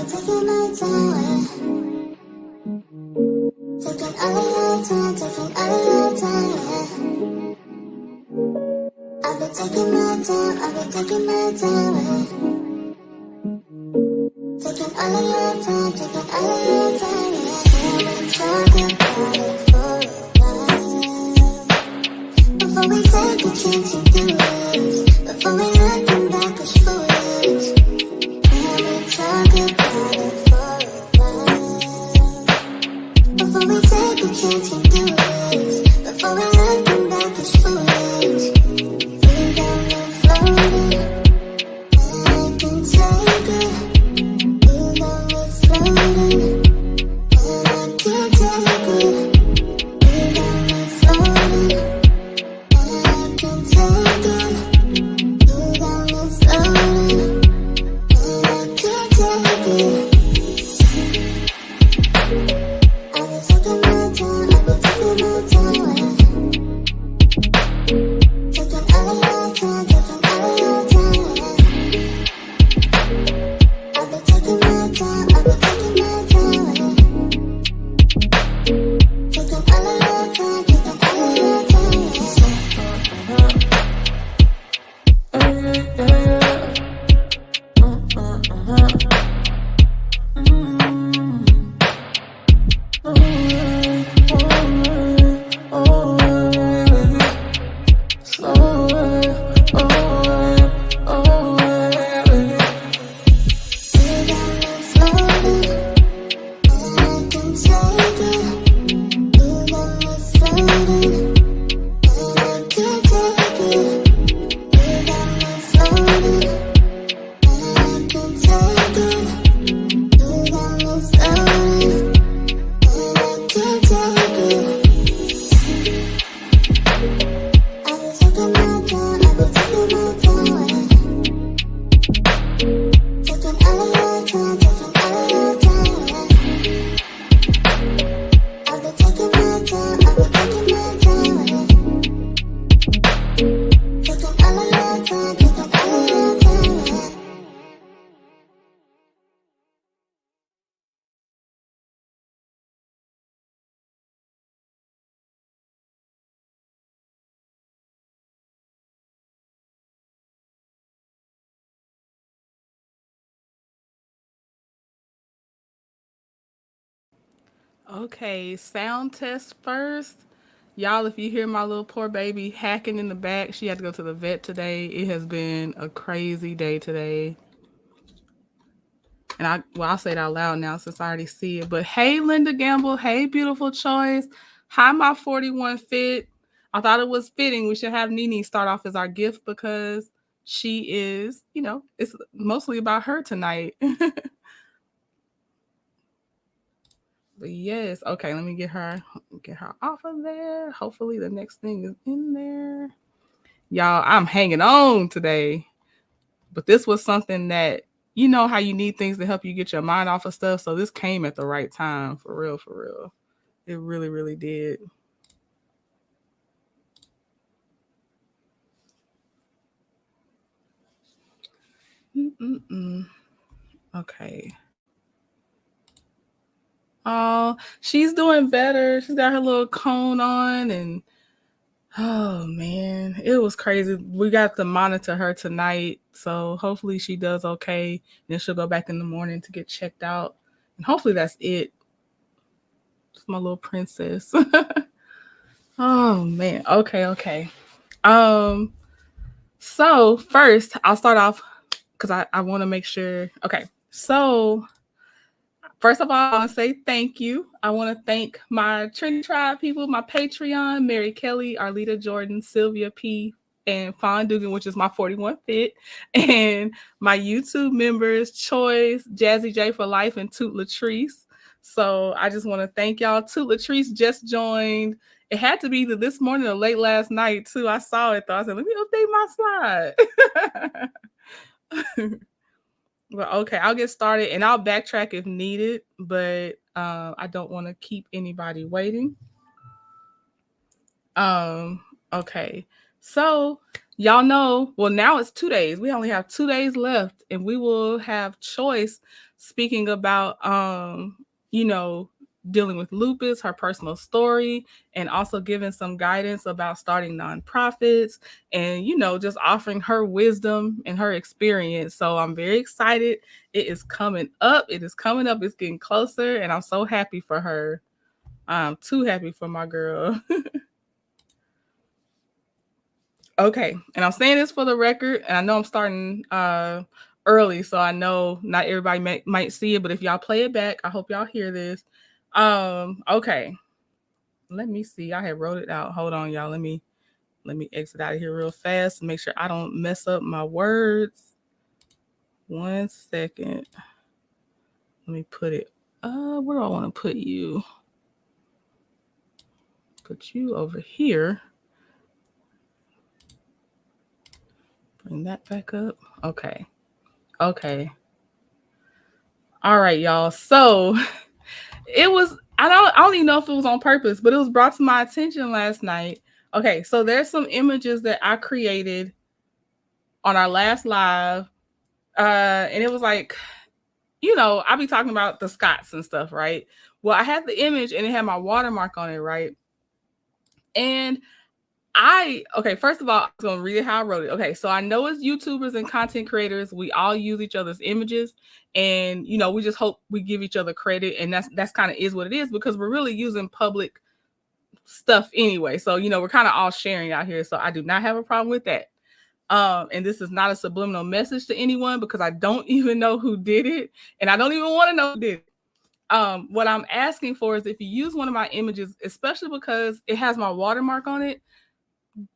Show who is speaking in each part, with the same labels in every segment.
Speaker 1: taking my time, taking all of your time, taking all of your time. I've been taking my time, I've been taking my time, taking all of your time, taking all of your time. I've been talking about it for a while. Before we take a chance and do it, before we looking back as foolish. I've been talking about it for a while. Before we take a chance and do it, before we looking back as foolish. We got me floating, and I can take it. You got me floating, and I can't take it. You got me floating, and I can take it. You got me floating, and I can't take it. I've been taking my time, I've been taking my time, taking all of your time, taking all of your time. I've been taking my time, I've been taking my time, taking all of your time, taking all of your time. You got me floating, and I can take it. You got me floating, and I can't take it. You got me floating, and I can take it. You got me floating, and I can't take it. I've been taking my time, I've been taking my time, taking all of your time, taking all of your time. I've been taking my time, I've been taking my time, taking all of your time, taking all of your time.
Speaker 2: Okay, sound test first. Y'all, if you hear my little poor baby hacking in the back, she had to go to the vet today. It has been a crazy day today. And I'll say it out loud now since I already see it. But hey, Linda Gamble. Hey, beautiful choice. Hi, my 41 fit. I thought it was fitting. We should have Nene start off as our gift because she is, it's mostly about her tonight. But yes, okay, let me get her off of there. Hopefully the next thing is in there. Y'all, I'm hanging on today. But this was something that you know how you need things to help you get your mind off of stuff. So this came at the right time, for real, for real. It really, really did. Mm-mm-mm. Okay. Oh, she's doing better. She's got her little cone on and oh man, it was crazy. We got to monitor her tonight, so hopefully she does okay. Then she'll go back in the morning to get checked out, and hopefully that's it. It's my little princess. Oh man. Okay, okay. Um. So first, I'll start off because I want to make sure. Okay. So first of all, I want to say thank you. I want to thank my Trinity Tribe people, my Patreon, Mary Kelly, Arlita Jordan, Sylvia P, and Fawn Dugan, which is my 41 Fit, and my YouTube members, Choice, Jazzy J for Life, and Toot Latrice. So I just want to thank y'all. Toot Latrice just joined. It had to be either this morning or late last night, too. I saw it, though. I said, let me update my slide. Well, okay, I'll get started and I'll backtrack if needed, but I don't want to keep anybody waiting. Um, okay, so y'all know, well, now it's 2 days. We only have 2 days left, and we will have choice speaking about you know, dealing with lupus, her personal story, and also giving some guidance about starting nonprofits and, you know, just offering her wisdom and her experience. So I'm very excited. It is coming up. It is coming up. It's getting closer, and I'm so happy for her. I'm too happy for my girl. Okay, and I'm saying this for the record, and I know I'm starting early, so I know not everybody might see it, but if y'all play it back, I hope y'all hear this. Okay, let me see. I had wrote it out. Hold on, y'all. Let me exit out of here real fast and make sure I don't mess up my words. 1 second. Let me put it. Where do I want to put you? Put you over here. Bring that back up. Okay. Okay. All right, y'all. So it was I don't even know if it was on purpose, but it was brought to my attention last night. Okay, so there's some images that I created on our last live. And it was like, you know, I'll be talking about the Scots and stuff, right? Well, I had the image and it had my watermark on it, right? And okay, first of all, I'm gonna read it how I wrote it. Okay, so I know as YouTubers and content creators, we all use each other's images, and you know, we just hope we give each other credit, and that's kind of is what it is because we're really using public stuff anyway. So you know, we're kind of all sharing out here. So I do not have a problem with that. And this is not a subliminal message to anyone because I don't even know who did it, and I don't even want to know who did it. What I'm asking for is if you use one of my images, especially because it has my watermark on it,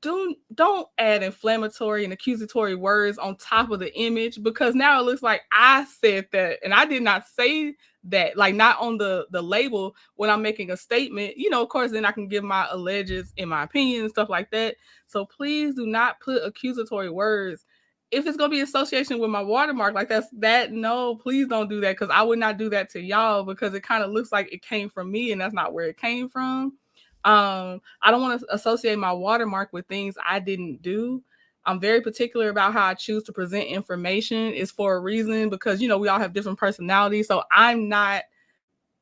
Speaker 2: don't add inflammatory and accusatory words on top of the image because now it looks like I said that and I did not say that, like not on the label when I'm making a statement. You know, of course, then I can give my alleges in my opinion and stuff like that. So please do not put accusatory words. If it's gonna be association with my watermark, like that, no, please don't do that because I would not do that to y'all because it kind of looks like it came from me and that's not where it came from. I don't want to associate my watermark with things I didn't do. I'm very particular about how I choose to present information. It's for a reason because you know we all have different personalities. So I'm not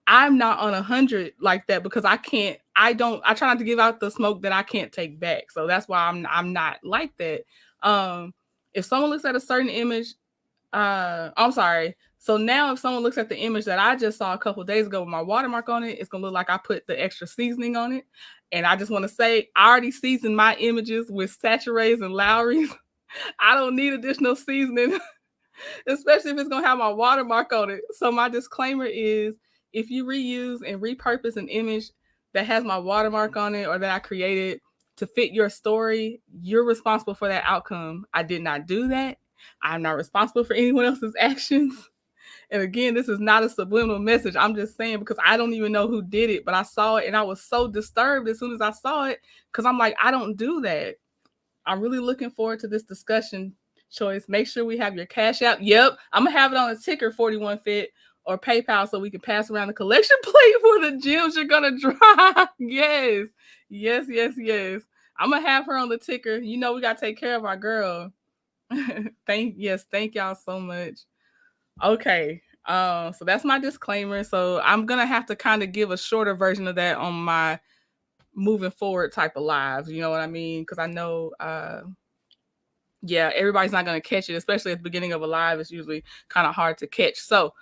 Speaker 2: on 100 like that because I can't. I try not to give out the smoke that I can't take back. So that's why I'm not like that. If someone looks at a certain image, I'm sorry. So now if someone looks at the image that I just saw a couple of days ago with my watermark on it, it's gonna look like I put the extra seasoning on it. And I just want to say I already seasoned my images with Saturays and Lowry's. I don't need additional seasoning, especially if it's gonna have my watermark on it. So my disclaimer is if you reuse and repurpose an image that has my watermark on it or that I created to fit your story, you're responsible for that outcome. I did not do that. I'm not responsible for anyone else's actions. And again, this is not a subliminal message. I'm just saying because I don't even know who did it, but I saw it and I was so disturbed as soon as I saw it because I'm like, I don't do that. I'm really looking forward to this discussion, Choice. Make sure we have your cash out. Yep, I'm gonna have it on a ticker 41 Fit or PayPal so we can pass around the collection plate for the gems you're gonna drop. Yes, yes, yes, yes. I'm gonna have her on the ticker. You know we gotta take care of our girl. thank y'all so much. Okay. So that's my disclaimer. So I'm gonna have to kind of give a shorter version of that on my moving forward type of lives. You know what I mean? Because I know yeah, everybody's not gonna catch it, especially at the beginning of a live. It's usually kind of hard to catch. So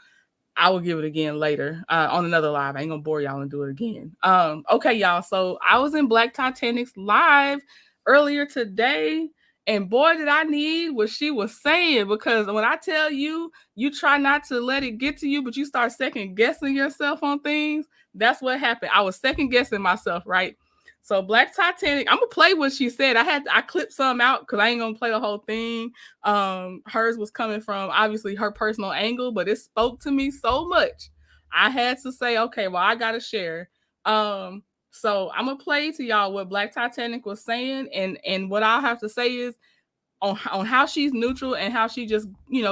Speaker 2: I will give it again later on another live. I ain't gonna bore y'all and do it again. Okay, y'all. So I was in Black Titanic's live earlier today, and boy, did I need what she was saying because when I tell you, you try not to let it get to you, but you start second guessing yourself on things. That's what happened. I was second guessing myself, right? So Black Titanic, I'm gonna play what she said. I clipped some out because I ain't gonna play the whole thing. Hers was coming from obviously her personal angle, but it spoke to me so much. I had to say, okay, well, I gotta share. So I'm gonna play to y'all what Black Titanic was saying, and what I'll have to say is on how she's neutral and how she just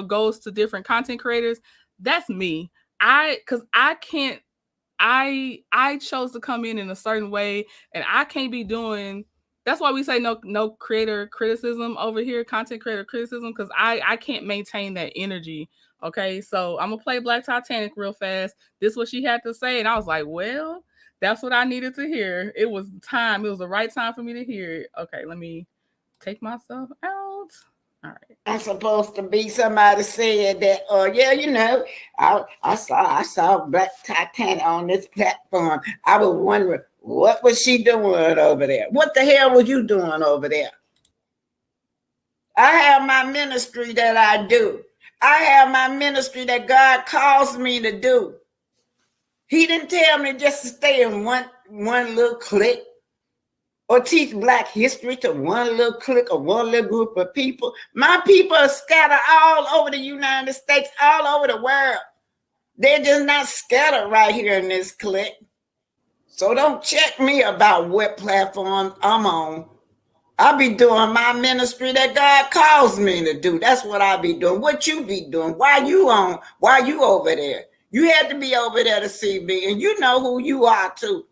Speaker 2: goes to different content creators. That's me. Because I can't. I chose to come in a certain way, and I can't be doing. That's why we say no creator criticism over here, content creator criticism, because I can't maintain that energy Okay, so I'm gonna play Black Titanic real fast. This is what she had to say, and I was like, well, that's what I needed to hear. It was time. It was the right time for me to hear it. Okay, let me take myself out. All right.
Speaker 3: I'm supposed to be somebody said that, yeah, I saw Black Titanic on this platform. I was wondering what was she doing over there? What the hell was you doing over there? I have my ministry that I do. I have my ministry that God calls me to do. He didn't tell me just to stay in one little clique or teach Black history to one little clique or one little group of people. My people are scattered all over the United States, all over the world. They're just not scattered right here in this clique. So don't check me about what platform I'm on. I'll be doing my ministry that God calls me to do. That's what I'll be doing. What you be doing? Why you over there? You had to be over there to see me, and you know who you are too.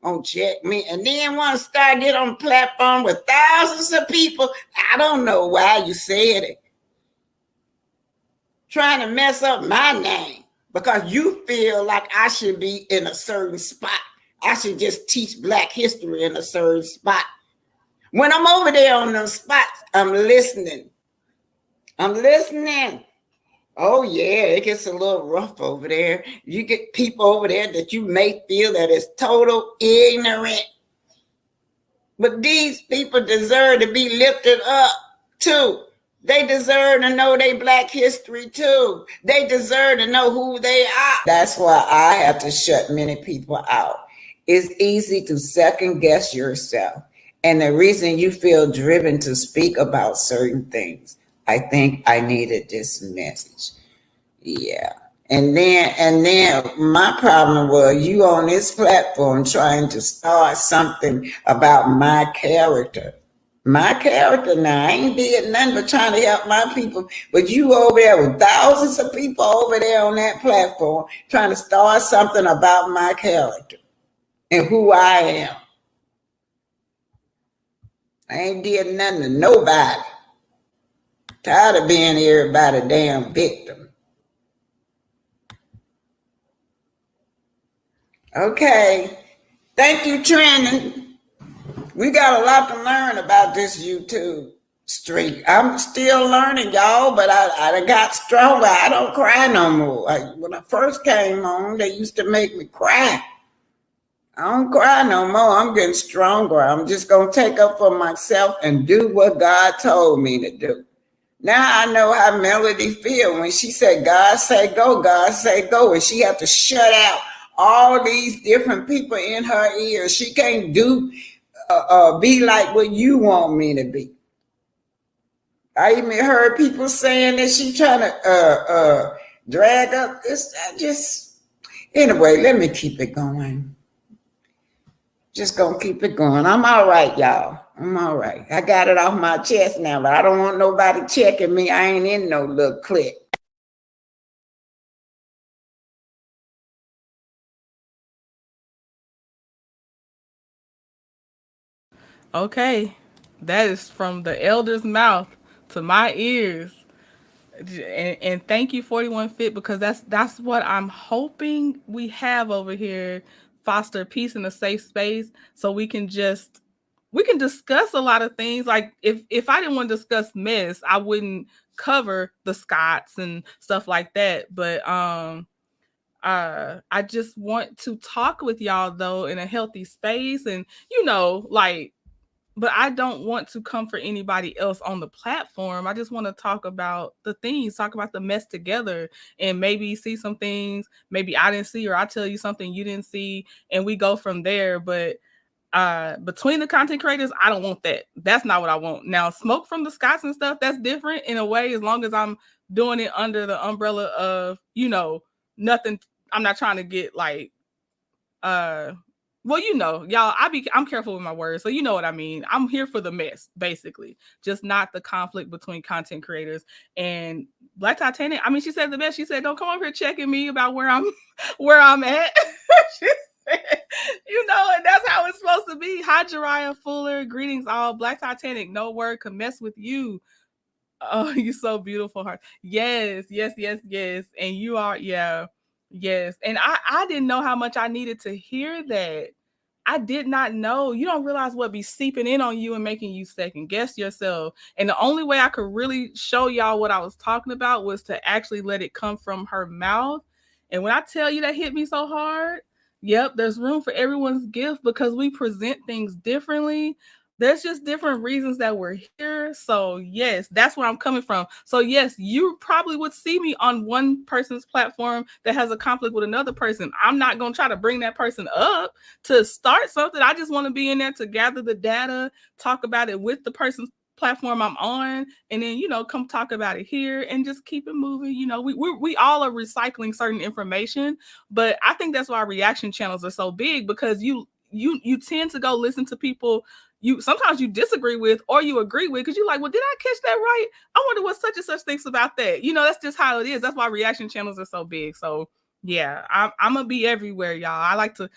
Speaker 3: Don't check me. And then want to start get on a platform with thousands of people. I don't know why you said it. Trying to mess up my name because you feel like I should be in a certain spot. I should just teach Black history in a certain spot. When I'm over there on those spots, I'm listening. I'm listening. Oh, yeah, it gets a little rough over there. You get people over there that you may feel that is total ignorant. But these people deserve to be lifted up, too. They deserve to know their Black history, too. They deserve to know who they are. That's why I have to shut many people out. It's easy to second guess yourself. And the reason you feel driven to speak about certain things, I think I needed this message. Yeah. And then my problem was you on this platform trying to start something about my character. My character now, I ain't did nothing but trying to help my people. But you over there with thousands of people over there on that platform trying to start something about my character and who I am. I ain't did nothing to nobody. Tired of being everybody damn victim. Okay. Thank you, Trending. We got a lot to learn about this YouTube street. I'm still learning, y'all, but I done got stronger. I don't cry no more. When I first came on, they used to make me cry. I don't cry no more. I'm getting stronger. I'm just going to take up for myself and do what God told me to do. Now I know how Melody feel when she said, God say go, God say go. And she had to shut out all these different people in her ears. She can't be like what you want me to be. I even heard people saying that she trying to drag up this. Anyway, let me keep it going. Just gonna keep it going. I'm all right, y'all. I'm all right. I got it off my chest now, but I don't want nobody checking me. I ain't in no little clique.
Speaker 2: Okay, that is from the elder's mouth to my ears. And thank you 41 Fit, because that's what I'm hoping we have over here, foster peace in a safe space so we can discuss a lot of things. Like if I didn't want to discuss mess, I wouldn't cover the Scots and stuff like that. But I just want to talk with y'all though in a healthy space, and like, but I don't want to come for anybody else on the platform. I just want to talk about the things, talk about the mess together, and maybe see some things maybe I didn't see, or I tell you something you didn't see, and we go from there. But between the content creators, I don't want that. That's not what I want. Now, smoke from the Scots and stuff, that's different in a way, as long as I'm doing it under the umbrella of, nothing. I'm not trying to get like well, y'all, I'm careful with my words, so you know what I mean. I'm here for the mess, basically, just not the conflict between content creators and Black Titanic. I mean, she said the best. She said, "Don't come over here checking me about where I'm at." She said, and that's how it's supposed to be. Hi, Jariah Fuller. Greetings, all. Black Titanic, no word can mess with you. Oh, you so beautiful, heart. Yes, yes, yes, yes. And you are, yeah, yes. And I didn't know how much I needed to hear that. I did not know. You don't realize what be seeping in on you and making you second guess yourself. And the only way I could really show y'all what I was talking about was to actually let it come from her mouth. And when I tell you that hit me so hard, yep, there's room for everyone's gift because we present things differently. There's just different reasons that we're here. So yes, that's where I'm coming from. So yes, you probably would see me on one person's platform that has a conflict with another person. I'm not going to try to bring that person up to start something. I just want to be in there to gather the data, talk about it with the person's platform I'm on, and then come talk about it here and just keep it moving. We all are recycling certain information, but I think that's why reaction channels are so big, because you tend to go listen to people you sometimes you disagree with or you agree with, because you're like, well, did I catch that right? I wonder what such and such thinks about that. That's just how it is. That's why reaction channels are so big. So yeah, I'm gonna be everywhere, y'all. I like to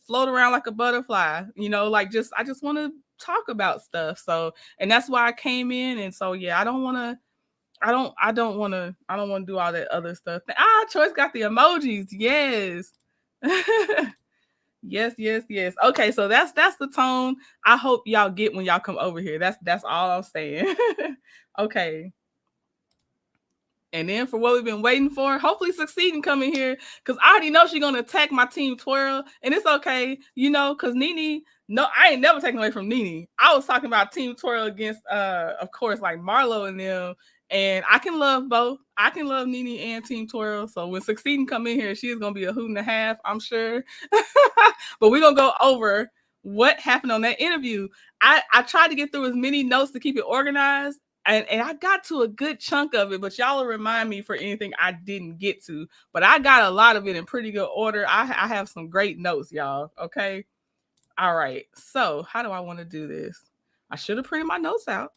Speaker 2: float around like a butterfly. I just want to talk about stuff. So, and that's why I came in. And so yeah, I don't want to do all that other stuff. Choice got the emojis. Yes. Yes, yes, yes. Okay, so that's the tone I hope y'all get when y'all come over here. That's all I'm saying. Okay. And then for what we've been waiting for, hopefully Succeed and come in here, because I already know she's gonna attack my team twirl, and it's okay, because Nene. No, I ain't never taken away from Nene. I was talking about Team Twirl against, of course, like Marlo and them. And I can love both. I can love Nene and Team Twirl. So when Succeed and come in here, she is gonna be a hoot and a half, I'm sure. But we're gonna go over what happened on that interview. I tried to get through as many notes to keep it organized. And I got to a good chunk of it, but y'all will remind me for anything I didn't get to. But I got a lot of it in pretty good order. I have some great notes, y'all. Okay. All right. So how do I want to do this? I should have printed my notes out.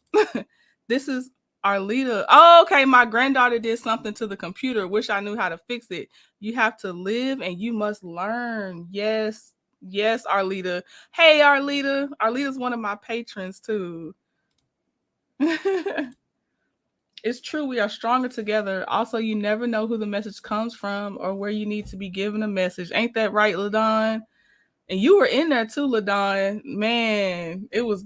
Speaker 2: This is Arlita. Oh, okay. My granddaughter did something to the computer. Wish I knew how to fix it. You have to live and you must learn. Yes. Yes, Arlita. Hey, Arlita. Arlita's one of my patrons too. It's true, we are stronger together. Also, you never know who the message comes from or where you need to be given a message. Ain't that right, LaDon? And you were in there too, LaDon. Man, it was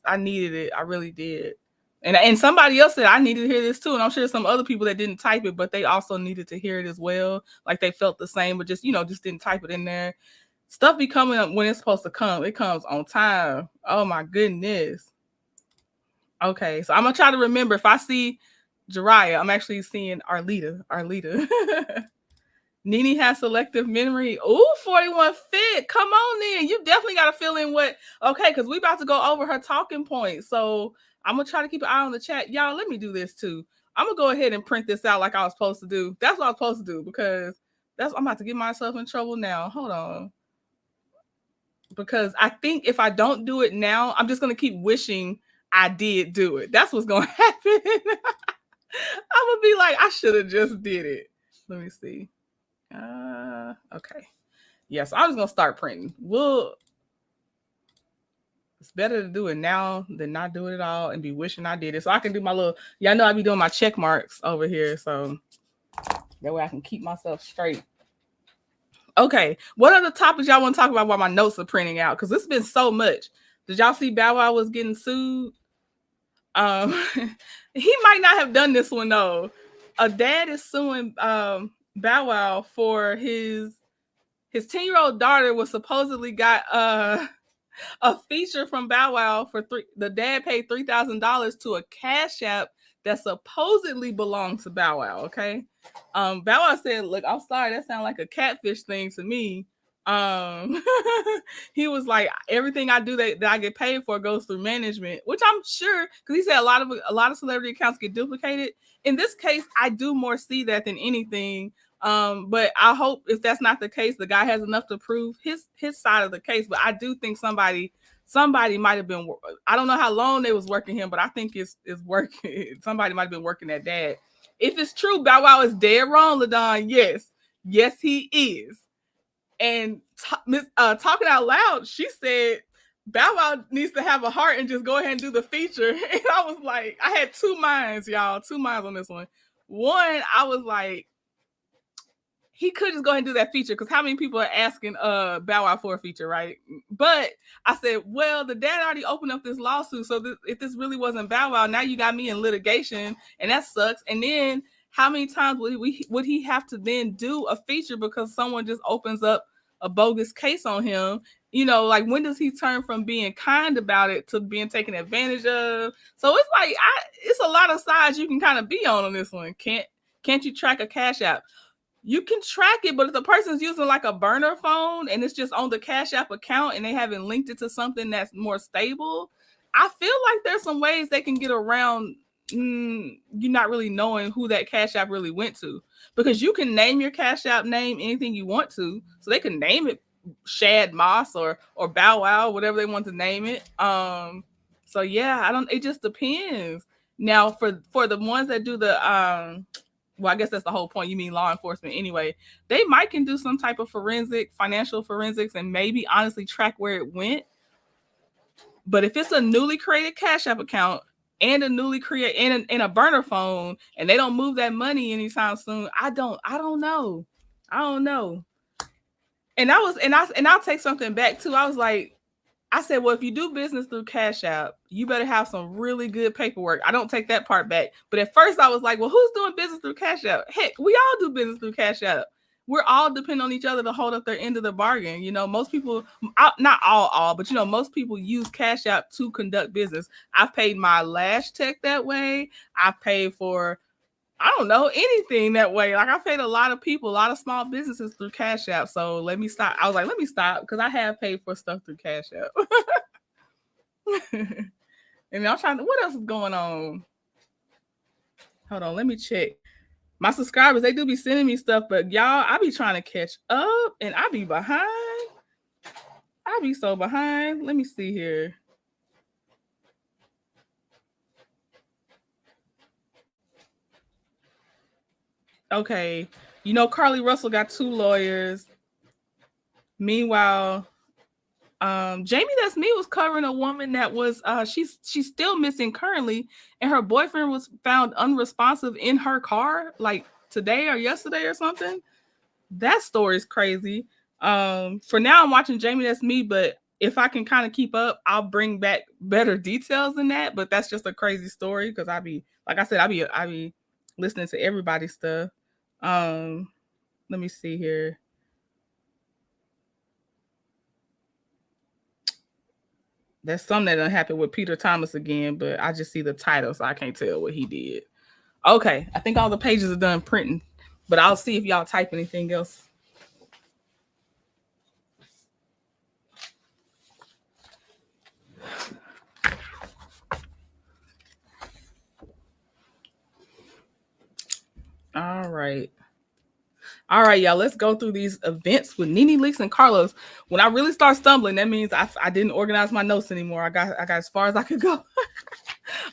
Speaker 2: I needed it. I really did. And somebody else said I needed to hear this too. And I'm sure some other people that didn't type it, but they also needed to hear it as well. Like they felt the same, but just didn't type it in there. Stuff be coming up when it's supposed to come. It comes on time. Oh my goodness. Okay, so I'm gonna try to remember. If I see Jariah, I'm actually seeing Arlita. Nene has selective memory. Ooh, 41 fit. Come on then. You definitely got to fill in what. Okay, because we about to go over her talking points. So I'm gonna try to keep an eye on the chat. Y'all, let me do this too. I'm gonna go ahead and print this out like I was supposed to do. That's what I was supposed to do, because I'm about to get myself in trouble now. Hold on. Because I think if I don't do it now, I'm just gonna keep wishing I did do it. That's what's gonna happen. I'm gonna be like, I should have just did it. Let me see. Okay. Yeah, so I'm just gonna start printing. It's better to do it now than not do it at all and be wishing I did it. So I can do my little, y'all know I be doing my check marks over here. So that way I can keep myself straight. Okay. What other topics y'all want to talk about while my notes are printing out? Because it's been so much. Did y'all see Bow Wow was getting sued? He might not have done this one though. A dad is suing Bow Wow for his 10-year-old daughter was supposedly got a feature from Bow Wow for the dad paid $3,000 to a Cash App that supposedly belonged to Bow Wow. Okay. Bow Wow said, look, I'm sorry, that sounds like a catfish thing to me. He was like, everything I do that I get paid for goes through management, which I'm sure, because he said a lot of celebrity accounts get duplicated. In this case, I do more see that than anything. But I hope if that's not the case, the guy has enough to prove his side of the case. But I do think somebody might have been, I don't know how long they was working him, but I think it's working. Somebody might have been working that dad. If it's true, Bow Wow is dead wrong, LaDon. Yes, he is. And talking out loud, she said Bow Wow needs to have a heart and just go ahead and do the feature. And I was like, I had two minds, y'all. Two minds on this one. One, I was like, he could just go ahead and do that feature because how many people are asking Bow Wow for a feature, right? But I said, well, the dad already opened up this lawsuit, so if this really wasn't Bow Wow, now you got me in litigation, and that sucks. And then how many times would he have to then do a feature because someone just opens up a bogus case on him? You know, like when does he turn from being kind about it to being taken advantage of? So it's like it's a lot of sides you can kind of be on this one. Can't you track a Cash App? You can track it, but if the person's using like a burner phone and it's just on the Cash App account and they haven't linked it to something that's more stable, I feel like there's some ways they can get around you not really knowing who that Cash App really went to. Because you can name your Cash App name anything you want to. So they can name it Shad Moss or Bow Wow, whatever they want to name it. So yeah, it just depends. Now for the ones that do the well, I guess that's the whole point. You mean law enforcement anyway. They might can do some type of financial forensics, and maybe honestly track where it went. But if it's a newly created Cash App account and a newly created in a burner phone, and they don't move that money anytime soon, I don't know. I don't know. And I'll take something back too. I said, well, if you do business through Cash App, you better have some really good paperwork. I don't take that part back. But at first I was like, well, who's doing business through Cash App? Heck, we all do business through Cash App. We're all depend on each other to hold up their end of the bargain. You know, most people, not all, but, you know, most people use Cash App to conduct business. I've paid my lash tech that way. I've paid for, I don't know, anything that way. Like I've paid a lot of people, a lot of small businesses through Cash App. So let me stop. I was like, let me stop because I have paid for stuff through Cash App. And I'm trying to, what else is going on? Hold on, let me check. My subscribers, they do be sending me stuff, but y'all, I be trying to catch up and I be behind. I be so behind. Let me see here. Okay, you know, Carly Russell got 2 lawyers. Meanwhile, Jamie That's Me was covering a woman that was she's still missing currently, and her boyfriend was found unresponsive in her car like today or yesterday or something. That story is crazy. For now, I'm watching Jamie That's Me, but if I can kind of keep up, I'll bring back better details than that. But that's just a crazy story because I be, like I said, I be listening to everybody's stuff. Let me see here. There's something that done happened with Peter Thomas again, but I just see the title, so I can't tell what he did. Okay, I think all the pages are done printing, but I'll see if y'all type anything else. All right. All right, y'all, let's go through these events with Nene Leakes and Carlos. When I really start stumbling, that means I didn't organize my notes anymore. I got as far as I could go.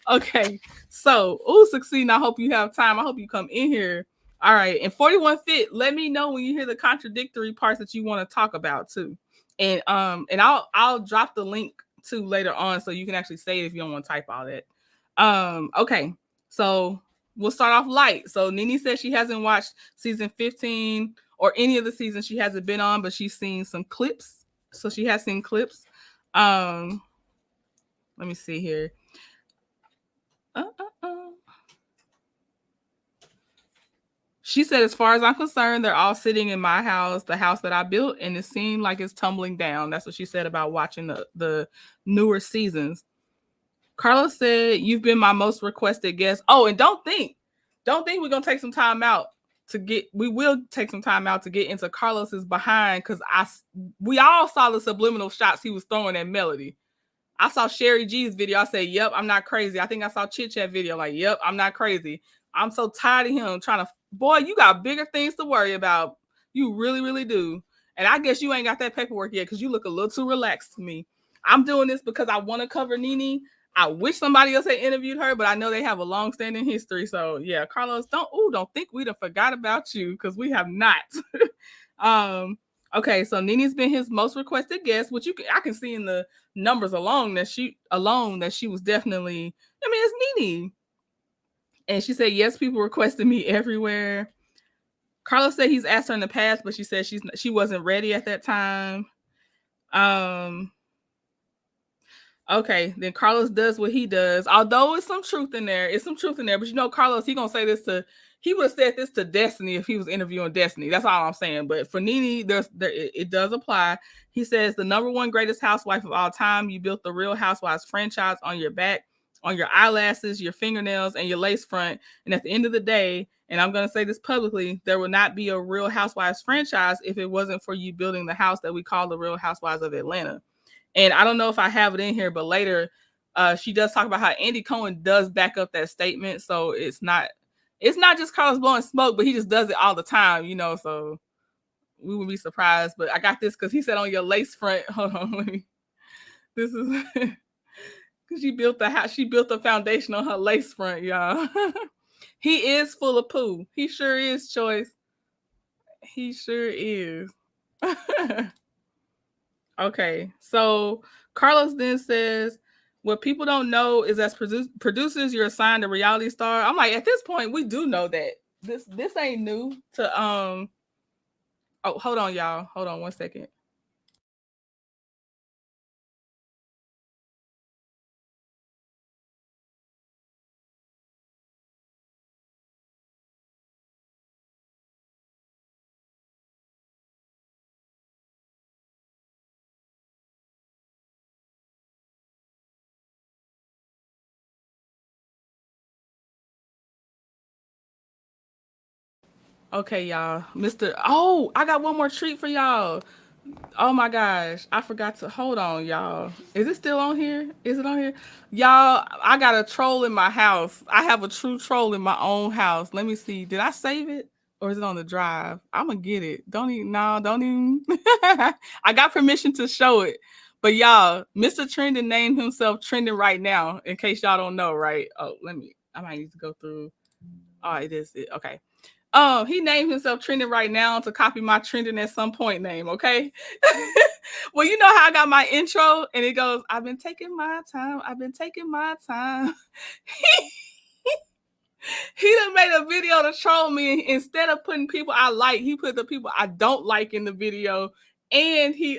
Speaker 2: Okay, so, succeeding. I hope you have time. I hope you come in here. All right, and 41 Fit, let me know when you hear the contradictory parts that you want to talk about too. And I'll drop the link too later on so you can actually say it if you don't want to type all that. Okay, so we'll start off light. So Nene says she hasn't watched season 15 or any of the seasons she hasn't been on, but she's seen some clips. So she has seen clips. Let me see here. She said, as far as I'm concerned, they're all sitting in my house, the house that I built, and it seemed like it's tumbling down. That's what she said about watching the newer seasons. Carlos said, you've been my most requested guest. Oh, and don't think we're going to take some time out we will take some time out to get into Carlos's behind, because we all saw the subliminal shots he was throwing at Melody. I saw Sherry G's video. I said, yep, I'm not crazy. I think I saw Chit Chat video. Like, yep, I'm not crazy. I'm so tired of him trying to, boy, you got bigger things to worry about. You really, really do. And I guess you ain't got that paperwork yet because you look a little too relaxed to me. I'm doing this because I want to cover Nene. I wish somebody else had interviewed her, but I know they have a long-standing history. So yeah, Carlos, don't think we'd have forgot about you, because we have not. Okay, so Nene's been his most requested guest, which I can see in the numbers alone that she was definitely. I mean, it's Nene, and she said yes, people requested me everywhere. Carlos said he's asked her in the past, but she said she wasn't ready at that time. Okay, then Carlos does what he does. Although it's some truth in there. But you know, Carlos, he would have said this to Destiny if he was interviewing Destiny. That's all I'm saying. But for Nene, it does apply. He says the number one greatest housewife of all time. You built the Real Housewives franchise on your back, on your eyelashes, your fingernails, and your lace front. And at the end of the day, and I'm going to say this publicly, there will not be a Real Housewives franchise if it wasn't for you building the house that we call the Real Housewives of Atlanta. And I don't know if I have it in here, but later she does talk about how Andy Cohen does back up that statement. So it's not just Carlos blowing smoke, but he just does it all the time, you know. So we would be surprised. But I got this because he said on your lace front. Hold on, this is because she built the house. She built the foundation on her lace front, y'all. He is full of poo. He sure is, Choice. He sure is. Okay, so Carlos then says, what people don't know is as producers, you're assigned a reality star. I'm like, at this point, we do know that. This ain't new to Oh, hold on, y'all. Hold on 1 second. Okay, y'all. I got one more treat for y'all. Oh my gosh, I forgot to hold on, y'all. Is it still on here? Is it on here? Y'all, I got a troll in my house. I have a true troll in my own house. Let me see. Did I save it? Or is it on the drive? I'm gonna get it. Don't even. I got permission to show it. But y'all, Mr. Trending named himself Trending right now, in case y'all don't know, right? Oh, I might need to go through. Oh, it is it. Okay. He named himself Trending right now to copy my Trending at some point name, okay? Well, you know how I got my intro and it goes, I've been taking my time. He done made a video to troll me. Instead of putting people I like, he put the people I don't like in the video. And he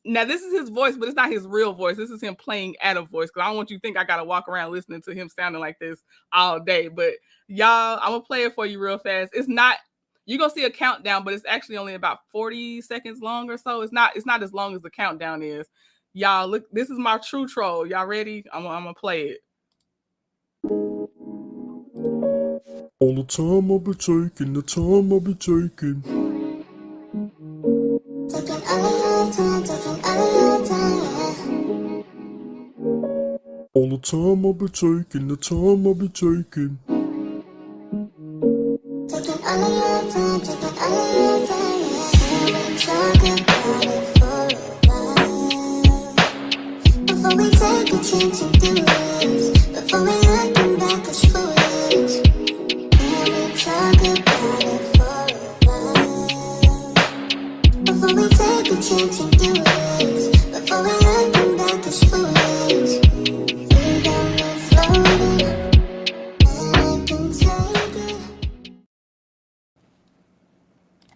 Speaker 2: now this is his voice, but it's not his real voice. This is him playing at a voice. Because I don't want you to think I gotta walk around listening to him sounding like this all day. But y'all, I'm gonna play it for you real fast. It's not, you're gonna see a countdown, but it's actually only about 40 seconds long or so. It's not as long as the countdown is. Y'all, look, this is my true troll. Y'all ready? I'm gonna play it.
Speaker 4: All the time I'll be taking, the time I'll be taking.
Speaker 1: Taking all your time,
Speaker 4: All the time I'll be taking, the time I'll be taking.
Speaker 1: taking all your time, yeah. Can we talk about it for a while? Before we take a chance and do this, before we looking back as foolish. Can we talk about it for a while? Before we take a chance and do this, before we looking back as foolish. You got me floating, and I can take it.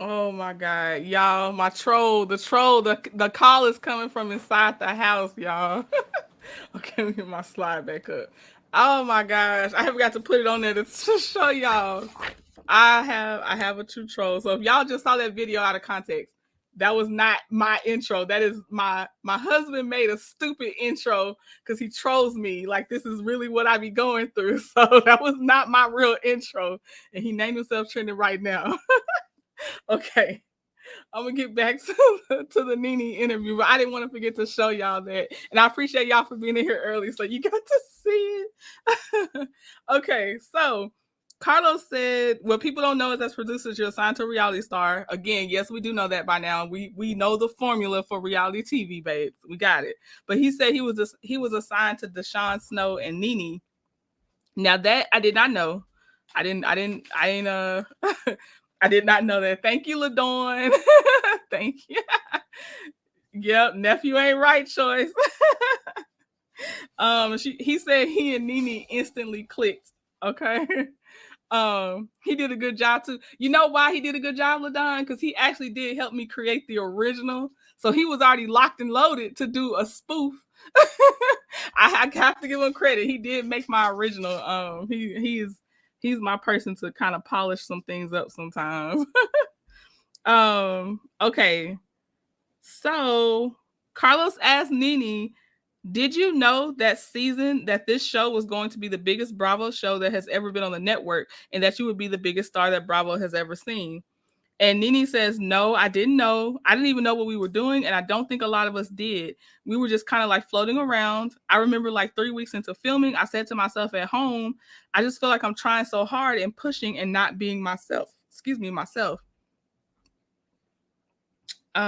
Speaker 2: Oh my god, y'all, the call is coming from inside the house, y'all. Okay, let me get my slide back up. Oh my gosh, I forgot to put it on there to show y'all. I have a true troll. So if y'all just saw that video out of context, that was not my intro. That is my husband made a stupid intro because he trolls me. Like, this is really what I be going through. So that was not my real intro. And he named himself Trending right now. Okay, I'm gonna get back to the Nene interview, but I didn't want to forget to show y'all that. And I appreciate y'all for being in here early so you got to see it. Okay, so Carlos said, what people don't know is as producers, you're assigned to a reality star. Again, yes, we do know that by now. We know the formula for reality TV, babes. We got it. But he said he was assigned to Deshaun Snow and Nene. Now that I did not know. I didn't I did not know that. Thank you, LaDawn. Thank you. Yep, nephew ain't right choice. He said he and Nene instantly clicked. Okay. He did a good job too. You know why he did a good job, LaDon? Because he actually did help me create the original. So he was already locked and loaded to do a spoof. I have to give him credit. He did make my original. He's my person to kind of polish some things up sometimes. Okay. So Carlos asked Nene, did you know that this show was going to be the biggest Bravo show that has ever been on the network, and that you would be the biggest star that Bravo has ever seen? And Nene says, no, I didn't know. I didn't even know what we were doing, and I don't think a lot of us did. We were just kind of like floating around. I remember like 3 weeks into filming, I said to myself at home, I just feel like I'm trying so hard and pushing and not being myself. Myself.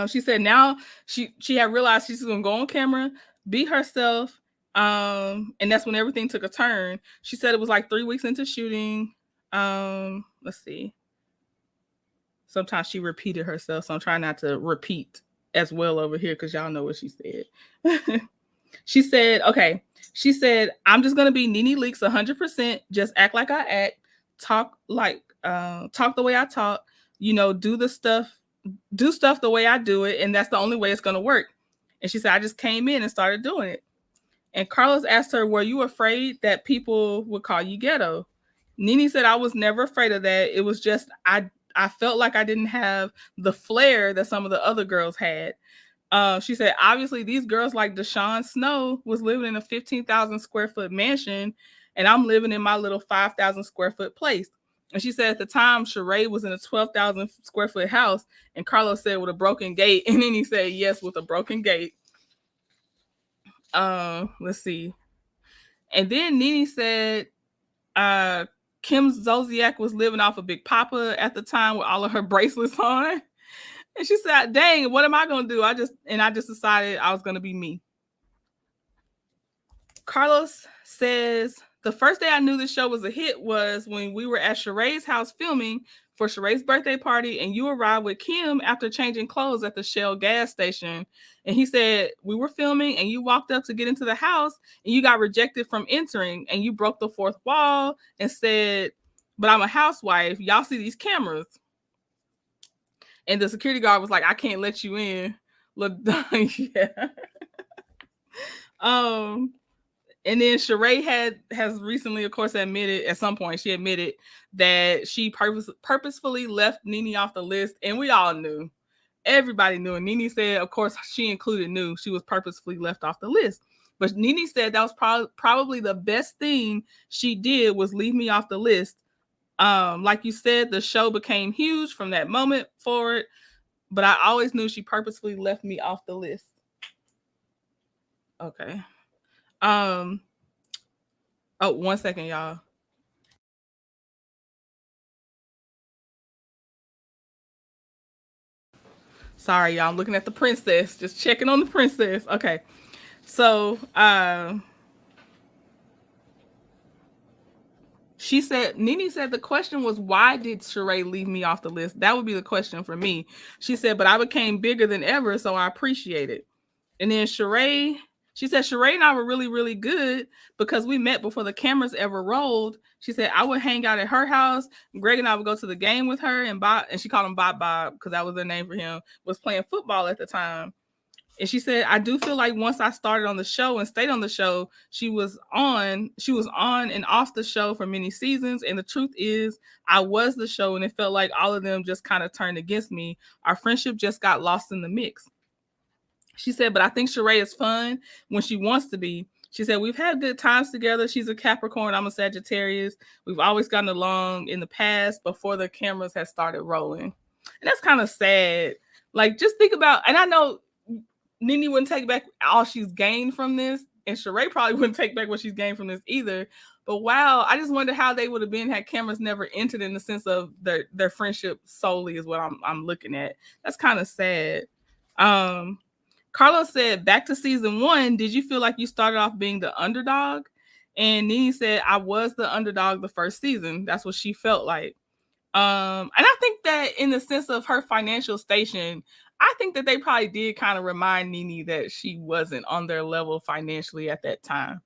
Speaker 2: She said now she had realized she's gonna go on camera, be herself, and that's when everything took a turn. She said it was like 3 weeks into shooting. Let's see. Sometimes she repeated herself, so I'm trying not to repeat as well over here because y'all know what she said. She said, okay. She said, I'm just gonna be Nene Leakes 100%. Just act like I act, talk the way I talk. You know, do stuff the way I do it, and that's the only way it's gonna work. And she said, I just came in and started doing it. And Carlos asked her, were you afraid that people would call you ghetto? Nene said, I was never afraid of that. It was just I felt like I didn't have the flair that some of the other girls had. She said, obviously, these girls like Deshaun Snow was living in a 15,000 square foot mansion, and I'm living in my little 5,000 square foot place. And she said at the time, Sheree was in a 12,000 square foot house, and Carlos said with a broken gate, and then he said, yes, with a broken gate. Let's see. And then Nene said, Kim Zolciak was living off of Big Papa at the time with all of her bracelets on. And she said, dang, what am I going to do? I just decided I was going to be me. Carlos says, the first day I knew the show was a hit was when we were at Sheree's house filming for Sheree's birthday party, and you arrived with Kim after changing clothes at the Shell gas station. And he said, we were filming and you walked up to get into the house and you got rejected from entering, and you broke the fourth wall and said, but I'm a housewife. Y'all see these cameras. And the security guard was like, I can't let you in. Yeah. And then Sheree has recently, of course, admitted at some point, she admitted that she purposefully left Nene off the list. And we all knew. Everybody knew. And Nene said, of course, she included knew she was purposefully left off the list. But Nene said that was probably the best thing she did was leave me off the list. Like you said, the show became huge from that moment forward. But I always knew she purposefully left me off the list. Okay. Oh, 1 second, y'all. Sorry, y'all. I'm looking at the princess. Just checking on the princess. Okay. So, Nene said the question was, why did Sheree leave me off the list? That would be the question for me. She said, but I became bigger than ever, so I appreciate it. And then she said, Sheree and I were really, really good because we met before the cameras ever rolled. She said, I would hang out at her house. Greg and I would go to the game with her, and Bob, and she called him Bob because that was their name for him, was playing football at the time. And she said, I do feel like once I started on the show and stayed on the show, she was on and off the show for many seasons. And the truth is, I was the show, and it felt like all of them just kind of turned against me. Our friendship just got lost in the mix. She said, but I think Sheree is fun when she wants to be. She said, we've had good times together. She's a Capricorn. I'm a Sagittarius. We've always gotten along in the past before the cameras had started rolling. And that's kind of sad. Like, just think about, and I know Nene wouldn't take back all she's gained from this, and Sheree probably wouldn't take back what she's gained from this either. But wow, I just wonder how they would have been had cameras never entered, in the sense of their friendship solely is what I'm looking at. That's kind of sad. Carlos said, back to season 1, did you feel like you started off being the underdog? And Nene said, I was the underdog the first season. That's what she felt like. And I think think that in the sense of her financial station, I think that they probably did kind of remind Nene that she wasn't on their level financially at that time.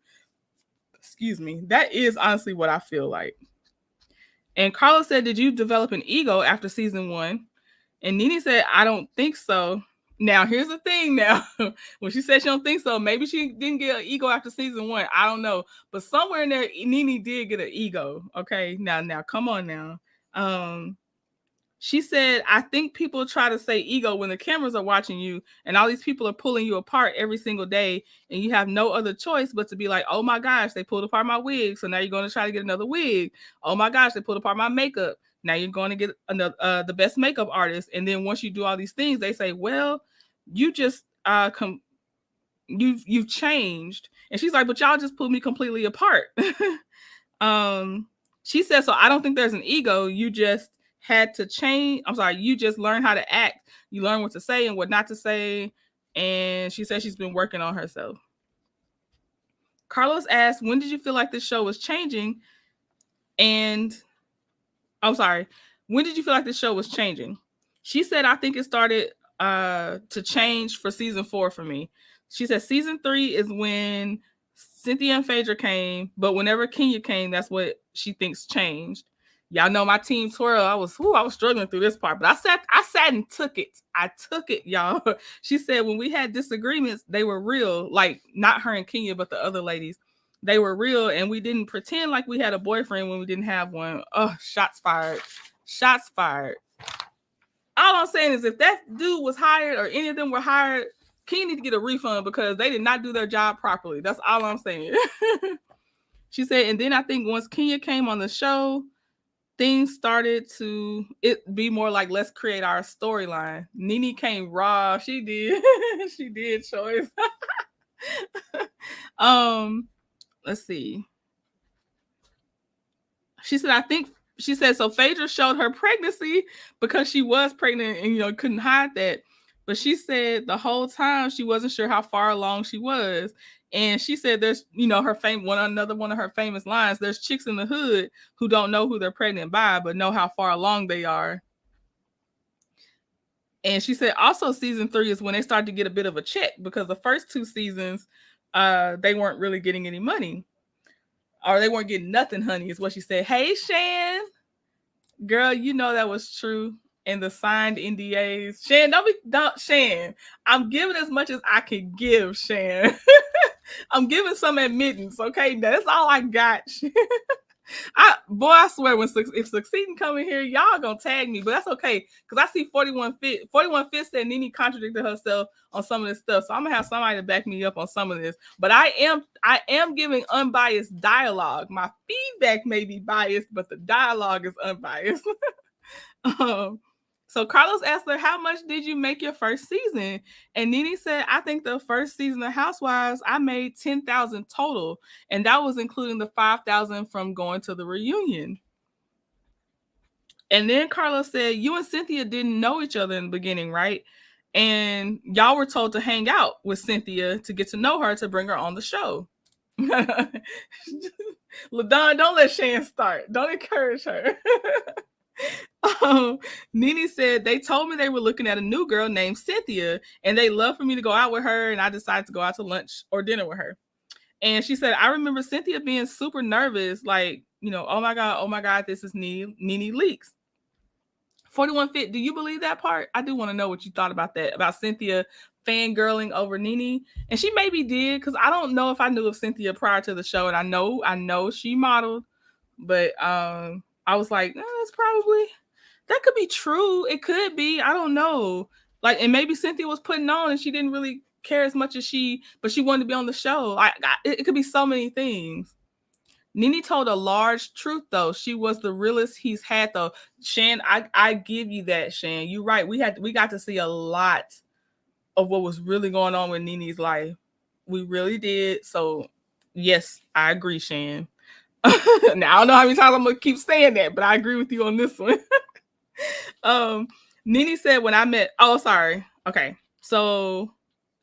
Speaker 2: Excuse me. That is honestly what I feel like. And Carlos said, did you develop an ego after season 1? And Nene said, I don't think so. Now, here's the thing now. When she said she don't think so, maybe she didn't get an ego after season 1. I don't know. But somewhere in there, Nene did get an ego. Okay. Now, come on now. She said, I think people try to say ego when the cameras are watching you and all these people are pulling you apart every single day and you have no other choice but to be like, oh my gosh, they pulled apart my wig. So now you're going to try to get another wig. Oh my gosh, they pulled apart my makeup. Now you're going to get another, the best makeup artist. And then once you do all these things, they say, well, you just, you've changed. And she's like, but y'all just pulled me completely apart. She said, so I don't think there's an ego. You just had to change. I'm sorry, you just learn how to act. You learn what to say and what not to say. And she said she's been working on herself. Carlos asked, when did you feel like this show was changing? And I'm sorry, when did you feel like this show was changing? She said, I think it started to change for season 4 for me. She said season 3 is when Cynthia and Phaedra came, but whenever Kenya came, that's what she thinks changed. Y'all know my team twirl. I was struggling through this part, but I sat and took it. I took it, y'all. She said when we had disagreements, they were real. Like not her and Kenya, but the other ladies. They were real, and we didn't pretend like we had a boyfriend when we didn't have one. Oh, shots fired. Shots fired. All I'm saying is if that dude was hired or any of them were hired, Kenya need to get a refund because they did not do their job properly. That's all I'm saying. She said, and then I think once Kenya came on the show, things started to be more like, let's create our storyline. Nene came raw. She did. She did, Choice. Let's see. She said, so Phaedra showed her pregnancy because she was pregnant and, couldn't hide that. But she said the whole time she wasn't sure how far along she was. And she said there's, another one of her famous lines, there's chicks in the hood who don't know who they're pregnant by, but know how far along they are. And she said also season 3 is when they started to get a bit of a check because the first 2 seasons, they weren't really getting any money. Or they weren't getting nothing, honey, is what she said. Hey, Shan. Girl, that was true. And the signed NDAs. Shan, Shan. I'm giving as much as I can give, Shan. I'm giving some admittance, okay? That's all I got. I swear, if Succeeding come in here, y'all gonna tag me, but that's okay because I see 41 Fit. 41 Fit said Nene contradicted herself on some of this stuff, so I'm gonna have somebody to back me up on some of this. But I am giving unbiased dialogue. My feedback may be biased, but the dialogue is unbiased. So Carlos asked her, how much did you make your first season? And Nene said, I think the first season of Housewives, I made $10,000 total. And that was including the $5,000 from going to the reunion. And then Carlos said, you and Cynthia didn't know each other in the beginning, right? And y'all were told to hang out with Cynthia to get to know her, to bring her on the show. LaDon, don't let Shan start. Don't encourage her. Nene said, they told me they were looking at a new girl named Cynthia and they love for me to go out with her, and I decided to go out to lunch or dinner with her. And she said, I remember Cynthia being super nervous, like, oh my God, this is Nene Leakes. 41 Fit, do you believe that part? I do want to know what you thought about that, about Cynthia fangirling over Nene. And she maybe did, because I don't know if I knew of Cynthia prior to the show, and I know she modeled, but I was like, that could be true. It could be. I don't know. Like, and maybe Cynthia was putting on and she didn't really care as much as but she wanted to be on the show. It could be so many things. Nene told a large truth, though. She was the realest he's had, though. Shan, I give you that, Shan. You're right. We got to see a lot of what was really going on with Nene's life. We really did. So, yes, I agree, Shan. Now, I don't know how many times I'm going to keep saying that, but I agree with you on this one. Nene said when I met, okay. So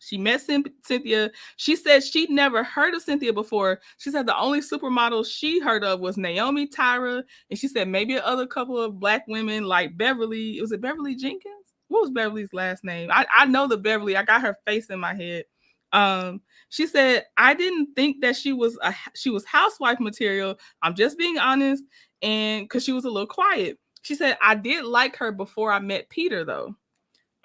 Speaker 2: She met Cynthia. She said she'd never heard of Cynthia before. She said the only supermodel she heard of was Naomi, Tyra, and she said maybe another couple of black women like Beverly. Was it Beverly Jenkins? What was Beverly's last name? I know the Beverly. I got her face in my head. She said I didn't think that she was housewife material. I'm just being honest, and because she was a little quiet. She said I did like her before I met Peter though.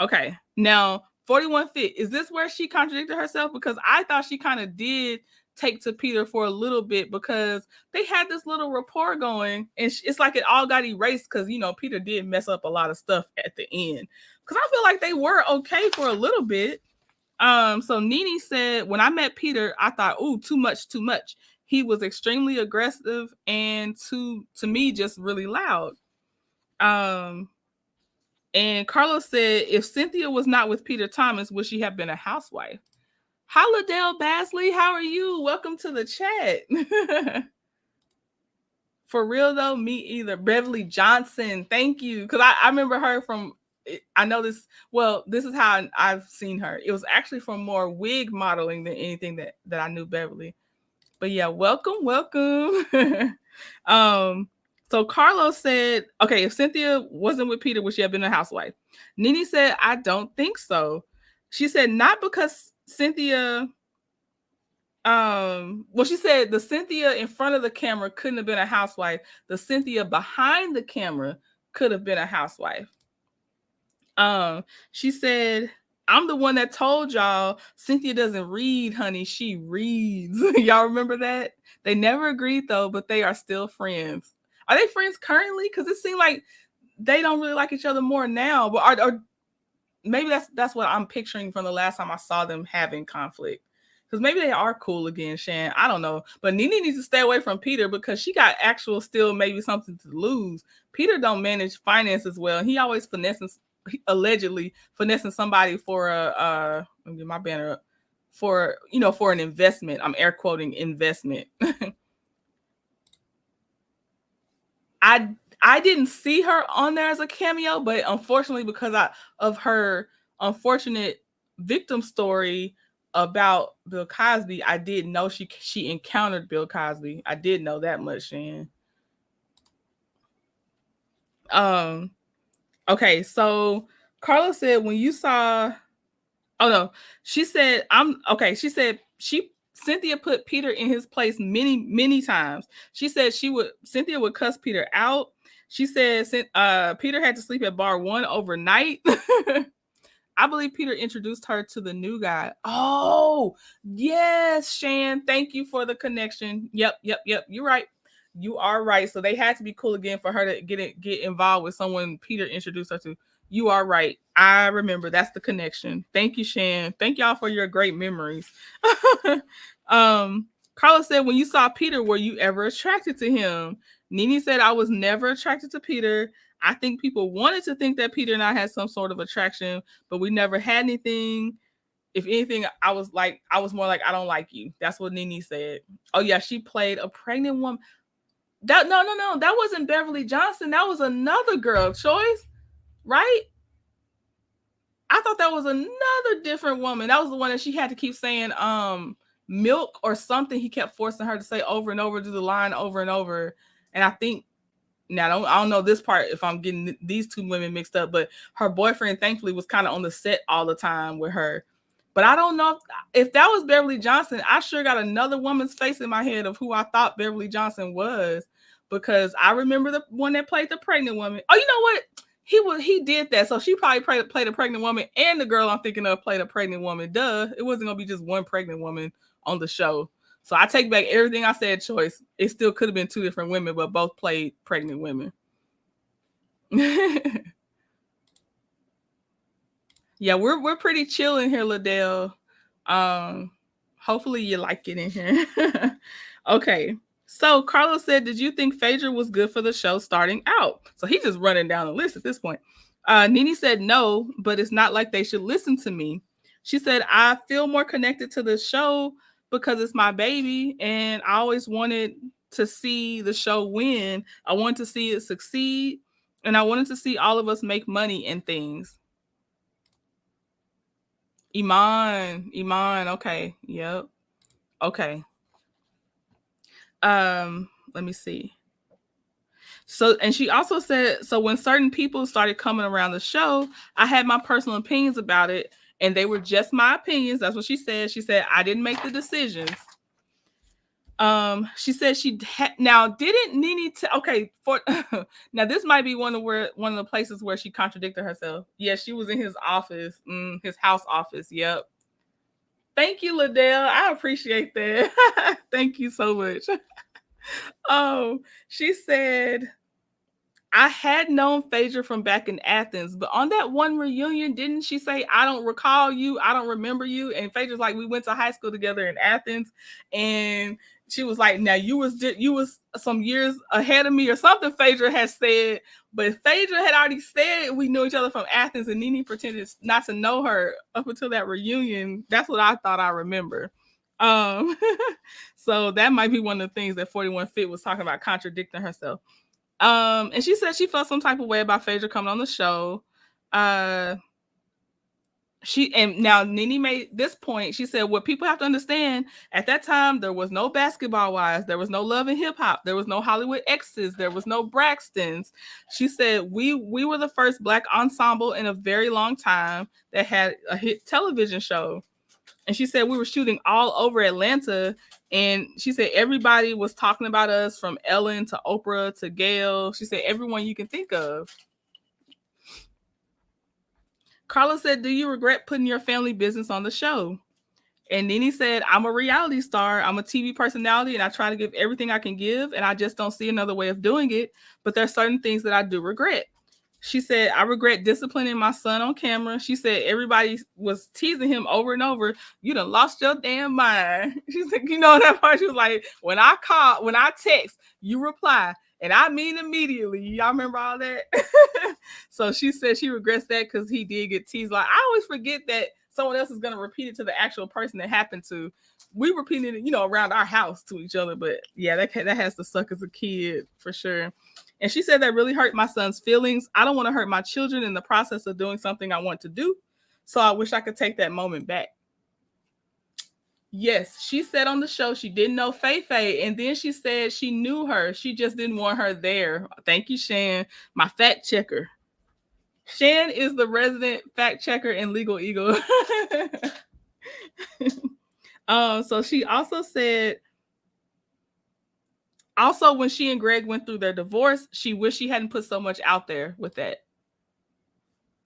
Speaker 2: Okay, now 41 Fit, is this where she contradicted herself? Because I thought she kind of did take to Peter for a little bit because they had this little rapport going, and it's like it all got erased because, you know, Peter did mess up a lot of stuff at the end. Because I feel like they were okay for a little bit. So Nene said, when I met Peter, I thought, ooh, too much. He was extremely aggressive and to me just really loud. And Carlos said, if Cynthia was not with Peter Thomas, would she have been a housewife? Hi, Liddell Basley. How are you? Welcome to the chat. For real, though, me either. Beverly Johnson. Thank you. Because I remember her from, I know this, well, this is how I've seen her. It was actually from more wig modeling than anything that I knew Beverly. But yeah, welcome. So Carlos said, okay, if Cynthia wasn't with Peter, would she have been a housewife? Nene said, I don't think so. She said, not because Cynthia, she said the Cynthia in front of the camera couldn't have been a housewife. The Cynthia behind the camera could have been a housewife. She said, I'm the one that told y'all Cynthia doesn't read, honey. She reads. Y'all remember that? They never agreed though, but they are still friends. Are they friends currently? Because it seemed like they don't really like each other more now. But or maybe that's what I'm picturing from the last time I saw them having conflict. Because maybe they are cool again, Shan. I don't know. But Nene needs to stay away from Peter because she got actual still maybe something to lose. Peter don't manage finances well. He always allegedly finessing somebody for a let me get my banner up, for an investment. I'm air quoting investment. I didn't see her on there as a cameo, but unfortunately, because of her unfortunate victim story about Bill Cosby, I did know she encountered Bill Cosby. I did know that much, Shan. Okay, so Carla said when you saw, oh no, she said Cynthia put Peter in his place many times. She said Cynthia would cuss Peter out. She said Peter had to sleep at bar 1 overnight. I believe Peter introduced her to the new guy. Oh, yes, Shan. Thank you for the connection. Yep. You're right. You are right. So they had to be cool again for her to get involved with someone Peter introduced her to. You are right. I remember. That's the connection. Thank you, Shan. Thank y'all for your great memories. Carla said, when you saw Peter, were you ever attracted to him? Nene said, I was never attracted to Peter. I think people wanted to think that Peter and I had some sort of attraction, but we never had anything. If anything, I was more like, I don't like you. That's what Nene said. Oh yeah, she played a pregnant woman. No. That wasn't Beverly Johnson. That was another girl choice, right? I thought that was another different woman. That was the one that she had to keep saying milk or something. He kept forcing her to say over and over, do the line over and over. And I think, now I don't know this part if I'm getting these two women mixed up, but her boyfriend thankfully was kind of on the set all the time with her. But I don't know if that was Beverly Johnson. I sure got another woman's face in my head of who I thought Beverly Johnson was, because I remember the one that played the pregnant woman. Oh, you know what? He did that. So she probably played a pregnant woman, and the girl I'm thinking of played a pregnant woman. Duh. It wasn't going to be just one pregnant woman on the show. So I take back everything I said, choice. It still could have been two different women, but both played pregnant women. Yeah, we're pretty chill in here, Liddell. Hopefully you like it in here. Okay. So Carlos said, did you think Phaedra was good for the show starting out? So he's just running down the list at this point. Nene said no, but it's not like they should listen to me. She said, I feel more connected to the show because it's my baby, and I always wanted to see the show win. I wanted to see it succeed, and I wanted to see all of us make money and things. Iman. Okay. Yep. Okay. Let me see. So, and she also said, so when certain people started coming around the show, I had my personal opinions about it, and they were just my opinions. That's what she said. She said, I didn't make the decisions. She said now didn't Nene okay, for now this might be one of the places where she contradicted herself. Yeah, she was in his office, his house office. Yep. Thank you, Liddell. I appreciate that. Thank you so much. Oh, she said, I had known Phaedra from back in Athens, but on that one reunion, didn't she say, I don't recall you, I don't remember you? And Phaedra's like, we went to high school together in Athens, and she was like, now you was some years ahead of me or something, Phaedra has said, but Phaedra had already said we knew each other from Athens, and Nene pretended not to know her up until that reunion. That's what I thought I remember. So that might be one of the things that 41 Fit was talking about, contradicting herself. And she said she felt some type of way about Phaedra coming on the show. And now Nene made this point. She said, what people have to understand, at that time, there was no Basketball Wives, there was no Love and Hip Hop, there was no Hollywood X's, there was no Braxtons. She said, we were the first Black ensemble in a very long time that had a hit television show. And she said we were shooting all over Atlanta. And she said everybody was talking about us, from Ellen to Oprah to Gayle. She said everyone you can think of. Carla said, do you regret putting your family business on the show? And Nene said, I'm a reality star. I'm a TV personality, and I try to give everything I can give, and I just don't see another way of doing it. But there's certain things that I do regret. She said, I regret disciplining my son on camera. She said everybody was teasing him over and over. You done lost your damn mind. She said, you know that part? She was like, when I text, you reply. And I mean immediately. Y'all remember all that? So she said she regrets that because he did get teased. Like, I always forget that someone else is going to repeat it to the actual person that happened to. We repeated it, around our house to each other. But yeah, that has to suck as a kid for sure. And she said that really hurt my son's feelings. I don't want to hurt my children in the process of doing something I want to do. So I wish I could take that moment back. Yes, she said on the show she didn't know Faye Faye, and then she said she knew her. She just didn't want her there. Thank you, Shan, my fact checker. Shan is the resident fact checker in Legal Eagle. So she also said, also, when she and Greg went through their divorce, she wished she hadn't put so much out there with that.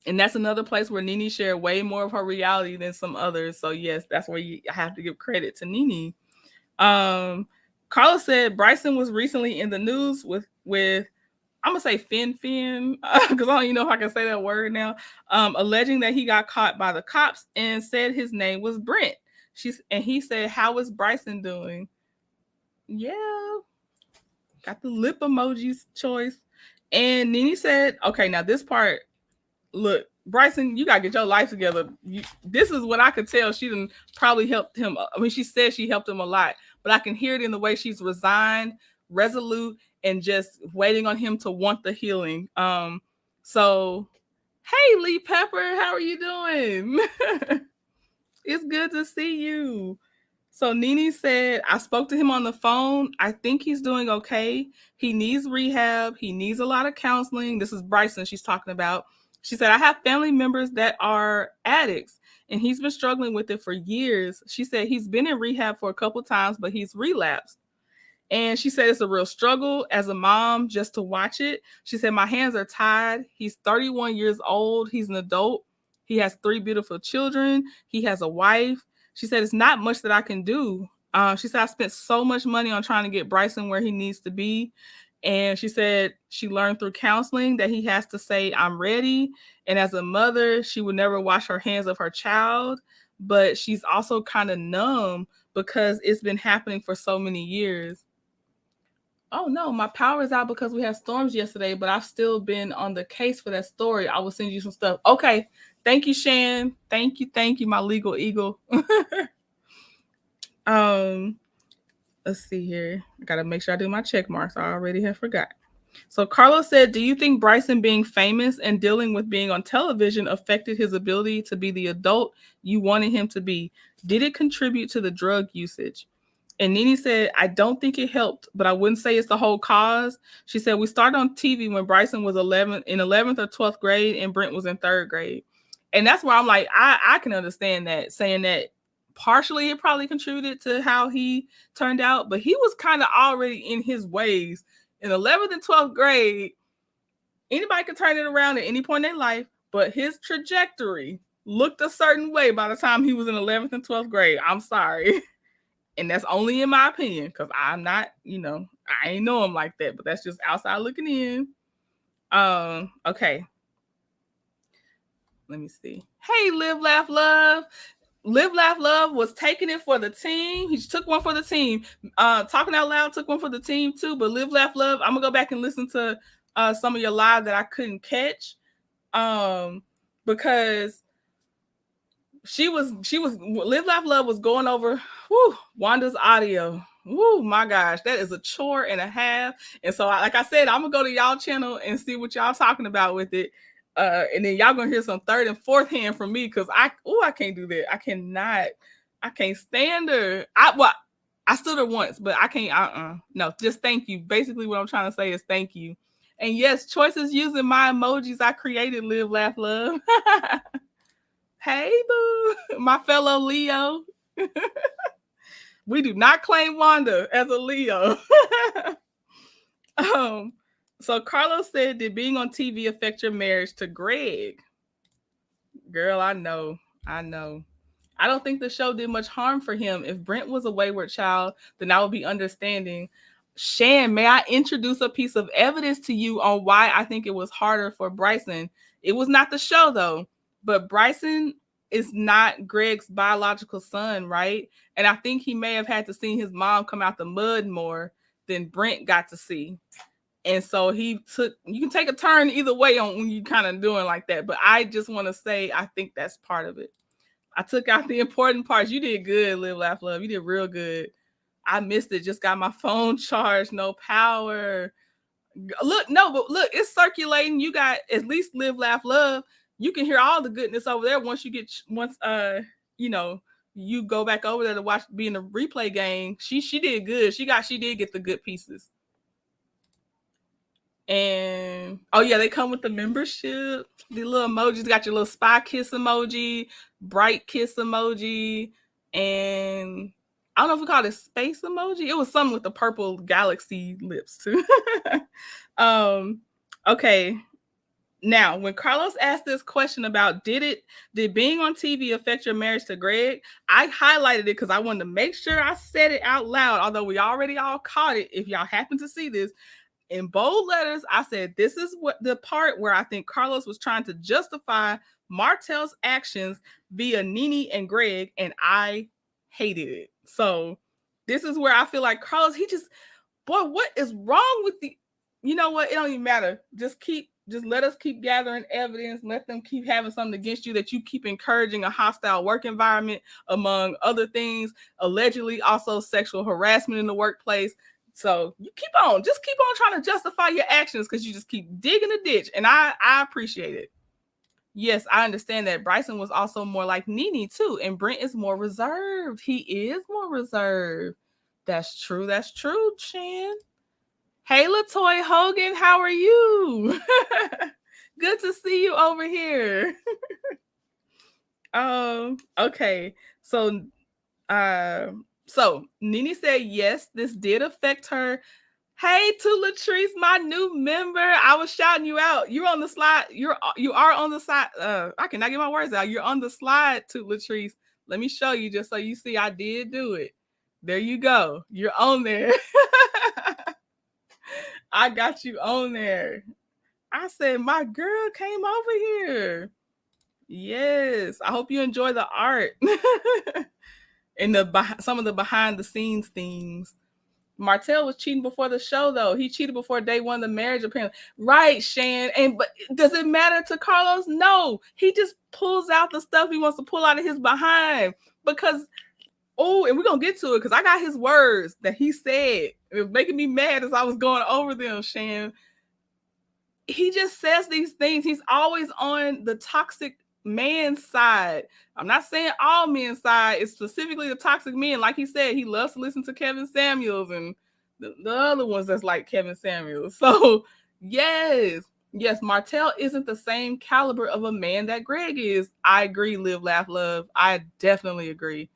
Speaker 2: And that's another place where Nene shared way more of her reality than some others. So yes, that's where you have to give credit to Nene. Carla said Bryson was recently in the news with I'm gonna say Fin, because I don't even know if I can say that word now. Alleging that he got caught by the cops and said his name was Brent. And he said, how is Bryson doing? Yeah. Got the lip emojis choice. And Nene said, okay, now this part, look, Bryson, you got to get your life together. This is what I could tell. She done probably helped him. I mean, she said she helped him a lot, but I can hear it in the way she's resigned, resolute, and just waiting on him to want the healing. So, hey, Lee Pepper, how are you doing? It's good to see you. So Nene said, I spoke to him on the phone. I think he's doing okay. He needs rehab. He needs a lot of counseling. This is Bryson she's talking about. She said, I have family members that are addicts, and he's been struggling with it for years. She said he's been in rehab for a couple times, but he's relapsed. And she said it's a real struggle as a mom just to watch it. She said, my hands are tied. He's 31 years old. He's an adult. He has 3 beautiful children. He has a wife. She said, it's not much that I can do. She said, I spent so much money on trying to get Bryson where he needs to be. And she said she learned through counseling that he has to say, I'm ready. And as a mother, she would never wash her hands of her child. But she's also kind of numb because it's been happening for so many years. Oh, no, my power is out because we had storms yesterday, but I've still been on the case for that story. I will send you some stuff. Okay. Thank you, Shan. Thank you, my legal eagle. Let's see here. I got to make sure I do my check marks. I already have forgot. So Carlos said, do you think Bryson being famous and dealing with being on television affected his ability to be the adult you wanted him to be? Did it contribute to the drug usage? And Nene said, I don't think it helped, but I wouldn't say it's the whole cause. She said, we started on TV when Bryson was 11th or 12th grade and Brent was in 3rd grade. And that's where I'm like, I can understand that, saying that partially it probably contributed to how he turned out, but he was kind of already in his ways. In 11th and 12th grade, anybody could turn it around at any point in their life, but his trajectory looked a certain way by the time he was in 11th and 12th grade. I'm sorry. And that's only in my opinion, because I'm not, I ain't know him like that, but that's just outside looking in. Okay. Let me see. Hey, Live, Laugh, Love. Live, Laugh, Love was taking it for the team. He took one for the team. Talking Out Loud took one for the team too, but Live, Laugh, Love, I'm going to go back and listen to some of your live that I couldn't catch because she was Live, Laugh, Love was going over Wanda's audio. Woo, my gosh, that is a chore and a half. And so, like I said, I'm gonna go to y'all channel and see what y'all talking about with it. And then y'all gonna hear some 3rd and 4th hand from me, because I can't do that. I can't stand her. I stood her once, but I can't. No, just thank you. Basically, what I'm trying to say is thank you. And yes, choices using my emojis I created. Live, Laugh, Love. Hey, boo, my fellow Leo. We do not claim Wanda as a Leo. So Carlos said, did being on TV affect your marriage to Greg? Girl, I know. I don't think the show did much harm for him. If Brent was a wayward child, then I would be understanding. Shan, may I introduce a piece of evidence to you on why I think it was harder for Bryson? It was not the show, though. But Bryson is not Greg's biological son, right? And I think he may have had to see his mom come out the mud more than Brent got to see. And so you can take a turn either way on when you kind of doing like that. But I just want to say, I think that's part of it. I took out the important parts. You did good, Live, Laugh, Love. You did real good. I missed it. Just got my phone charged, no power. Look, it's circulating. You got at least Live, Laugh, Love. You can hear all the goodness over there once you go back over there to watch, be in the replay game. She did good. She did get the good pieces. And they come with the membership. The little emojis got your little spy kiss emoji, bright kiss emoji, and I don't know if we call it space emoji. It was something with the purple galaxy lips too. Okay. Now, when Carlos asked this question about did being on TV affect your marriage to Greg, I highlighted it because I wanted to make sure I said it out loud, although we already all caught it. If y'all happen to see this, in bold letters, I said, this is what the part where I think Carlos was trying to justify Martel's actions via Nene and Greg, and I hated it. So this is where I feel like Carlos, what is wrong with you know what? It don't even matter. Just let us keep gathering evidence. Let them keep having something against you, that you keep encouraging a hostile work environment, among other things, allegedly also sexual harassment in the workplace. So you keep on trying to justify your actions because you just keep digging a ditch. And I appreciate it. Yes, I understand that Bryson was also more like Nene too. And Brent is more reserved. He is more reserved. That's true, Chan. Hey, LaToy Hogan, how are you? Good to see you over here. Okay. So Nene said, yes, this did affect her. Hey, to Latrice, my new member. I was shouting you out. You're on the slide. You are on the side. I cannot get my words out. You're on the slide, to Latrice. Let me show you just so you see I did do it. There you go. You're on there. I got you on there. I said, my girl came over here. Yes. I hope you enjoy the art. And some of the behind the scenes things. Martel was cheating before the show, though. He cheated before day one of the marriage, apparently. Right, Shan. But does it matter to Carlos? No. He just pulls out the stuff he wants to pull out of his behind. Because, and we're going to get to it, because I got his words that he said. It was making me mad as I was going over them, Shan. he just says these things. He's always on the toxic man's side. I'm not saying all men's side. It's specifically the toxic men. Like he said, he loves to listen to Kevin Samuels and the other ones that's like Kevin Samuels. So yes, Martell isn't the same caliber of a man that Greg is. I agree, Live, Laugh, Love. I definitely agree.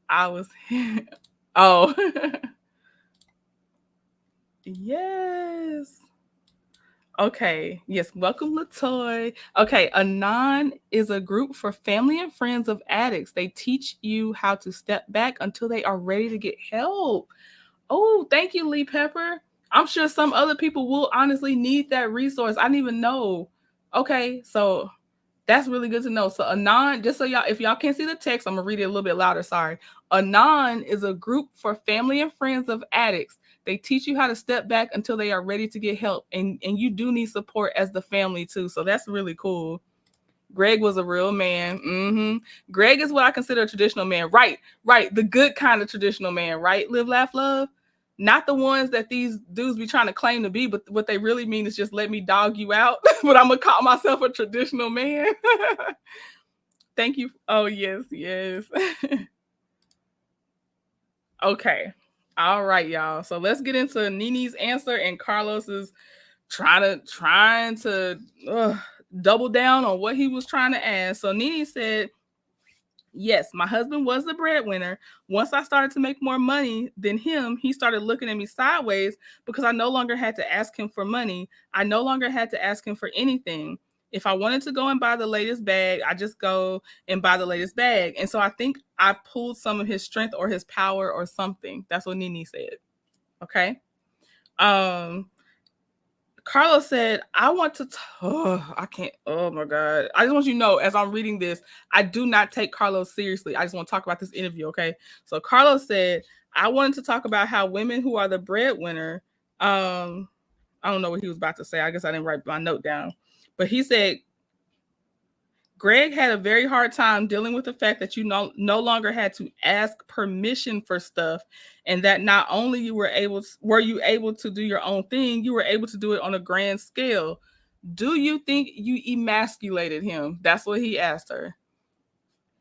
Speaker 2: I was oh yes. Okay. Yes. Welcome, Latoy. Okay. Anon is a group for family and friends of addicts. They teach you how to step back until they are ready to get help. Oh, thank you, Lee Pepper. I'm sure some other people will honestly need that resource. I didn't even know. Okay. So that's really good to know. So Anon, just so y'all, if y'all can't see the text, I'm gonna read it a little bit louder. Sorry. Anon is a group for family and friends of addicts. They teach you how to step back until they are ready to get help. And you do need support as the family too. So that's really cool. Greg was a real man. Mm-hmm. Greg is what I consider a traditional man. Right. The good kind of traditional man, right? Live, laugh, love. Not the ones that these dudes be trying to claim to be, but what they really mean is just let me dog you out. But I'm gonna call myself a traditional man. Thank you. Oh, yes. Okay. All right, y'all. So let's get into Nene's answer and Carlos's trying to double down on what he was trying to ask. So Nene said, yes, my husband was the breadwinner. Once I started to make more money than him, he started looking at me sideways because I no longer had to ask him for money. I no longer had to ask him for anything. If I wanted to go and buy the latest bag, I just go and buy the latest bag. And so I think I pulled some of his strength or his power or something. That's what Nene said. Okay. Carlos said, I want to, I can't, oh my God. I just want you to know, as I'm reading this, I do not take Carlos seriously. I just want to talk about this interview, okay? So Carlos said, I wanted to talk about how women who are the breadwinner, I don't know what he was about to say. I guess I didn't write my note down. But he said, Greg had a very hard time dealing with the fact that you no longer had to ask permission for stuff, and that not only you were able to do your own thing, you were able to do it on a grand scale. Do you think you emasculated him? That's what he asked her.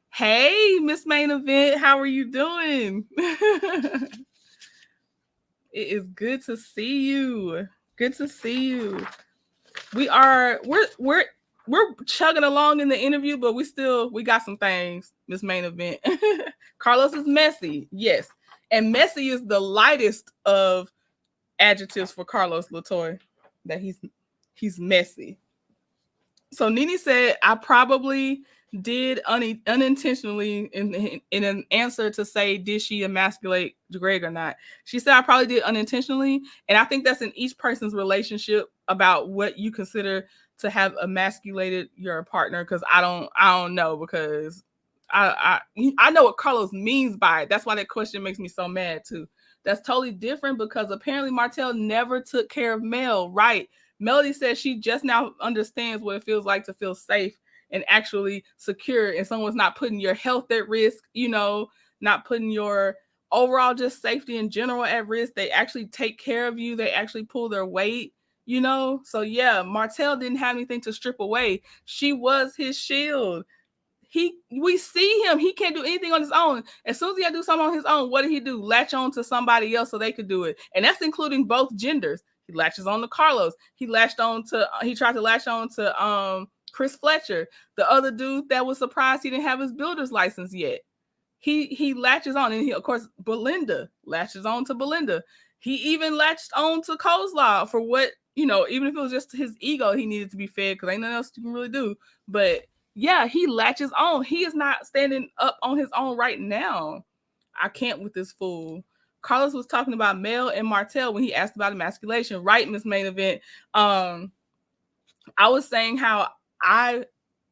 Speaker 2: Hey, Miss Main Event, how are you doing? It is good to see you. Good to see you. We're chugging along in the interview, but we got some things, Miss Main Event. Carlos is messy, yes. And messy is the lightest of adjectives for Carlos Latoy, that he's messy. So Nene said, I probably did unintentionally in an answer to say, did she emasculate Greg or not? She said, I probably did unintentionally. And I think that's in each person's relationship about what you consider to have emasculated your partner. Cause I don't know, because I know what Carlos means by it. That's why that question makes me so mad too. That's totally different, because apparently Martell never took care of Mel, right? Melody says she just now understands what it feels like to feel safe and actually secure, and someone's not putting your health at risk, not putting your overall just safety in general at risk. They actually take care of you. They actually pull their weight, So yeah, Martell didn't have anything to strip away. She was his shield. We see him. He can't do anything on his own. As soon as he had to do something on his own, what did he do? Latch on to somebody else so they could do it. And that's including both genders. He latches on to Carlos. He tried to latch on to Chris Fletcher, the other dude that was surprised he didn't have his builder's license yet. He latches on, and of course, Belinda latches on to Belinda. He even latched on to Coleslaw for what, even if it was just his ego, he needed to be fed, because ain't nothing else you can really do. But yeah, he latches on. He is not standing up on his own right now. I can't with this fool. Carlos was talking about Mel and Martell when he asked about emasculation, right, Miss Main Event? I was saying how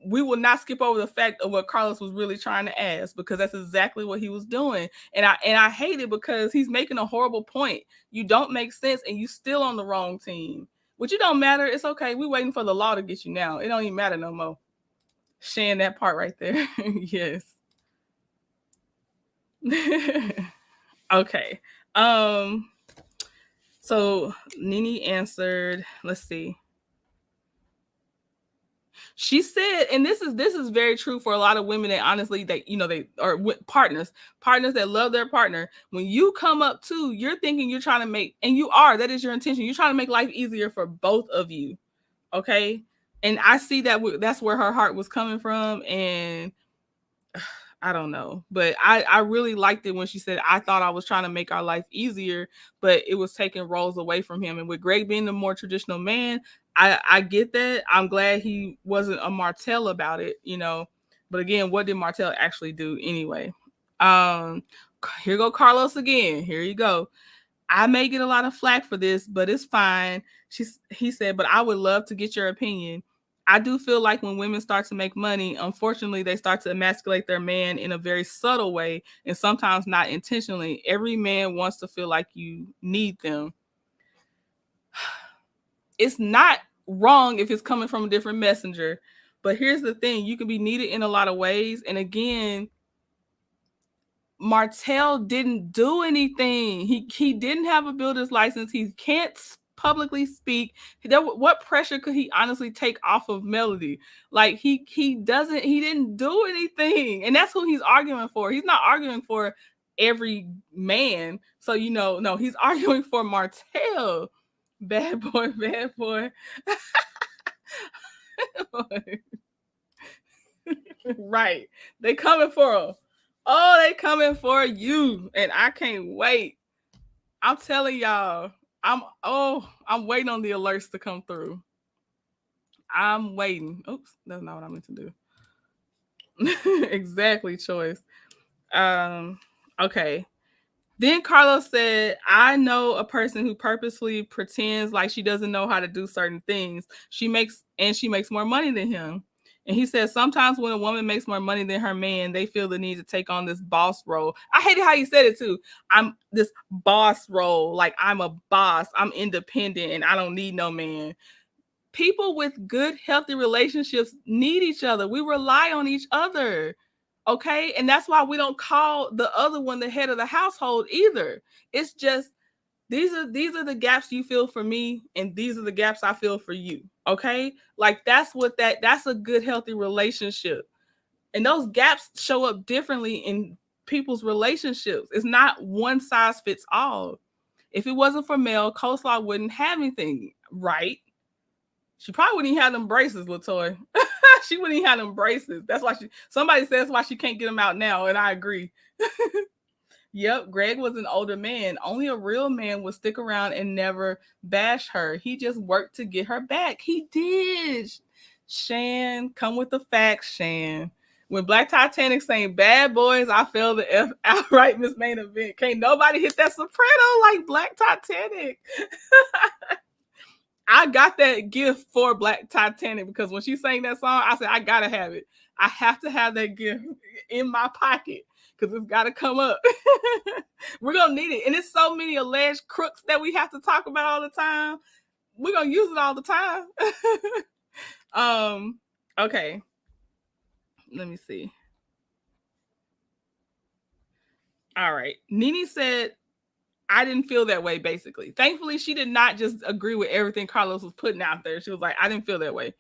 Speaker 2: we will not skip over the fact of what Carlos was really trying to ask, because that's exactly what he was doing. And I hate it, because he's making a horrible point. You don't make sense, and you still on the wrong team. Which it don't matter. It's okay. We're waiting for the law to get you now. It don't even matter no more. Sharing that part right there. Yes. Okay. So Nene answered, let's see. She said, and this is very true for a lot of women that honestly they are partners that love their partner. When you come up too, you're thinking you're trying to make, and that is your intention. You're trying to make life easier for both of you. Okay. And I see that that's where her heart was coming from. And I don't know, but I really liked it when she said, I thought I was trying to make our life easier, but it was taking roles away from him. And with Greg being the more traditional man, I get that. I'm glad he wasn't a Martell about it, but again, what did Martell actually do anyway? Here go Carlos again. Here you go. I may get a lot of flack for this, but it's fine. He said, but I would love to get your opinion. I do feel like when women start to make money, unfortunately, they start to emasculate their man in a very subtle way and sometimes not intentionally. Every man wants to feel like you need them. It's not wrong if it's coming from a different messenger, but here's the thing. You can be needed in a lot of ways. And again, Martell didn't do anything. He didn't have a builder's license. He can't publicly speak. What pressure could he honestly take off of Melody? Like he didn't do anything. And that's who he's arguing for. He's not arguing for every man. So no, he's arguing for Martell. Bad boy, bad boy. Right. They coming for him. Oh, they coming for you. And I can't wait. I'm telling y'all, I'm waiting on the alerts to come through. I'm waiting. Oops, that's not what I meant to do. Exactly, Choice. Okay. Then Carlos said, I know a person who purposely pretends like she doesn't know how to do certain things. She makes more money than him. And he says sometimes when a woman makes more money than her man, they feel the need to take on this boss role. I hated how he said it too. I'm this boss role, like I'm a boss, I'm independent, and I don't need no man. People with good, healthy relationships need each other. We rely on each other. Okay. And that's why we don't call the other one the head of the household either. It's just these are the gaps you feel for me, and these are the gaps I feel for you. Okay. Like that's a good, healthy relationship. And those gaps show up differently in people's relationships. It's not one size fits all. If it wasn't for Mel, Coleslaw wouldn't have anything, right? She probably wouldn't even have them braces, LaToya. She wouldn't even have them braces. That's why somebody says why she can't get them out now, and I agree. Yep, Greg was an older man. Only a real man would stick around and never bash her. He just worked to get her back. He did. Shan, come with the facts, Shan. When Black Titanic sang Bad Boys, I fell the F outright, Miss Main Event. Can't nobody hit that soprano like Black Titanic. I got that gift for Black Titanic because when she sang that song, I said, I gotta have it. I have to have that gift in my pocket because it's got to come up. We're going to need it. And it's so many alleged crooks that we have to talk about all the time. We're going to use it all the time. Okay. Let me see. All right. Nene said, I didn't feel that way, basically. Thankfully, she did not just agree with everything Carlos was putting out there. She was like, I didn't feel that way.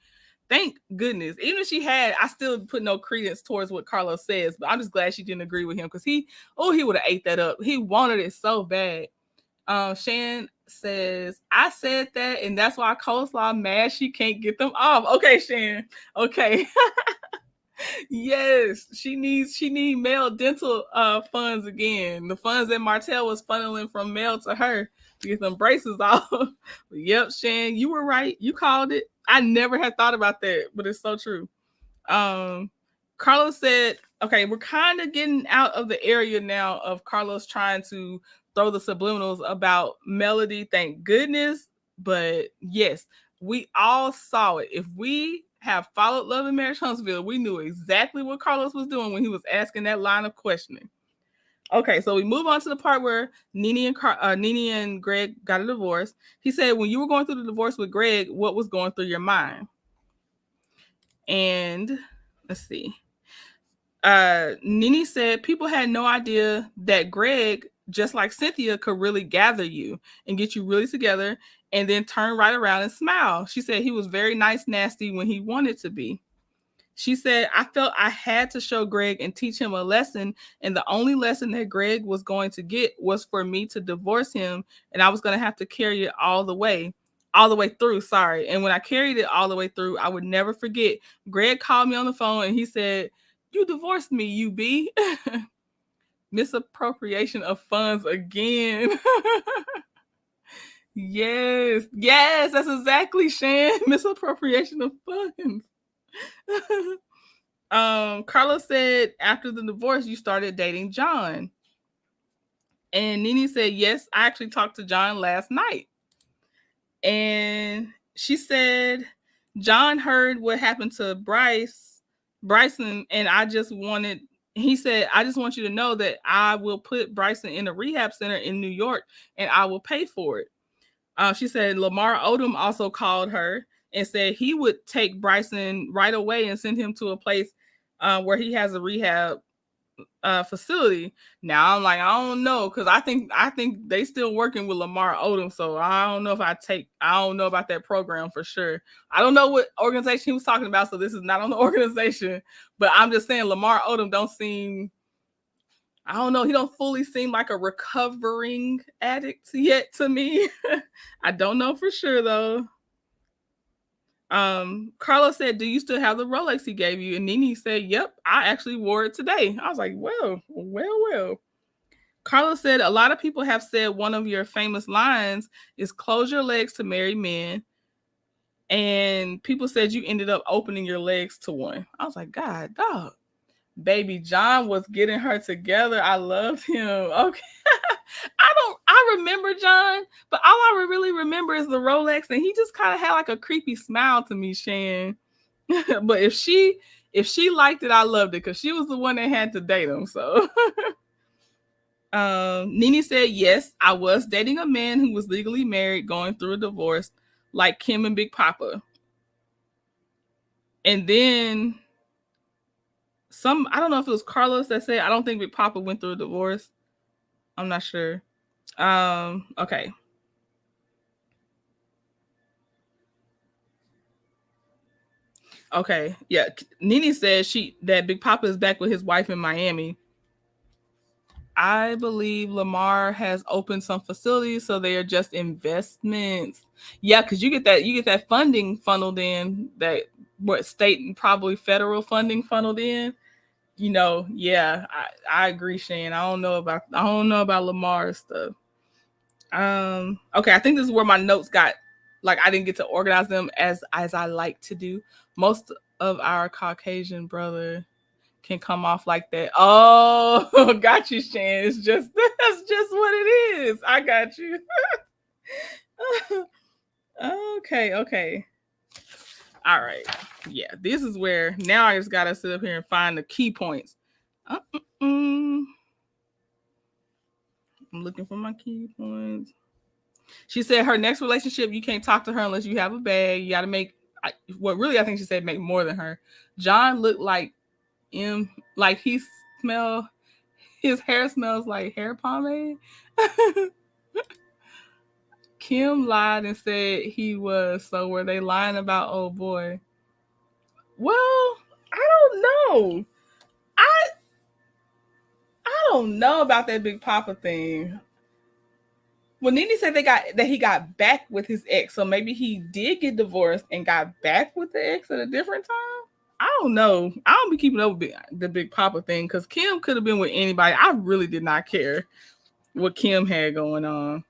Speaker 2: Thank goodness. Even if she had, I still put no credence towards what Carlos says, but I'm just glad she didn't agree with him because he would have ate that up. He wanted it so bad. Shan says, I said that, and that's why Coleslaw mad she can't get them off. Okay, Shan. Okay. Yes, she needs male dental funds again. The funds that Martell was funneling from Mel to her to get them braces off. Yep, Shan, you were right. You called it. I never had thought about that, but it's so true. Carlos said, okay, we're kind of getting out of the area now of Carlos trying to throw the subliminals about Melody. Thank goodness. But yes, we all saw it. If we have followed Love and Marriage Huntsville, we knew exactly what Carlos was doing when he was asking that line of questioning. Okay, so we move on to the part where Nene and Greg got a divorce. He said, when you were going through the divorce with Greg, what was going through your mind? And let's see. Nene said people had no idea that Greg just like Cynthia, could really gather you and get you really together and then turn right around and smile. She said he was very nice, nasty when he wanted to be. She said, I felt I had to show Greg and teach him a lesson. And the only lesson that Greg was going to get was for me to divorce him. And I was going to have to carry it all the way through. Sorry. And when I carried it all the way through, I would never forget. Greg called me on the phone and he said, you divorced me, you B. Misappropriation of funds again. Yes, that's exactly, Shan. Misappropriation of funds. Carlos said after the divorce you started dating John. And Nene said, yes, I actually talked to John last night. And she said John heard what happened to Bryson, and he said, I just want you to know that I will put Bryson in a rehab center in New York and I will pay for it. She said Lamar Odom also called her and said he would take Bryson right away and send him to a place where he has a rehab facility. Now I'm like, I don't know, because I think they still working with Lamar Odom, so I don't know about that program for sure. I don't know what organization he was talking about, so this is not on the organization, but I'm just saying Lamar Odom don't seem, I don't know, he don't fully seem like a recovering addict yet to me. I don't know for sure though. Carlos said, do you still have the Rolex he gave you? And Nene said, yep, I actually wore it today. I was like, well. Carlos said, a lot of people have said one of your famous lines is close your legs to marry men. And people said you ended up opening your legs to one. I was like, God, dog. Baby John was getting her together. I loved him. Okay. I remember John, but all I really remember is the Rolex, and he just kind of had like a creepy smile to me, Shan. But if she liked it, I loved it because she was the one that had to date him. So Nene said, yes, I was dating a man who was legally married, going through a divorce, like Kim and Big Papa. And then I don't know if it was Carlos that said, I don't think Big Papa went through a divorce. I'm not sure. Okay. Okay. Yeah. Nene says that Big Papa is back with his wife in Miami. I believe Lamar has opened some facilities, so they are just investments. Yeah, because you get that funding funneled in, that what state and probably federal funding funneled in. You know, yeah, I agree, Shane. I don't know about Lamar's stuff. Okay, I think this is where my notes got, like, I didn't get to organize them as I like to do. Most of our Caucasian brother can come off like that. Oh, got you, Shan. That's just what it is. I got you. Okay. All right. Yeah, this is where now I just gotta sit up here and find the key points. I'm looking for my key points. She said her next relationship, you can't talk to her unless you have a bag. You got to make, I think she said make more than her. John looked like his hair smells like hair pomade. Kim lied and said he was. So were they lying about old boy? Well, I don't know. I don't know about that Big Papa thing. Well, Nene said he got back with his ex, so maybe he did get divorced and got back with the ex at a different time. I don't know. I don't be keeping up with the Big Papa thing because Kim could have been with anybody. I really did not care what Kim had going on.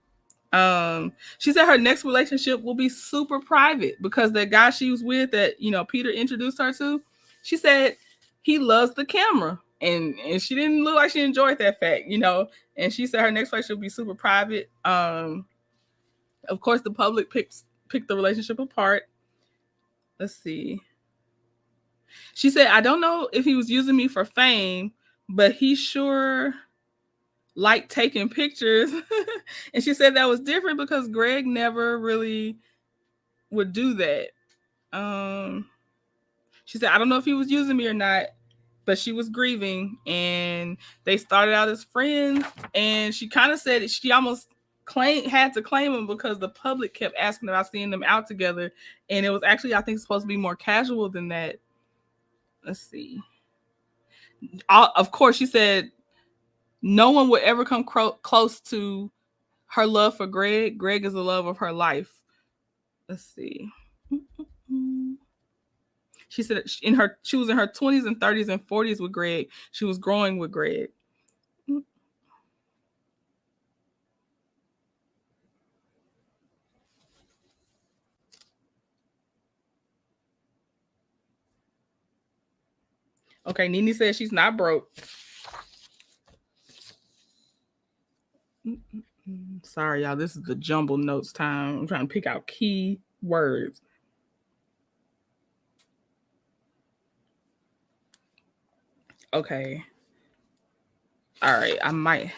Speaker 2: She said her next relationship will be super private because the guy she was with that, Peter introduced her to, she said he loves the camera. And she didn't look like she enjoyed that fact, and she said her next relationship will be super private. Of course, the public picked the relationship apart. Let's see. She said, I don't know if he was using me for fame, but he sure liked taking pictures. And she said that was different because Greg never really would do that. She said, I don't know if he was using me or not. but she was grieving, and they started out as friends. And she kind of said she almost had to claim him because the public kept asking about seeing them out together, and it was actually, I think, supposed to be more casual than that. Let's see. Of course, she said no one would ever come close to her love for Greg. Greg is the love of her life. Let's see. She said she was in her 20s and 30s and 40s with Greg. She was growing with Greg. Okay, Nene says she's not broke. Sorry, y'all. This is the jumble notes time. I'm trying to pick out key words. Okay. All right. I'm going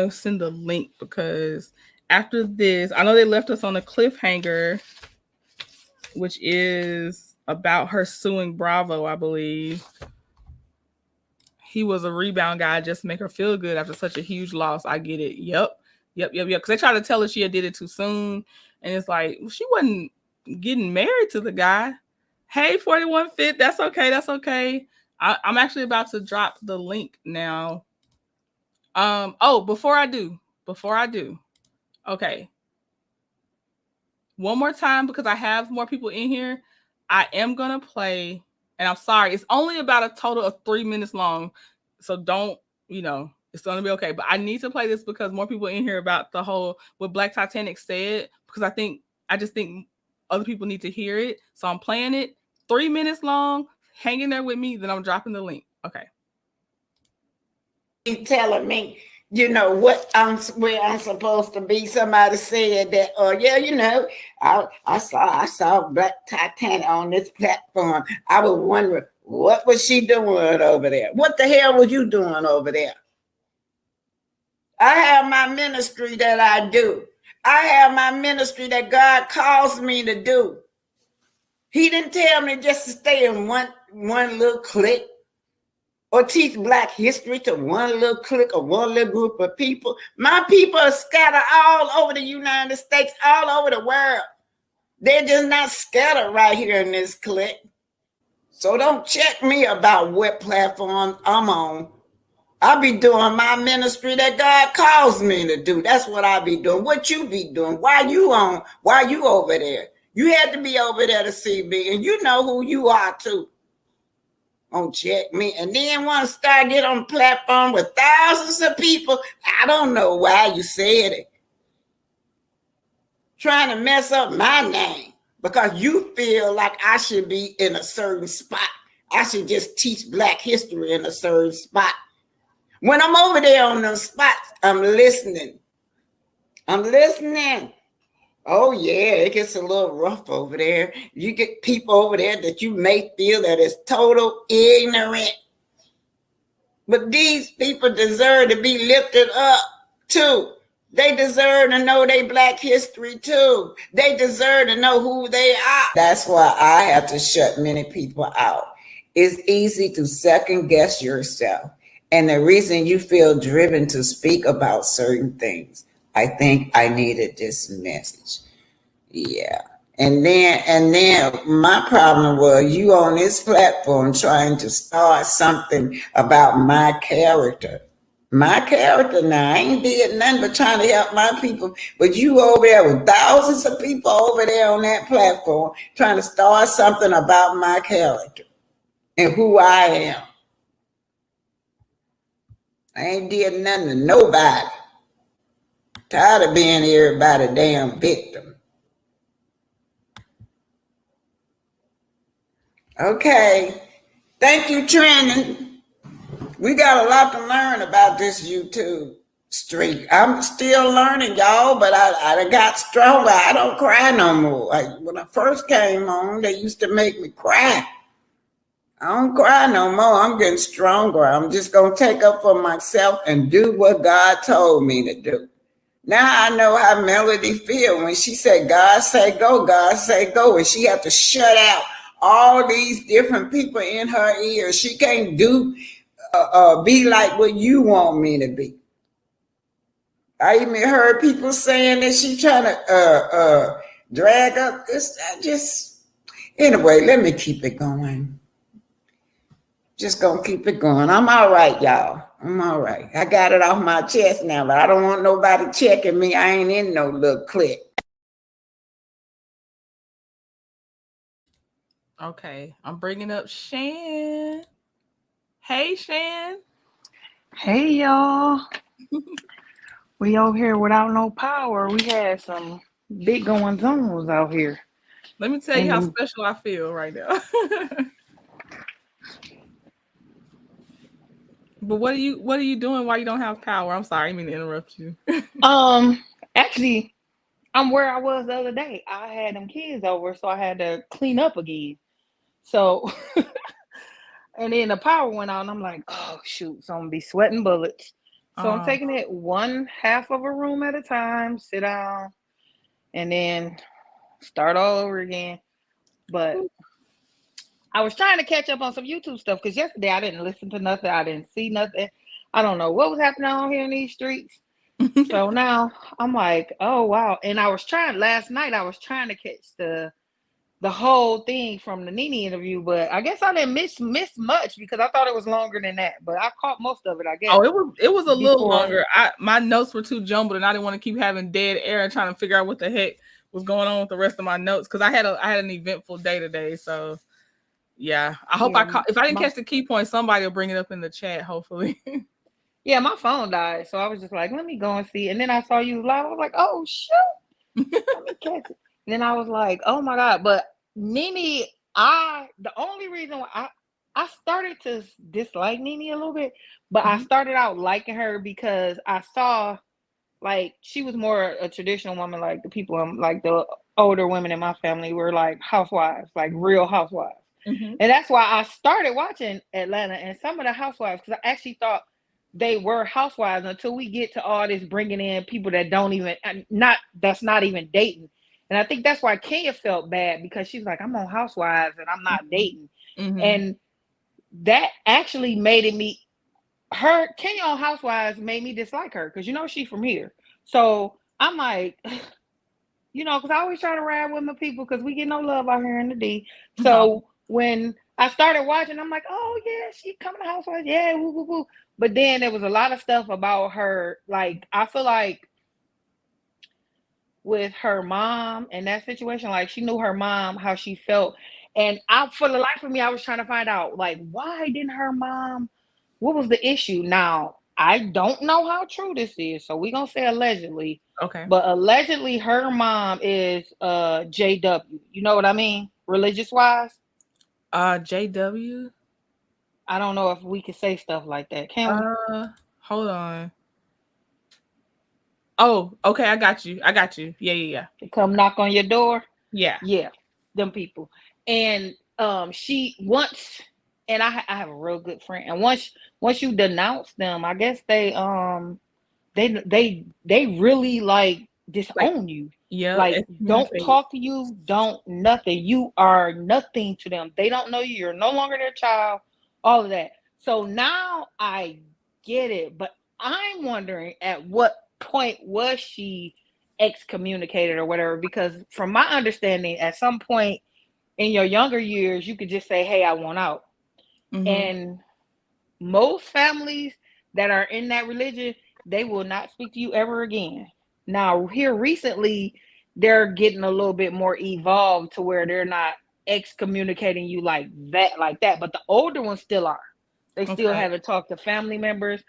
Speaker 2: to send a link because after this, I know they left us on a cliffhanger, which is about her suing Bravo, I believe. He was a rebound guy just to make her feel good after such a huge loss. I get it. Yep. Because they tried to tell her she had did it too soon. And it's like, well, she wasn't getting married to the guy. Hey, 41 Fit. That's okay. I'm actually about to drop the link now. Before I do. Okay. One more time, because I have more people in here. I am going to play, and I'm sorry, it's only about a total of 3 minutes long. So don't, it's going to be okay. But I need to play this because more people in here about the whole, what Black Titanic said, because I just think other people need to hear it. So I'm playing it 3 minutes long. Hang in there with me. Then I'm dropping the link. Okay.
Speaker 3: Telling me, where I'm supposed to be. Somebody said that, I saw Black Titanic on this platform. I was wondering, what was she doing over there? What the hell was you doing over there? I have my ministry that I do. I have my ministry that God calls me to do. He didn't tell me just to stay in one little clique or teach Black history to one little clique or one little group of people. My people are scattered all over the United States, all over the world. They're just not scattered right here in this clique. So don't check me about what platform I'm on. I'll be doing my ministry that God calls me to do. That's what I'll be doing. What you be doing? Why you over there? You had to be over there to see me, and you know who you are too. Don't check me. And then want to start get on the platform with thousands of people. I don't know why you said it. Trying to mess up my name because you feel like I should be in a certain spot. I should just teach Black history in a certain spot. When I'm over there on those spots, I'm listening. Oh, yeah, it gets a little rough over there. You get people over there that you may feel that is total ignorant. But these people deserve to be lifted up, too. They deserve to know their Black history, too. They deserve to know who they are. That's why I have to shut many people out. It's easy to second guess yourself. And the reason you feel driven to speak about certain things, I think I needed this message. Yeah. And then my problem was you on this platform trying to start something about my character. My character now, I ain't did nothing but trying to help my people. But you over there with thousands of people over there on that platform trying to start something about my character and who I am. I ain't did nothing to nobody. Tired of being everybody damn victim. Okay. Thank you, Trending. We got a lot to learn about this YouTube streak. I'm still learning, y'all, but I got stronger. I don't cry no more. When I first came on, they used to make me cry. I don't cry no more. I'm getting stronger. I'm just going to take up for myself and do what God told me to do. Now I know how Melody feel when she said, God say go, God say go. And she had to shut out all these different people in her ear. She can't be like what you want me to be. I even heard people saying that she trying to drag up this. I just anyway. Let me keep it going. Just gonna keep it going. I'm all right, y'all. I'm all right. I got it off my chest now, but I don't want nobody checking me. I ain't in no little clique.
Speaker 2: Okay, I'm bringing up Shan. Hey, Shan.
Speaker 5: Hey y'all, we over here without no power. We had some big goings on out here.
Speaker 2: Let me tell you how
Speaker 5: And
Speaker 2: special I feel right now. But what are you doing while you don't have power? I'm sorry, I didn't mean to interrupt you.
Speaker 5: actually, I'm where I was the other day. I had them kids over, so I had to clean up again. So, and then the power went out, and I'm like, oh shoot, so I'm gonna be sweating bullets. So I'm taking it one half of a room at a time, sit down, and then start all over again. But I was trying to catch up on some YouTube stuff because yesterday I didn't listen to nothing. I didn't see nothing. I don't know what was happening out here in these streets. So now I'm like, oh wow. And I was trying last night, I was trying to catch the whole thing from the Nene interview, but I guess I didn't miss much because I thought it was longer than that. But I caught most of it, I guess.
Speaker 2: Oh, it was a little
Speaker 5: before.
Speaker 2: longer. My notes were too jumbled, and I didn't want to keep having dead air and trying to figure out what the heck was going on with the rest of my notes because I had an eventful day today. So yeah, I hope if I didn't catch the key point, somebody will bring it up in the chat. Hopefully.
Speaker 5: Yeah, my phone died, so I was just like, let me go and see. And then I saw you live. I was like, oh shoot, let me catch it. And then I was like, oh my god. But Nene, the only reason why I started to dislike Nene a little bit, but I started out liking her because I saw like she was more a traditional woman, like the people like the older women in my family were like housewives, like real housewives. And that's why I started watching Atlanta and some of the housewives because I actually thought they were housewives until we get to all this bringing in people that don't even that's not even dating. And I think that's why Kenya felt bad because she's like, I'm on Housewives and I'm not dating. And that actually Kenya on Housewives made me dislike her because she's from here. So I'm like, because I always try to ride with my people because we get no love out here in the D. So when I started watching, I'm like, oh yeah, she coming to Housewives, yeah, woo woo woo. But then there was a lot of stuff about her, like I feel like with her mom and that situation, like she knew her mom, how she felt. And for the life of me, I was trying to find out, like, why didn't her mom, what was the issue? Now, I don't know how true this is, so we're going to say allegedly.
Speaker 2: Okay.
Speaker 5: But allegedly, her mom is JW. You know what I mean? Religious-wise?
Speaker 2: JW?
Speaker 5: I don't know if we can say stuff like that. Can we?
Speaker 2: Hold on. Oh, okay. I got you. Yeah.
Speaker 5: They come knock on your door?
Speaker 2: Yeah.
Speaker 5: Yeah, them people. And she once, and I have a real good friend, and once you denounce them, I guess they really like disown you.
Speaker 2: Yeah.
Speaker 5: Like don't talk to you, don't nothing. You are nothing to them. They don't know you. You're no longer their child. All of that. So now I get it, but I'm wondering at what point was she excommunicated or whatever? Because from my understanding, at some point in your younger years, you could just say, "Hey, I want out." And most families that are in that religion, they will not speak to you ever again. Now, here recently, they're getting a little bit more evolved to where they're not excommunicating you like that. But the older ones still are. They still haven't talked to family members.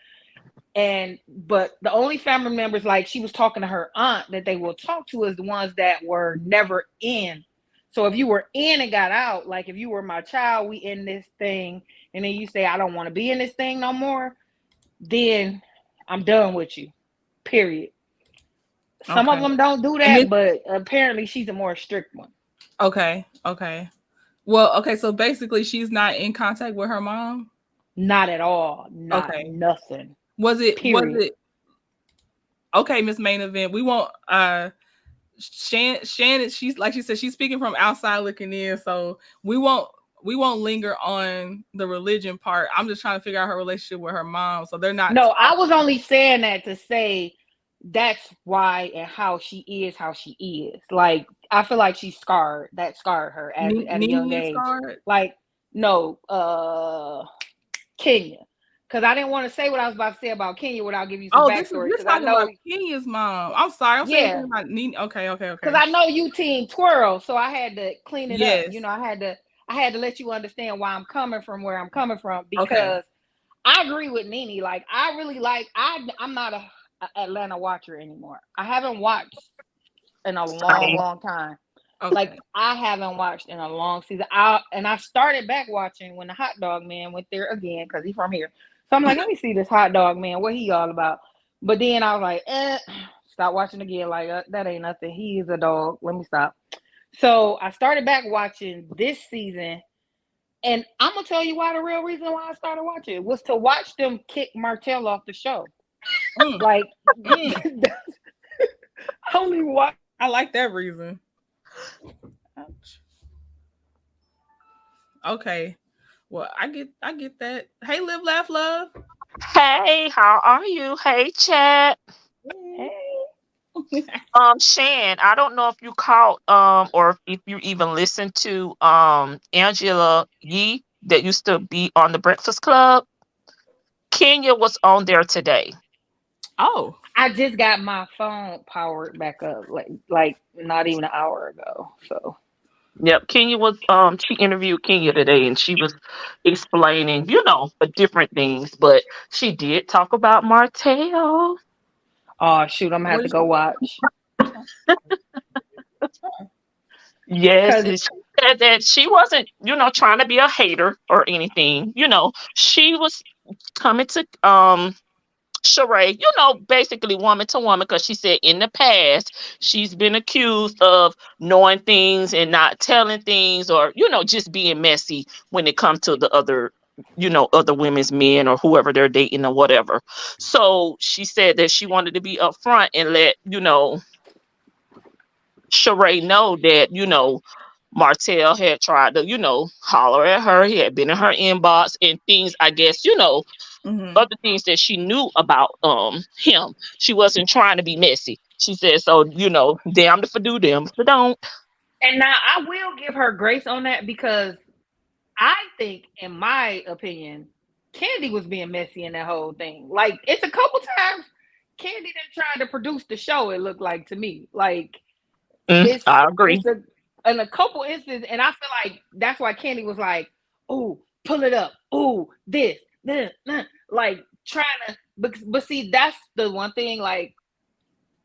Speaker 5: But the only family members, like she was talking to her aunt, that they will talk to is the ones that were never in. So if you were in and got out, like if you were my child, we in this thing, and then you say, I don't want to be in this thing no more, then I'm done with you, period. Some of them don't do that, but apparently she's a more strict one.
Speaker 2: Okay. Well, okay, so basically she's not in contact with her mom?
Speaker 5: Not at all. Nothing.
Speaker 2: Was it okay, Miss Main Event? We won't Shannon, she's like she said, she's speaking from outside looking in, so we won't linger on the religion part. I'm just trying to figure out her relationship with her mom. So they're not
Speaker 5: No, I
Speaker 2: talking.
Speaker 5: was only saying that to say that's why and how she is. Like I feel like she's scarred. That scarred her at a young
Speaker 2: Nene is
Speaker 5: age.
Speaker 2: scarred.
Speaker 5: Like no, Kenya. Because I didn't want to say what I was about to say about Kenya without giving you some
Speaker 2: Oh, this is
Speaker 5: backstory.
Speaker 2: you're
Speaker 5: Because I
Speaker 2: talking about
Speaker 5: know,
Speaker 2: Kenya's mom. I'm sorry, I'm saying
Speaker 5: yeah,
Speaker 2: anything about Nene. Okay, okay,
Speaker 5: because
Speaker 2: okay.
Speaker 5: I know you team twirl, so I had to clean it up.
Speaker 2: Yes.
Speaker 5: I had to let you understand why I'm coming from where I'm coming from
Speaker 2: Okay.
Speaker 5: because I agree with Nene. Like I really like I'm not a Atlanta watcher anymore. I haven't watched in a long,
Speaker 6: Same.
Speaker 5: long time. Like
Speaker 2: Okay.
Speaker 5: I haven't watched in a long season. I started back watching when the hot dog man went there again because he's from here. So I'm like, let me see this hot dog man, what he all about. But then I was like, stop watching again. Like that ain't nothing. He is a dog. Let me stop. So I started back watching this season, and I'm gonna tell you why. The real reason why I started watching it was to watch them kick Martell off the show.
Speaker 2: Mm,
Speaker 5: Like
Speaker 2: mm.
Speaker 5: only watch.
Speaker 2: I like that reason. Ouch. Okay. Well, I get that. Hey, live, laugh, love.
Speaker 6: Hey, how are you? Hey, chat.
Speaker 2: Hey.
Speaker 5: Hey,
Speaker 6: Shan, I don't know if you caught or if you even listened to Angela Yee that used to be on the Breakfast Club. Kenya was on there today.
Speaker 2: Oh.
Speaker 5: I just got my phone powered back up, like not even an hour ago. So
Speaker 6: Yep, Kenya was she interviewed Kenya today and she was explaining, different things, but she did talk about Martell.
Speaker 5: oh shoot, I'm gonna have
Speaker 2: What
Speaker 5: to
Speaker 2: is
Speaker 5: go watch.
Speaker 6: Yes,
Speaker 5: Cause
Speaker 6: and she said that she wasn't, trying to be a hater or anything. She was coming to Sheree, basically woman to woman, because she said in the past she's been accused of knowing things and not telling things, or just being messy when it comes to the other women's men or whoever they're dating or whatever. So she said that she wanted to be upfront and let Sheree know that, Martell had tried to, holler at her. He had been in her inbox and things, I guess,
Speaker 2: mm-hmm.
Speaker 6: other things that she knew about him. She wasn't trying to be messy. She said, so, damned if I do, damned if I don't.
Speaker 5: and now I will give her grace on that because I think, in my opinion, Candy was being messy in that whole thing. Like it's a couple times Candy didn't try to produce the show. It looked like to me, like
Speaker 6: I agree.
Speaker 5: it's a in a couple instances, and I feel like that's why Candy was like, "Oh, pull it up, oh, this, like trying to." But see, that's the one thing. Like,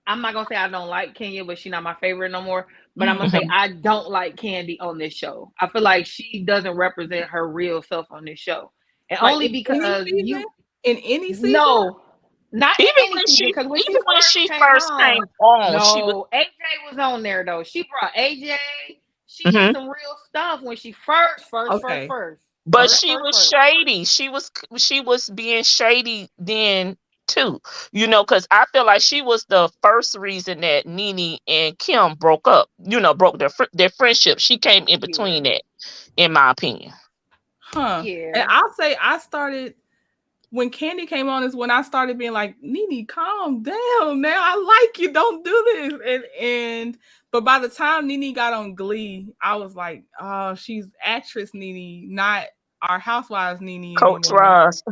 Speaker 5: I'm not gonna say I don't like Kenya, but she's not my favorite no more. But I'm gonna say
Speaker 6: Mhm.
Speaker 5: I don't like Candy on this show. I feel like she doesn't represent her real self on this show, and
Speaker 2: Like
Speaker 5: only
Speaker 2: in any
Speaker 5: because
Speaker 2: season?
Speaker 5: you
Speaker 2: In any season?
Speaker 5: no, not in
Speaker 6: Even
Speaker 5: any
Speaker 6: when
Speaker 5: season.
Speaker 6: she,
Speaker 5: Because when she
Speaker 6: even when
Speaker 5: first
Speaker 6: she
Speaker 5: came
Speaker 6: first came
Speaker 5: on,
Speaker 6: on, she was.
Speaker 5: no, AJ was on there though. She brought AJ. She did
Speaker 6: Mhm.
Speaker 5: some real stuff when she first, first, first,
Speaker 2: Okay.
Speaker 5: first,
Speaker 6: But
Speaker 5: first,
Speaker 6: she
Speaker 5: first,
Speaker 6: was
Speaker 5: first.
Speaker 6: shady. She was being shady then too. Because I feel like she was the first reason that Nene and Kim broke up. Broke their friendship. She came in
Speaker 5: Yeah,
Speaker 6: between that, in my opinion.
Speaker 2: Huh. And
Speaker 5: yeah.
Speaker 2: I'll say I started when Candy came on is when I started being like, Nene, calm down now. I like you. Don't do this. And but by the time Nene got on Glee, I was like, oh, she's actress Nene, not our housewives Nene
Speaker 6: Coach
Speaker 2: anymore.
Speaker 6: Ross.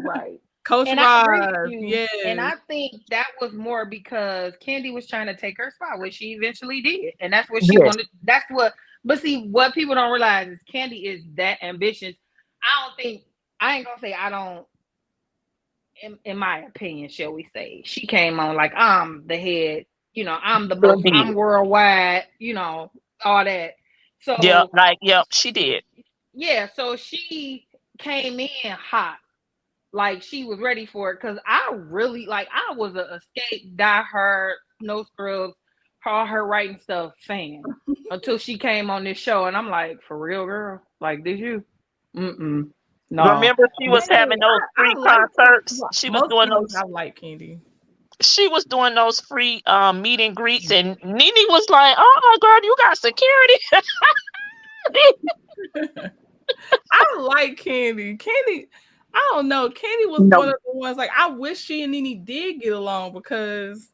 Speaker 5: Right.
Speaker 2: Coach
Speaker 5: And I agree with
Speaker 2: Roz,
Speaker 5: you. And
Speaker 2: yes.
Speaker 5: I think that was more because Candy was trying to take her spot, which she eventually did. And that's what she
Speaker 6: Yes.
Speaker 5: wanted. But see, what people don't realize is Candy is that ambitious. I don't think, I ain't gonna say I don't, in my opinion, shall we say, she came on like, I'm the head, I'm the most, I'm
Speaker 6: Indeed.
Speaker 5: worldwide, all that.
Speaker 6: Yep.
Speaker 5: So,
Speaker 6: Yep, she did.
Speaker 5: yeah, so she came in hot like she was ready for it because I really like I was a escape die hard no scrubs all her writing stuff fan until she came on this show and I'm like for real girl like did you no
Speaker 6: Remember, she was
Speaker 2: Dang,
Speaker 6: having those
Speaker 2: I
Speaker 6: free
Speaker 2: like
Speaker 6: concerts. She was
Speaker 2: most
Speaker 6: doing
Speaker 2: seasons
Speaker 6: those.
Speaker 2: I like Candy.
Speaker 6: she was doing those free meet and greets, and Nene was like, "Oh, girl, you got security."
Speaker 2: I like Candy. Candy, I don't know. Candy was
Speaker 6: No.
Speaker 2: one of the ones like I wish she and Nene did get along because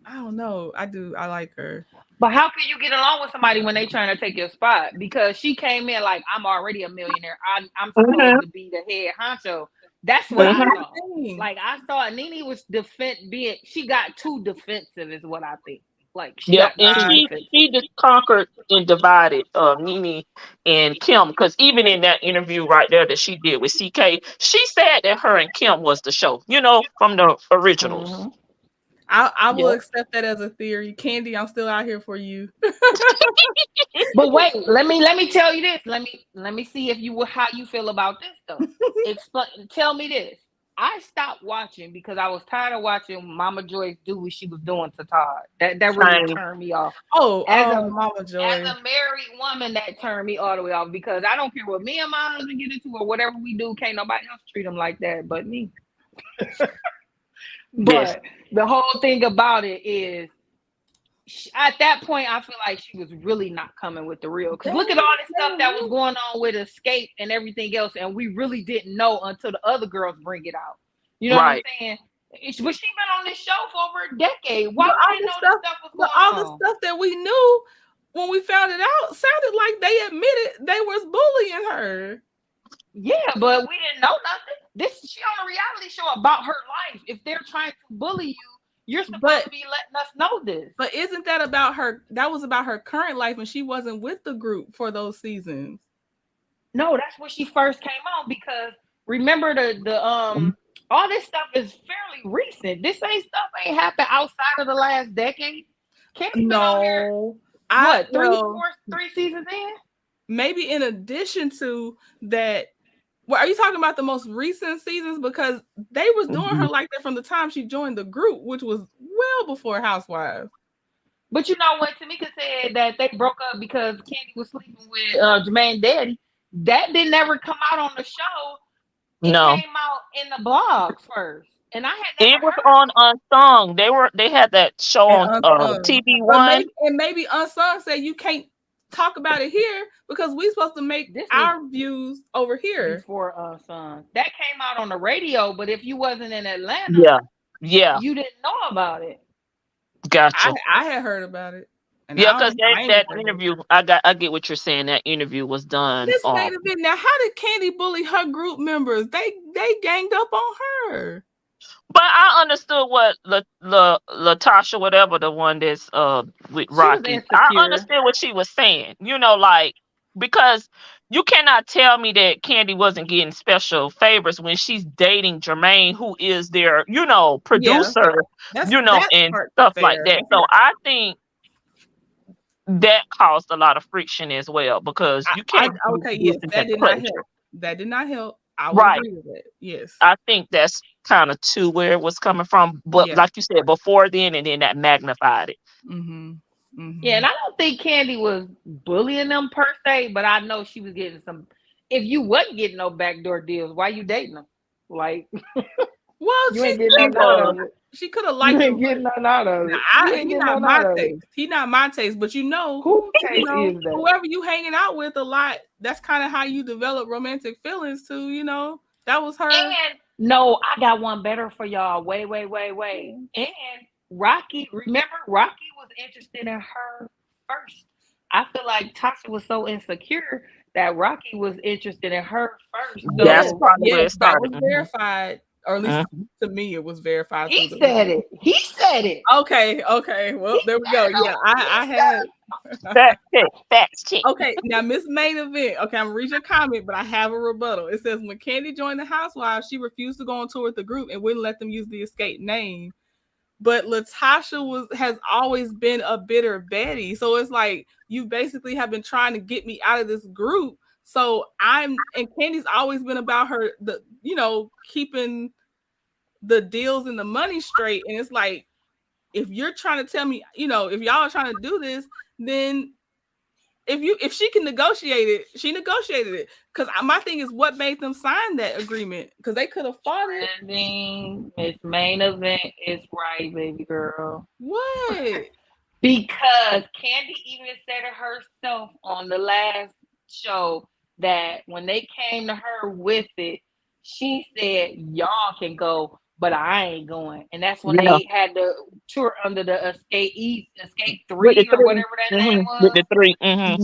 Speaker 2: I don't know. I do. I like her.
Speaker 5: But how can you get along with somebody when they trying to take your spot? Because she came in like, I'm already a millionaire. I'm
Speaker 6: Mhm.
Speaker 5: supposed to be the head honcho. That's what
Speaker 2: But
Speaker 5: I
Speaker 6: Mhm.
Speaker 2: here's
Speaker 5: saw.
Speaker 2: the thing.
Speaker 5: Like I saw Nene was she got too defensive is what I think. Like she
Speaker 6: Yep,
Speaker 5: got
Speaker 6: and
Speaker 5: too
Speaker 2: I,
Speaker 5: defensive.
Speaker 6: she just conquered and divided Nene and Kim, because even in that interview right there that she did with CK, she said that her and Kim was the show, from the originals.
Speaker 5: Mm-hmm.
Speaker 2: I will
Speaker 5: Yep.
Speaker 2: accept that as a theory. Candy, I'm still out here for you.
Speaker 5: But wait, let me tell you this. Let me see if you how you feel about this though. Explain. Tell me this. I stopped watching because I was tired of watching Mama Joyce do what she was doing to Todd. That really
Speaker 6: Same.
Speaker 5: turned me off.
Speaker 2: Oh,
Speaker 5: As a
Speaker 2: Mama Joy.
Speaker 5: married woman, that turned me all the way off because I don't care what me and my husband get into or whatever we do. Can't nobody else treat them like that but me.
Speaker 6: Yes.
Speaker 5: But the whole thing about it is at that point, I feel like she was really not coming with the real. Because look at all this stuff that was going on with Escape and everything else, and we really didn't know until the other girls bring it out. You know what I'm
Speaker 6: Right.
Speaker 5: saying? But she been on this show for over a decade. Why
Speaker 2: But
Speaker 5: we
Speaker 2: all
Speaker 5: didn't
Speaker 2: the
Speaker 5: know this
Speaker 2: stuff,
Speaker 5: stuff was
Speaker 2: but
Speaker 5: going
Speaker 2: all the
Speaker 5: on?
Speaker 2: stuff that we knew when we found it out sounded like they admitted they was bullying her.
Speaker 5: Yeah, but we didn't know nothing. She on a reality show about her life. If they're trying to bully you, you're supposed to be letting us know this.
Speaker 2: But isn't that about her? That was about her current life, and she wasn't with the group for those seasons.
Speaker 5: No, that's when she first came on because remember the all this stuff is fairly recent. This ain't happened outside of the last decade. Candy been on here
Speaker 2: No,
Speaker 5: what three seasons in?
Speaker 2: maybe in addition to that. Well, are you talking about the most recent seasons? Because they was doing her
Speaker 6: Mhm.
Speaker 2: like that from the time she joined the group, which was well before Housewives.
Speaker 5: But you know what? Tamika said that they broke up because Candy was sleeping with Jermaine's daddy. That didn't ever come out on the show. It
Speaker 6: No,
Speaker 5: came out in the blogs first, and I had never
Speaker 6: it was
Speaker 5: heard.
Speaker 6: on Unsung. They had that show
Speaker 2: And
Speaker 6: on
Speaker 2: Unsung.
Speaker 6: TV
Speaker 2: But
Speaker 6: One.
Speaker 2: maybe Unsung said you can't talk about it here because we supposed to make
Speaker 5: This was
Speaker 2: our views over here.
Speaker 5: before Son. That came out on the radio, but if you wasn't in Atlanta,
Speaker 6: Yeah, yeah,
Speaker 5: you didn't know about it.
Speaker 6: gotcha.
Speaker 2: I had heard about it. And
Speaker 6: Yeah,
Speaker 2: I
Speaker 6: because
Speaker 2: don't
Speaker 6: that
Speaker 2: I ain't
Speaker 6: that
Speaker 2: gonna say it.
Speaker 6: interview, I get what you're saying. That interview was done.
Speaker 2: This made a bit. Now, how did Candy bully her group members? They ganged up on her.
Speaker 6: But I understood what Latasha, whatever the one that's with
Speaker 5: She was
Speaker 6: Rocky, I
Speaker 5: insecure.
Speaker 6: understood what she was saying. Like, because you cannot tell me that Candy wasn't getting special favors when she's dating Jermaine, who is their,
Speaker 2: Yeah,
Speaker 6: producer,
Speaker 2: that
Speaker 6: and
Speaker 2: part
Speaker 6: stuff like
Speaker 2: fair.
Speaker 6: that. So I think that caused a lot of friction as well, because you can't be
Speaker 2: Okay, yes,
Speaker 6: using
Speaker 2: that
Speaker 6: that
Speaker 2: did not
Speaker 6: pressure.
Speaker 2: help. That did not help. I will
Speaker 6: Right.
Speaker 2: agree with that. Yes.
Speaker 6: I think that's kind of to where it was coming from. But
Speaker 2: Yeah.
Speaker 6: like you said, before then, and then that magnified it.
Speaker 2: Mm-hmm. Mm-hmm.
Speaker 5: Yeah, and I don't think Candy was bullying them per se, but I know she was getting some. If you wasn't getting no backdoor deals, why you dating them? Like
Speaker 2: Well,
Speaker 5: you ain't getting
Speaker 6: She
Speaker 5: nothing out
Speaker 6: was.
Speaker 5: of it.
Speaker 2: she could have
Speaker 5: You
Speaker 2: liked
Speaker 5: ain't
Speaker 2: him.
Speaker 5: getting nothing out of it. You ain't
Speaker 2: He
Speaker 5: getting
Speaker 2: not
Speaker 5: nothing
Speaker 2: my
Speaker 5: out of it.
Speaker 2: taste. He not my taste. But
Speaker 5: Who taste is that?
Speaker 2: whoever you hanging out with a lot, that's kind of how you develop romantic feelings too. That was her.
Speaker 5: And no, I got one better for y'all. Wait. And Rocky, remember, Rocky was interested in her first. I feel like Tasha was so insecure that Rocky was interested in her first.
Speaker 6: That's
Speaker 2: Yes,
Speaker 5: So
Speaker 6: probably where
Speaker 2: yes,
Speaker 6: it
Speaker 2: that
Speaker 6: started.
Speaker 2: was verified, or at least
Speaker 6: Mhm.
Speaker 2: to me, it was verified through
Speaker 5: he
Speaker 2: the.
Speaker 5: said it. He said it.
Speaker 2: Okay. Well,
Speaker 5: He
Speaker 2: there we
Speaker 5: said
Speaker 2: go.
Speaker 5: it.
Speaker 2: Yeah, I had.
Speaker 6: Fact check. Fact check.
Speaker 2: Okay, now Miss Main Event. Okay, I'm gonna read your comment, but I have a rebuttal. It says when Candy joined the Housewives, she refused to go on tour with the group and wouldn't let them use the Escape name. But Latasha has always been a bitter Betty, so it's like you basically have been trying to get me out of this group. So and Candy's always been about her keeping the deals and the money straight. And it's like if you're trying to tell me, if y'all are trying to do this, then if she can negotiate it, she negotiated it. Because my thing is, what made them sign that agreement? Because they could have fought it.
Speaker 5: Miss Main Event is right, baby girl.
Speaker 2: What?
Speaker 5: Because Candy even said it herself on the last show that when they came to her with it, she said, "Y'all can go, but I ain't going." And that's when
Speaker 6: Yeah.
Speaker 5: they had the tour under the Escape
Speaker 6: With the
Speaker 5: 3 or
Speaker 6: three.
Speaker 5: whatever that name
Speaker 6: With
Speaker 5: was.
Speaker 6: the 3. Mm-hmm.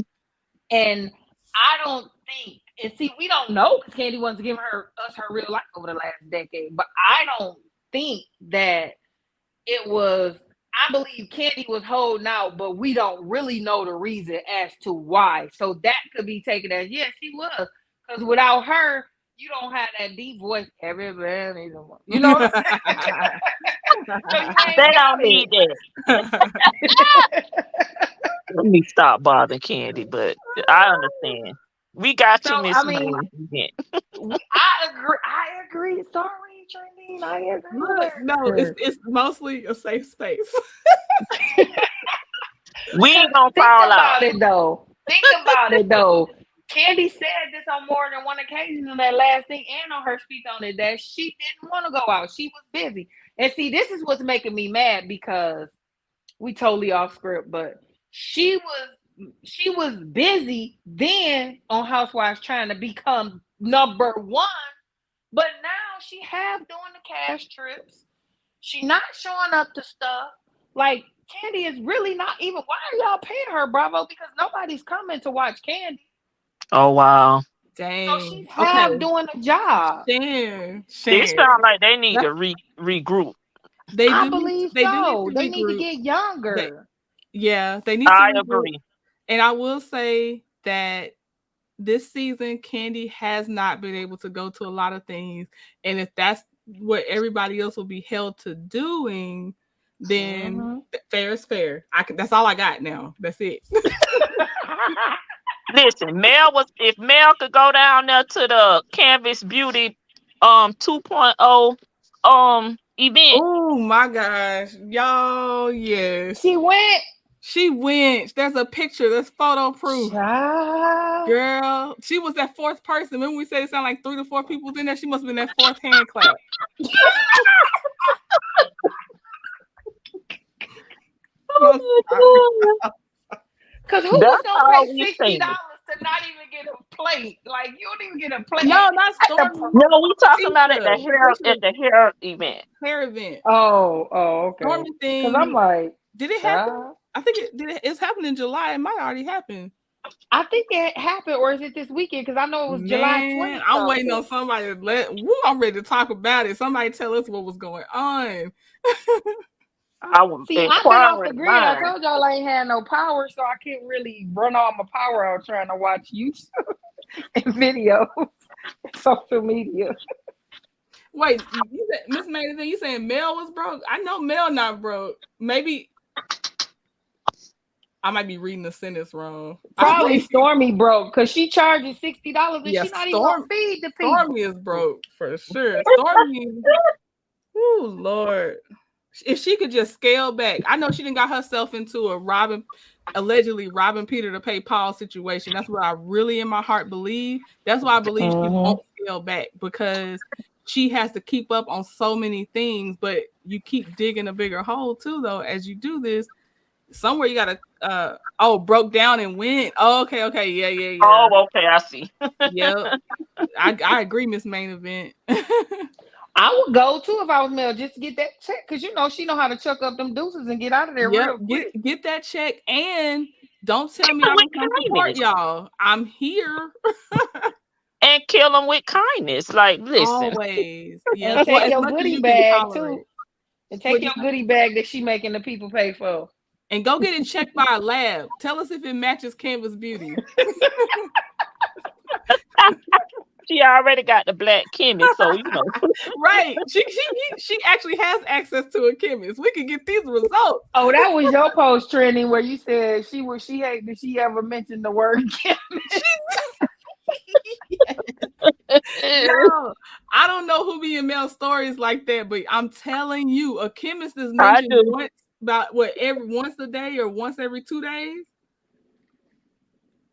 Speaker 5: And I don't think, and see, we don't know because Candy wants to give us her real life over the last decade, but I don't think that it was. I believe Candy was holding out, but we don't really know the reason as to why. So that could be taken as yes, she was, because without her, you don't have that deep voice. Everybody, you know what I'm saying? So you
Speaker 6: They
Speaker 5: ain't
Speaker 6: don't
Speaker 5: got
Speaker 6: need that.
Speaker 5: it.
Speaker 6: Let me stop bothering Candy, but I understand. We got
Speaker 5: So
Speaker 6: you, Miss
Speaker 5: I mean,
Speaker 6: May.
Speaker 5: I agree. I agree. Sorry, Trinity. I agree with
Speaker 2: Look, no,
Speaker 5: her.
Speaker 2: it's mostly a safe space.
Speaker 6: We ain't gonna
Speaker 5: Think
Speaker 6: fall out.
Speaker 5: about it though. Think about it though. Candy said this on more than one occasion on that last thing and on her speech on it that she didn't want to go out. She was busy. And see, this is what's making me mad because we totally off script, but she was busy then on Housewives trying to become number one, but now she have doing the cash trips. She not showing up to stuff. Like Candy is really not even. Why are y'all paying her, Bravo? Because nobody's coming to watch Candy.
Speaker 6: Oh wow.
Speaker 5: So
Speaker 2: Dang.
Speaker 5: she's
Speaker 2: Okay.
Speaker 5: half doing the job.
Speaker 2: Share.
Speaker 6: It sounds like they need to regroup.
Speaker 2: They
Speaker 5: I
Speaker 2: do.
Speaker 5: believe
Speaker 2: They do need
Speaker 5: so.
Speaker 2: to
Speaker 5: They need to
Speaker 2: regroup.
Speaker 5: get younger.
Speaker 2: They need to
Speaker 6: I
Speaker 2: regroup.
Speaker 6: agree.
Speaker 2: And I will say that this season, Candy has not been able to go to a lot of things. And if that's what everybody else will be held to doing, then fair is fair. That's all I got now. That's it.
Speaker 6: Listen, if Mel could go down there to the Canvas Beauty 2.0 event.
Speaker 2: Oh my gosh. Y'all, yes.
Speaker 5: She went.
Speaker 2: She went. There's a picture. There's photo proof.
Speaker 5: Child.
Speaker 2: Girl, she was that fourth person. Remember we said it sounded like 3 to 4 people in there? She must have been that fourth hand clap.
Speaker 5: Because who
Speaker 6: That's
Speaker 5: was gonna
Speaker 6: all
Speaker 5: pay
Speaker 6: we
Speaker 5: $60
Speaker 6: saying.
Speaker 5: to not even get a plate? Like you don't even get a plate.
Speaker 2: No, not Stormy.
Speaker 6: No, we talking about at the
Speaker 2: Tisha.
Speaker 6: hair event.
Speaker 2: Hair event.
Speaker 5: Oh, okay.
Speaker 2: Stormy
Speaker 5: Because
Speaker 2: thing.
Speaker 5: I'm like,
Speaker 2: did it happen? I think it's happening in July. It might already happen.
Speaker 5: I think it happened, or is it this weekend? Because I know it was July 20th.
Speaker 2: I'm waiting on somebody to I'm ready to talk about it. Somebody tell us what was going on.
Speaker 6: I was
Speaker 5: See, I've been off the grid. I told y'all I ain't had no power, so I can't really run all my power out trying to watch YouTube and videos, social media.
Speaker 2: Wait, Miss Mason, you saying Mel was broke? I know Mel not broke. Maybe I might be reading the sentence wrong.
Speaker 5: Probably Stormy broke because she charges $60 and
Speaker 2: yeah,
Speaker 5: she's not even gonna feed the people.
Speaker 2: Stormy is broke for sure. Stormy, oh Lord. If she could just scale back, I know she didn't got herself into a allegedly robbing Peter to pay Paul situation. That's what I really in my heart believe. That's why I believe she won't scale back because she has to keep up on so many things, but you keep digging a bigger hole too, though, as you do this. Somewhere you gotta broke down and went. Oh, okay. Yeah.
Speaker 6: Oh, okay, I see.
Speaker 2: Yep. I agree, Miss Main Event.
Speaker 5: I would go too if I was Mel just to get that check because she know how to chuck up them deuces and get out of there real quick.
Speaker 2: Get that check and don't tell me I don't come support y'all. I'm here.
Speaker 6: And kill them with kindness. Like, listen.
Speaker 2: Always. Yeah.
Speaker 5: And take your goodie bag too. And take your goodie bag that she making the people pay for.
Speaker 2: And go get it checked by a lab. Tell us if it matches Canvas Beauty.
Speaker 6: She already got the black chemist, so you know.
Speaker 2: Right. She actually has access to a chemist. We can get these results.
Speaker 5: Oh, that was your post trending where you said she hate that she ever mentioned the word chemist.
Speaker 2: No, I don't know who be in Mel stories like that, but I'm telling you, a chemist is mentioned once a day or once every 2 days.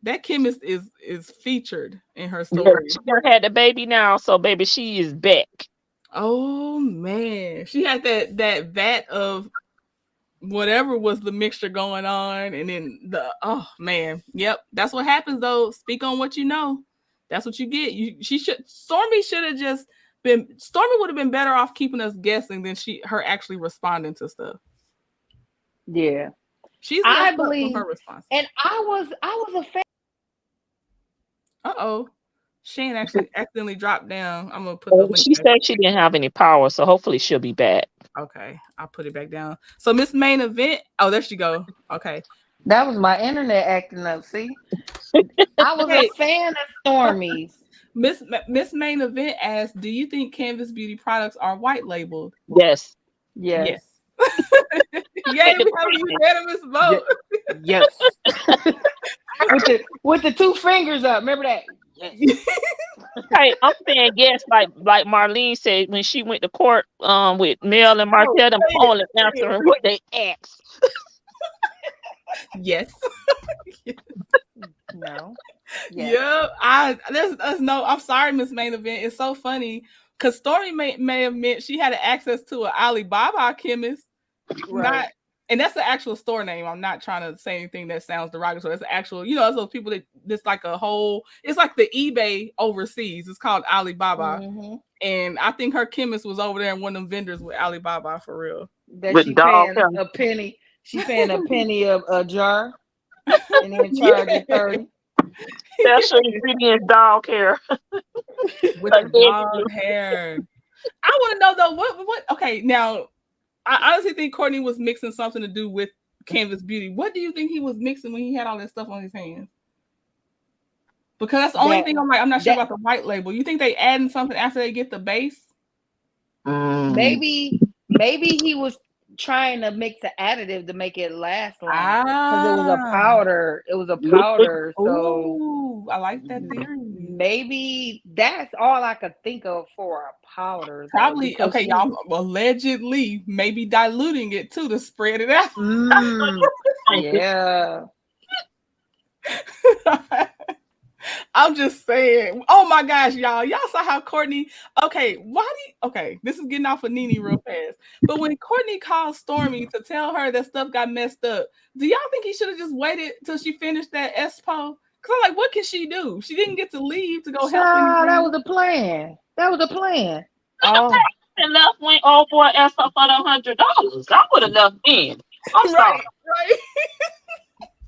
Speaker 2: That chemist is featured in her
Speaker 6: Yeah,
Speaker 2: story.
Speaker 6: she done had the baby now, so baby, she is back.
Speaker 2: Oh man, she had that vat of whatever was the mixture going on, and then oh man, yep, that's what happens though. Speak on what you know. That's what you get. Stormy should have just been. Stormy would have been better off keeping us guessing than her actually responding to stuff.
Speaker 5: Yeah,
Speaker 2: She's
Speaker 5: I
Speaker 2: messed up from
Speaker 5: believe,
Speaker 2: her response.
Speaker 5: and I was a fan.
Speaker 2: Uh-oh. Shane actually accidentally dropped down. I'm gonna put the link
Speaker 6: She
Speaker 2: back.
Speaker 6: said she didn't have any power, so hopefully she'll be back.
Speaker 2: Okay, I'll put it back down. So Miss Main Event. Oh, there she go. Okay.
Speaker 5: That was my internet acting up. See, I was
Speaker 2: Hey,
Speaker 5: a fan of Stormy's.
Speaker 2: Miss Main Event asks, "Do you think Canvas Beauty products are white labeled?"
Speaker 6: Yes.
Speaker 5: Yes.
Speaker 2: Yay, we have a unanimous vote.
Speaker 5: Yes. with the two fingers up. Remember that? Yes.
Speaker 6: Hey, I'm saying yes, like Marlene said when she went to court with Mel and Martell, them only answering what they asked.
Speaker 2: Yes.
Speaker 5: No.
Speaker 2: Yes. Yeah. There's no. I'm sorry, Miss Main Event. It's so funny because Story may have meant she had access to an Alibaba chemist,
Speaker 5: Right.
Speaker 2: And that's the actual store name. I'm not trying to say anything that sounds derogatory. It's actual, it's those people it's like a whole, it's like the eBay overseas. It's called Alibaba.
Speaker 5: Mm-hmm.
Speaker 2: And I think her chemist was over there in one of them vendors with Alibaba for real.
Speaker 5: That she paying a penny. She paying a penny of a jar and then charging 30.
Speaker 6: Special ingredients dog hair.
Speaker 2: With the dog hair. I want to know though, what okay, now I honestly think Courtney was mixing something to do with Canvas Beauty. What do you think he was mixing when he had all that stuff on his hands? Because that's the only thing I'm not sure about the white label. You think they adding something after they get the base?
Speaker 5: Maybe he was trying to mix an additive to make it last longer. Because it was a powder. It was a powder. So
Speaker 2: I like that theory.
Speaker 5: Maybe that's all I could think of for a powder.
Speaker 2: Probably okay, y'all allegedly maybe diluting it too to spread it out.
Speaker 5: Yeah.
Speaker 2: I'm just saying. Oh my gosh, y'all saw how Courtney. Okay, this is getting off of Nene real fast. But when Courtney called Stormy to tell her that stuff got messed up, do y'all think he should have just waited till she finished that expo? Because I'm like, what can she do? She didn't get to leave to go help anything.
Speaker 5: That was the plan.
Speaker 6: Oh, and left when old boy asked her for $100. I would have left in. I'm sorry.
Speaker 2: Right.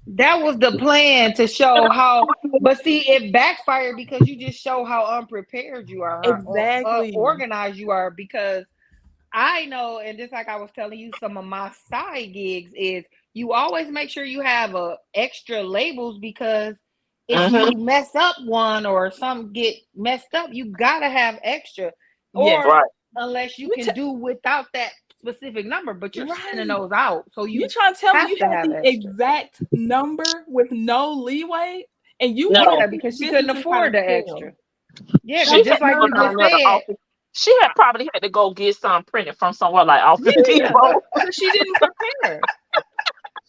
Speaker 5: That was the plan to show how, but see, it backfired because you just show how unprepared you are,
Speaker 2: exactly
Speaker 5: organized you are. Because I know, and just like I was telling you, some of my side gigs is you always make sure you have extra labels because if you mess up one or some get messed up, you gotta have extra. Or unless you can do without that specific number, but you're sending those out. So you're
Speaker 2: trying to tell me you have the exact number with no leeway, and you
Speaker 5: because she couldn't afford the extra. Yeah, just like you just said.
Speaker 6: She had probably had to go get some printed from somewhere like Office Depot.
Speaker 2: She didn't prepare.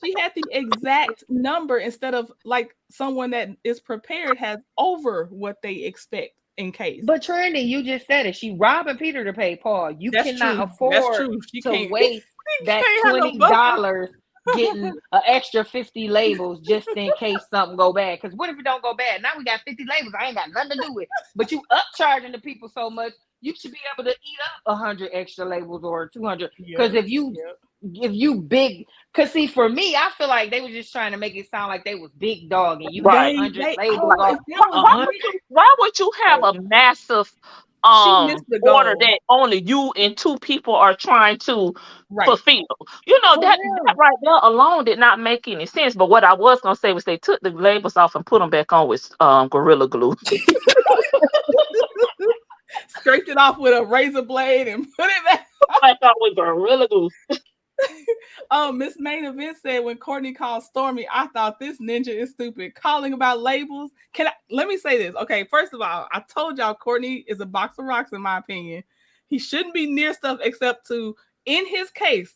Speaker 2: She had the exact number instead of like someone that is prepared has over what they expect in case.
Speaker 5: But Trendy, you just said it. She robbing Peter to pay Paul. You cannot afford to waste that $20 getting an extra 50 labels just in case something go bad. Because what if it don't go bad? Now we got 50 labels. I ain't got nothing to do with it. But you upcharging the people so much, you should be able to eat up 100 extra labels or 200. Because if you big, because see, for me, I feel like they were just trying to make it sound like they was big dog and you got 100 labels off.
Speaker 6: Why would you have a massive order that only you and two people are trying to fulfill? That right there alone did not make any sense. But what I was gonna say was they took the labels off and put them back on with Gorilla Glue.
Speaker 2: Scraped it off with a razor blade and put it back
Speaker 6: on with Gorilla Glue.
Speaker 2: Miss Main Event said when Courtney called Stormy, I thought this ninja is stupid. Calling about labels. Let me say this. Okay, first of all, I told y'all Courtney is a box of rocks in my opinion. He shouldn't be near stuff except to, in his case,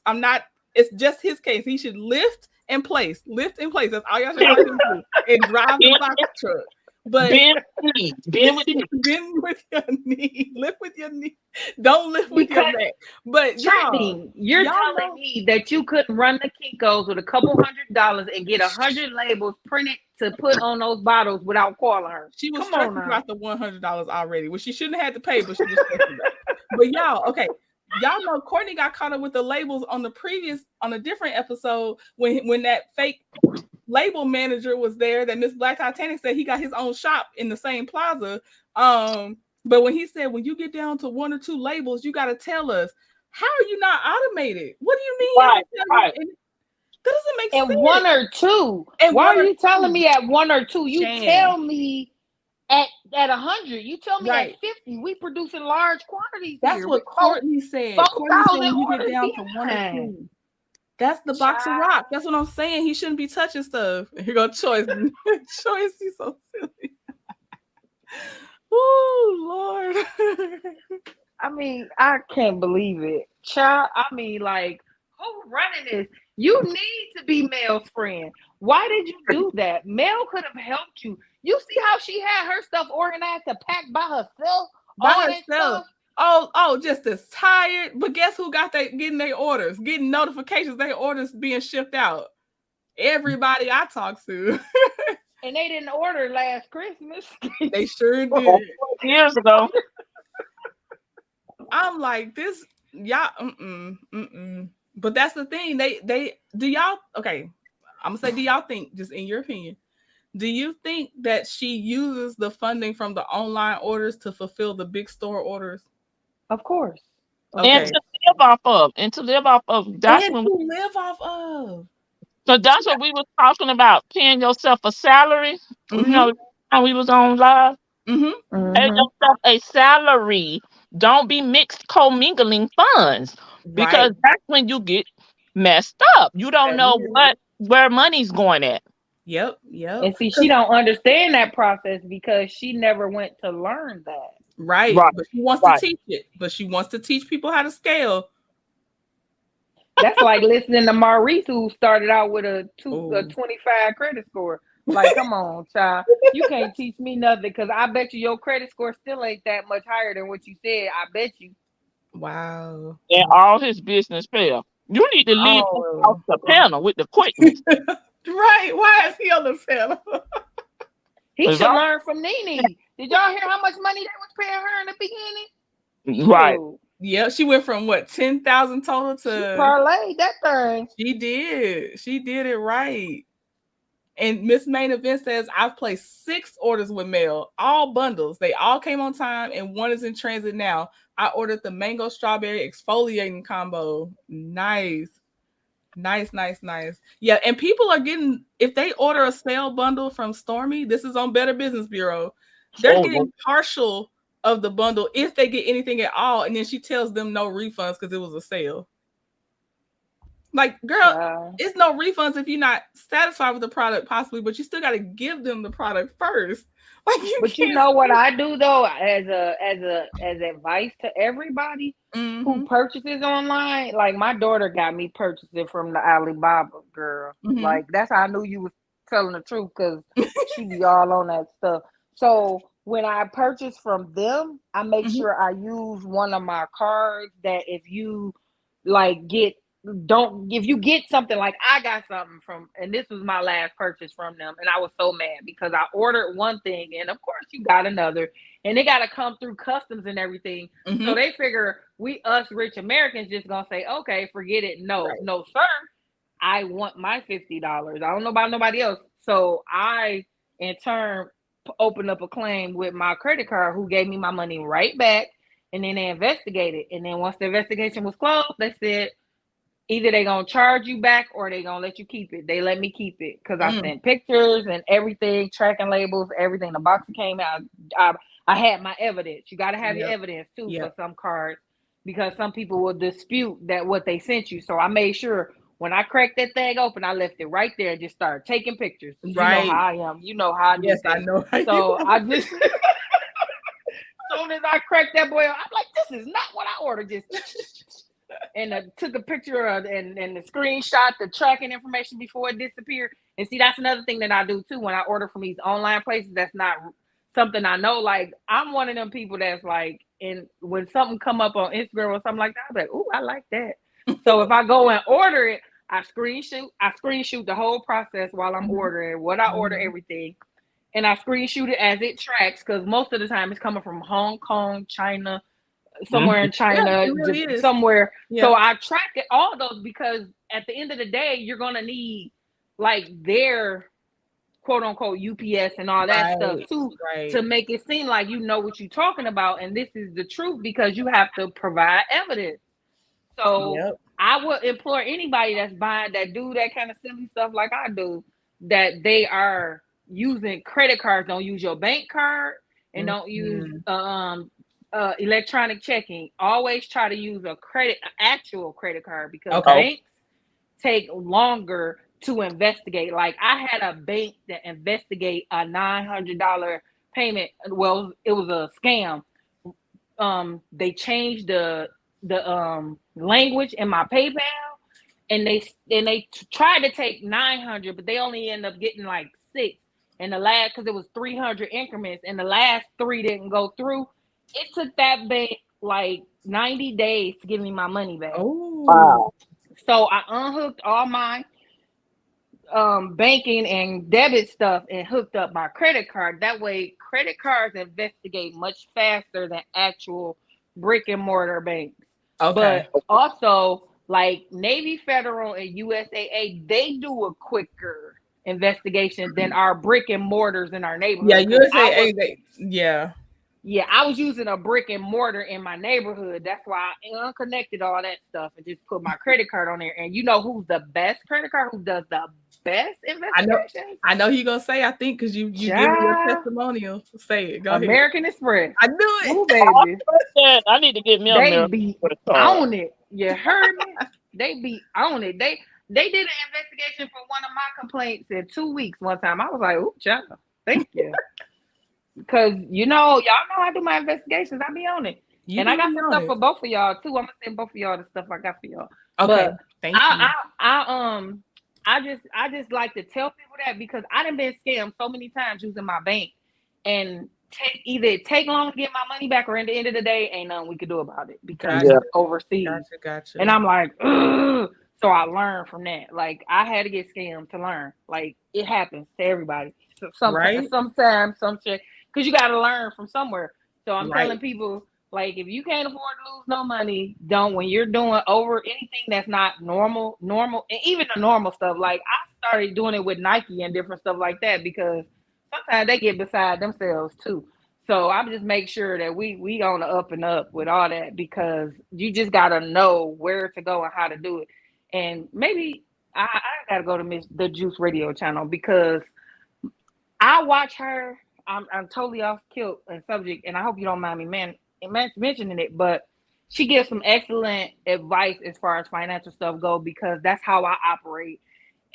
Speaker 2: it's just his case. He should lift in place. Lift in place. That's all y'all should learn to do. And drive the
Speaker 6: Bend,
Speaker 2: box truck. But
Speaker 6: bend with the knees. Bend with the knees.
Speaker 2: bend with your knee. Lift with your knee. Don't lift with your
Speaker 5: Because
Speaker 2: back. But
Speaker 5: Trendy, you're
Speaker 2: y'all
Speaker 5: telling
Speaker 2: know
Speaker 5: me that you couldn't run the Kinko's with a couple $100 and get 100 labels printed to put on those bottles without calling her.
Speaker 2: she was
Speaker 5: Come on
Speaker 2: stressing
Speaker 5: now.
Speaker 2: about the $100 already, which she shouldn't have had to pay, but she was stressing about it. But y'all, okay. Y'all know Courtney got caught up with the labels on a different episode when that fake label manager was there that Miss Black Titanic said he got his own shop in the same plaza. But when he said, when you get down to 1 or 2 labels, you got to tell us, how are you not automated? What do you mean?
Speaker 6: Right, right.
Speaker 2: That doesn't make sense.
Speaker 5: And 1 or 2.
Speaker 2: And
Speaker 5: Why
Speaker 2: 1
Speaker 5: are
Speaker 2: or
Speaker 5: you telling
Speaker 2: 2?
Speaker 5: me at 1 or 2? You
Speaker 2: Shan.
Speaker 5: tell me at 100. You tell me
Speaker 2: Right.
Speaker 5: at 50. We producing large quantities
Speaker 2: That's
Speaker 5: here.
Speaker 2: what Courtney said. Courtney said when you get down to 1 or 2. That's the box of rock. That's what I'm saying. He shouldn't be touching stuff. Here go Choice. Choice, he's so silly. Oh Lord.
Speaker 5: I mean, I can't believe it. Child, I mean, like, who running this? You need to be Mel's friend. Why did you do that? Mel could have helped you. You see how she had her stuff organized to pack by herself?
Speaker 2: By
Speaker 5: All that
Speaker 2: herself.
Speaker 5: stuff?
Speaker 2: Oh, just as tired. But guess who got getting their orders, getting notifications, their orders being shipped out? Everybody I talk to.
Speaker 5: And they didn't order last Christmas.
Speaker 2: They sure did.
Speaker 6: Years ago.
Speaker 2: I'm like, this, y'all, But that's the thing. They do y'all, okay, I'm gonna say, do y'all think, just in your opinion, do you think that she uses the funding from the online orders to fulfill the big store orders?
Speaker 5: Of course.
Speaker 2: Okay.
Speaker 6: And to live off of. That's
Speaker 2: and
Speaker 6: when
Speaker 2: to live off of.
Speaker 6: so that's what we were talking about, paying yourself a salary.
Speaker 2: Mhm.
Speaker 6: You know, how we was on live.
Speaker 2: Mm-hmm.
Speaker 6: Pay yourself a salary. Don't be commingling funds. Because that's when you get messed up. You don't know where money's going at.
Speaker 2: Yep.
Speaker 5: And see, she don't understand that process because she never went to learn that.
Speaker 2: Right. But she wants to teach it. But she wants to teach people how to scale.
Speaker 5: That's like listening to Maurice, who started out with a 25 credit score. Like, come on, child. You can't teach me nothing because I bet you your credit score still ain't that much higher than what you said. I bet you.
Speaker 2: Wow.
Speaker 6: And all his business failed. You need to leave off the panel with the quickness.
Speaker 2: Right. Why is he on the panel?
Speaker 5: He should learn from Nene. Did y'all hear how much money they was paying her in the beginning?
Speaker 6: Right.
Speaker 5: Shoot.
Speaker 2: Yeah, she went from what, 10,000 total to
Speaker 5: she parlayed that thing.
Speaker 2: She did it right. And Miss Main Event says, I've placed 6 orders with Mel, all bundles. They all came on time, and 1 is in transit now. I ordered the mango strawberry exfoliating combo. Nice. Yeah, and people are getting, if they order a sale bundle from Stormy, this is on Better Business Bureau, they're getting partial of the bundle if they get anything at all. And then she tells them no refunds because it was a sale. Like, girl, it's no refunds if you're not satisfied with the product, possibly, but you still got to give them the product first. Like,
Speaker 5: you know what I do though, as advice to everybody who purchases online. Like, my daughter got me purchasing from the Alibaba girl. Like, that's how I knew you was telling the truth, because she be all on that stuff. So when I purchase from them, I make sure I use one of my cards that if you like if you get something, like I got something from, and this was my last purchase from them, and I was so mad because I ordered one thing and of course you got another, and they got to come through customs and everything. So they figure us rich Americans just gonna say, okay, forget it. No, sir, I want my $50. I don't know about nobody else. So I in turn opened up a claim with my credit card, who gave me my money right back, and then they investigated, and then once the investigation was closed, they said either they gonna charge you back or they gonna let you keep it. They let me keep it because I sent pictures and everything, tracking labels, everything. The box came out. I had my evidence. You got to have your evidence too for some cards, because some people will dispute that what they sent you. So I made sure when I cracked that thing open, I left it right there and just started taking pictures. You know how I am. You know how I do.
Speaker 2: Yes, I know.
Speaker 5: So I just, as soon as I cracked that boy, I'm like, this is not what I ordered. Just and took a picture of and the screenshot the tracking information before it disappeared. And see, that's another thing that I do too when I order from these online places. That's not something I know. Like I'm one of them people that's like, and when something come up on Instagram or something like that, I'm like, oh, I like that. So if I go and order it, I screenshot the whole process while I'm ordering what I order, everything. And I screenshot it as it tracks because most of the time it's coming from Hong Kong, China, somewhere in
Speaker 2: Yeah,
Speaker 5: China,
Speaker 2: it really is.
Speaker 5: somewhere.
Speaker 2: Yeah.
Speaker 5: So I track it, all those, because at the end of the day, you're gonna need like their quote unquote UPS and all that stuff too, to make it seem like you know what you're talking about, and this is the truth, because you have to provide evidence. So I would implore anybody that's buying, that do that kind of silly stuff like I do, that they are using credit cards. Don't use your bank card, and don't use electronic checking. Always try to use actual credit card, because banks take longer to investigate. Like I had a bank that investigate a $900 payment. Well, it was a scam. They changed the language in my PayPal, and they tried to take 900, but they only end up getting like 6. And the last, because it was 300 increments, and the last 3 didn't go through. It took that bank like 90 days to give me my money back.
Speaker 2: Oh,
Speaker 6: Wow.
Speaker 5: So I unhooked all my banking and debit stuff and hooked up my credit card. That way, credit cards investigate much faster than actual brick and mortar banks.
Speaker 2: okay.
Speaker 5: But also, like Navy Federal and USAA, they do a quicker investigation than our brick and mortars in our neighborhood.
Speaker 2: Yeah, USAA. Yeah,
Speaker 5: I was using a brick and mortar in my neighborhood. That's why I unconnected all that stuff and just put my credit card on there. And you know who's the best credit card? Who does the best investigations?
Speaker 2: I know you're gonna say, I think, because you give me your testimonial. Say it. Go
Speaker 5: American
Speaker 2: ahead.
Speaker 5: Express.
Speaker 2: I knew it.
Speaker 5: Ooh, baby.
Speaker 6: I need to get me a
Speaker 5: They
Speaker 6: mirror
Speaker 5: be
Speaker 6: for the car.
Speaker 5: on it. You heard me? They be on it. They did an investigation for one of my complaints in 2 weeks one time. I was like, ooh, child, thank you. Because y'all know I do my investigations. I be on it. And I got some stuff for both of y'all too. I'm gonna send both of y'all the stuff I got for y'all.
Speaker 2: Okay.
Speaker 5: But
Speaker 2: Thank you.
Speaker 5: I just like to tell people that, because I done been scammed so many times using my bank, and either take long to get my money back, or at the end of the day, ain't nothing we could do about it because it's overseas.
Speaker 2: Gotcha.
Speaker 5: And I'm like, ugh. So I learned from that. Like I had to get scammed to learn. Like it happens to everybody. So sometimes some shit, because you got to learn from somewhere. So I'm telling people, like, if you can't afford to lose no money, don't, when you're doing over anything that's not normal, and even the normal stuff. Like I started doing it with Nike and different stuff like that, because sometimes they get beside themselves too. So I just make sure that we on the up and up with all that, because you just gotta know where to go and how to do it. And maybe I gotta go to the Juice Radio channel, because I watch her. I'm totally off kilt and subject, and I hope you don't mind me mentioning it, but she gives some excellent advice as far as financial stuff go, because that's how I operate.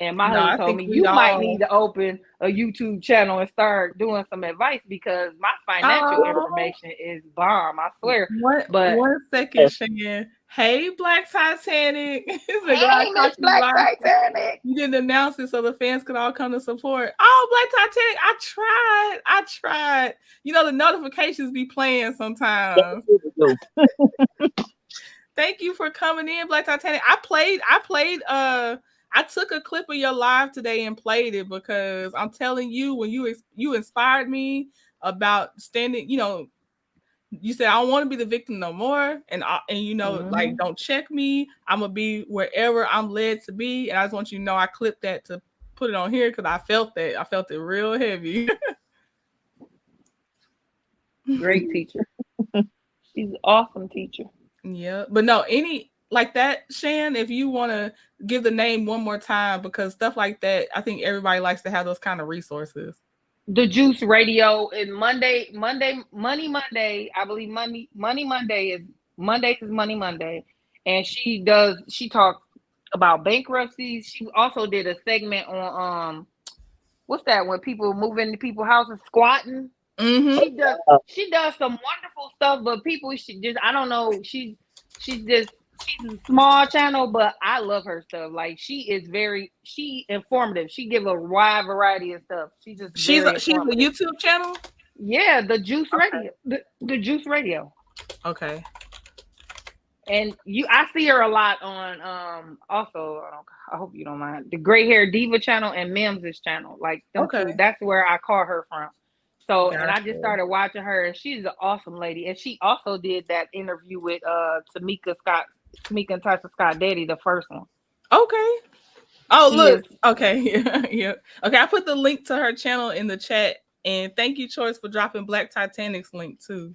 Speaker 5: And my husband told me, you might need to open a YouTube channel and start doing some advice, because my financial information is bomb, I swear. But
Speaker 2: 1 second, Shan. Hey, Black Titanic.
Speaker 5: Hey, Miss Black Titanic.
Speaker 2: You didn't announce it so the fans could all come to support. Oh, Black Titanic, I tried. You know, the notifications be playing sometimes. Thank you for coming in, Black Titanic. I took a clip of your live today and played it, because I'm telling you, when you inspired me about standing, you said, I don't want to be the victim no more. And like, don't check me. I'm going to be wherever I'm led to be. And I just want you to know I clipped that to put it on here, because I felt that. I felt it real heavy.
Speaker 5: Great teacher. She's an awesome teacher.
Speaker 2: Yeah. But no, like that, Shan, if you want to give the name one more time, because stuff like that, I think everybody likes to have those kind of resources.
Speaker 5: The Juice Radio is Monday, Money Monday. I believe Money Monday is Mondays is Money Monday. And she talks about bankruptcies. She also did a segment on what's that, when people move into people's houses squatting. Mm-hmm. She does some wonderful stuff, but people should just, I don't know, she's just she's a small channel, but I love her stuff. Like she informative. She give a wide variety of stuff. She's just
Speaker 2: She's
Speaker 5: very
Speaker 2: a
Speaker 5: informative.
Speaker 2: YouTube channel.
Speaker 5: Yeah, the Juice
Speaker 2: Okay.
Speaker 5: Radio, the Juice Radio.
Speaker 2: Okay.
Speaker 5: And I see her a lot on also I hope you don't mind the Gray Hair Diva channel and Mims's channel, like them
Speaker 2: Okay.
Speaker 5: two. That's where I call her from. So and I
Speaker 2: Gotcha.
Speaker 5: just started watching her, and she's an awesome lady. And she also did that interview with Tamika and Tasha Scott Daddy, the first one.
Speaker 2: Okay. Oh,
Speaker 5: She
Speaker 2: look.
Speaker 5: is
Speaker 2: Okay. Yeah. Okay. I put the link to her channel in the chat, and thank you, Choice, for dropping Black Titanic's link too.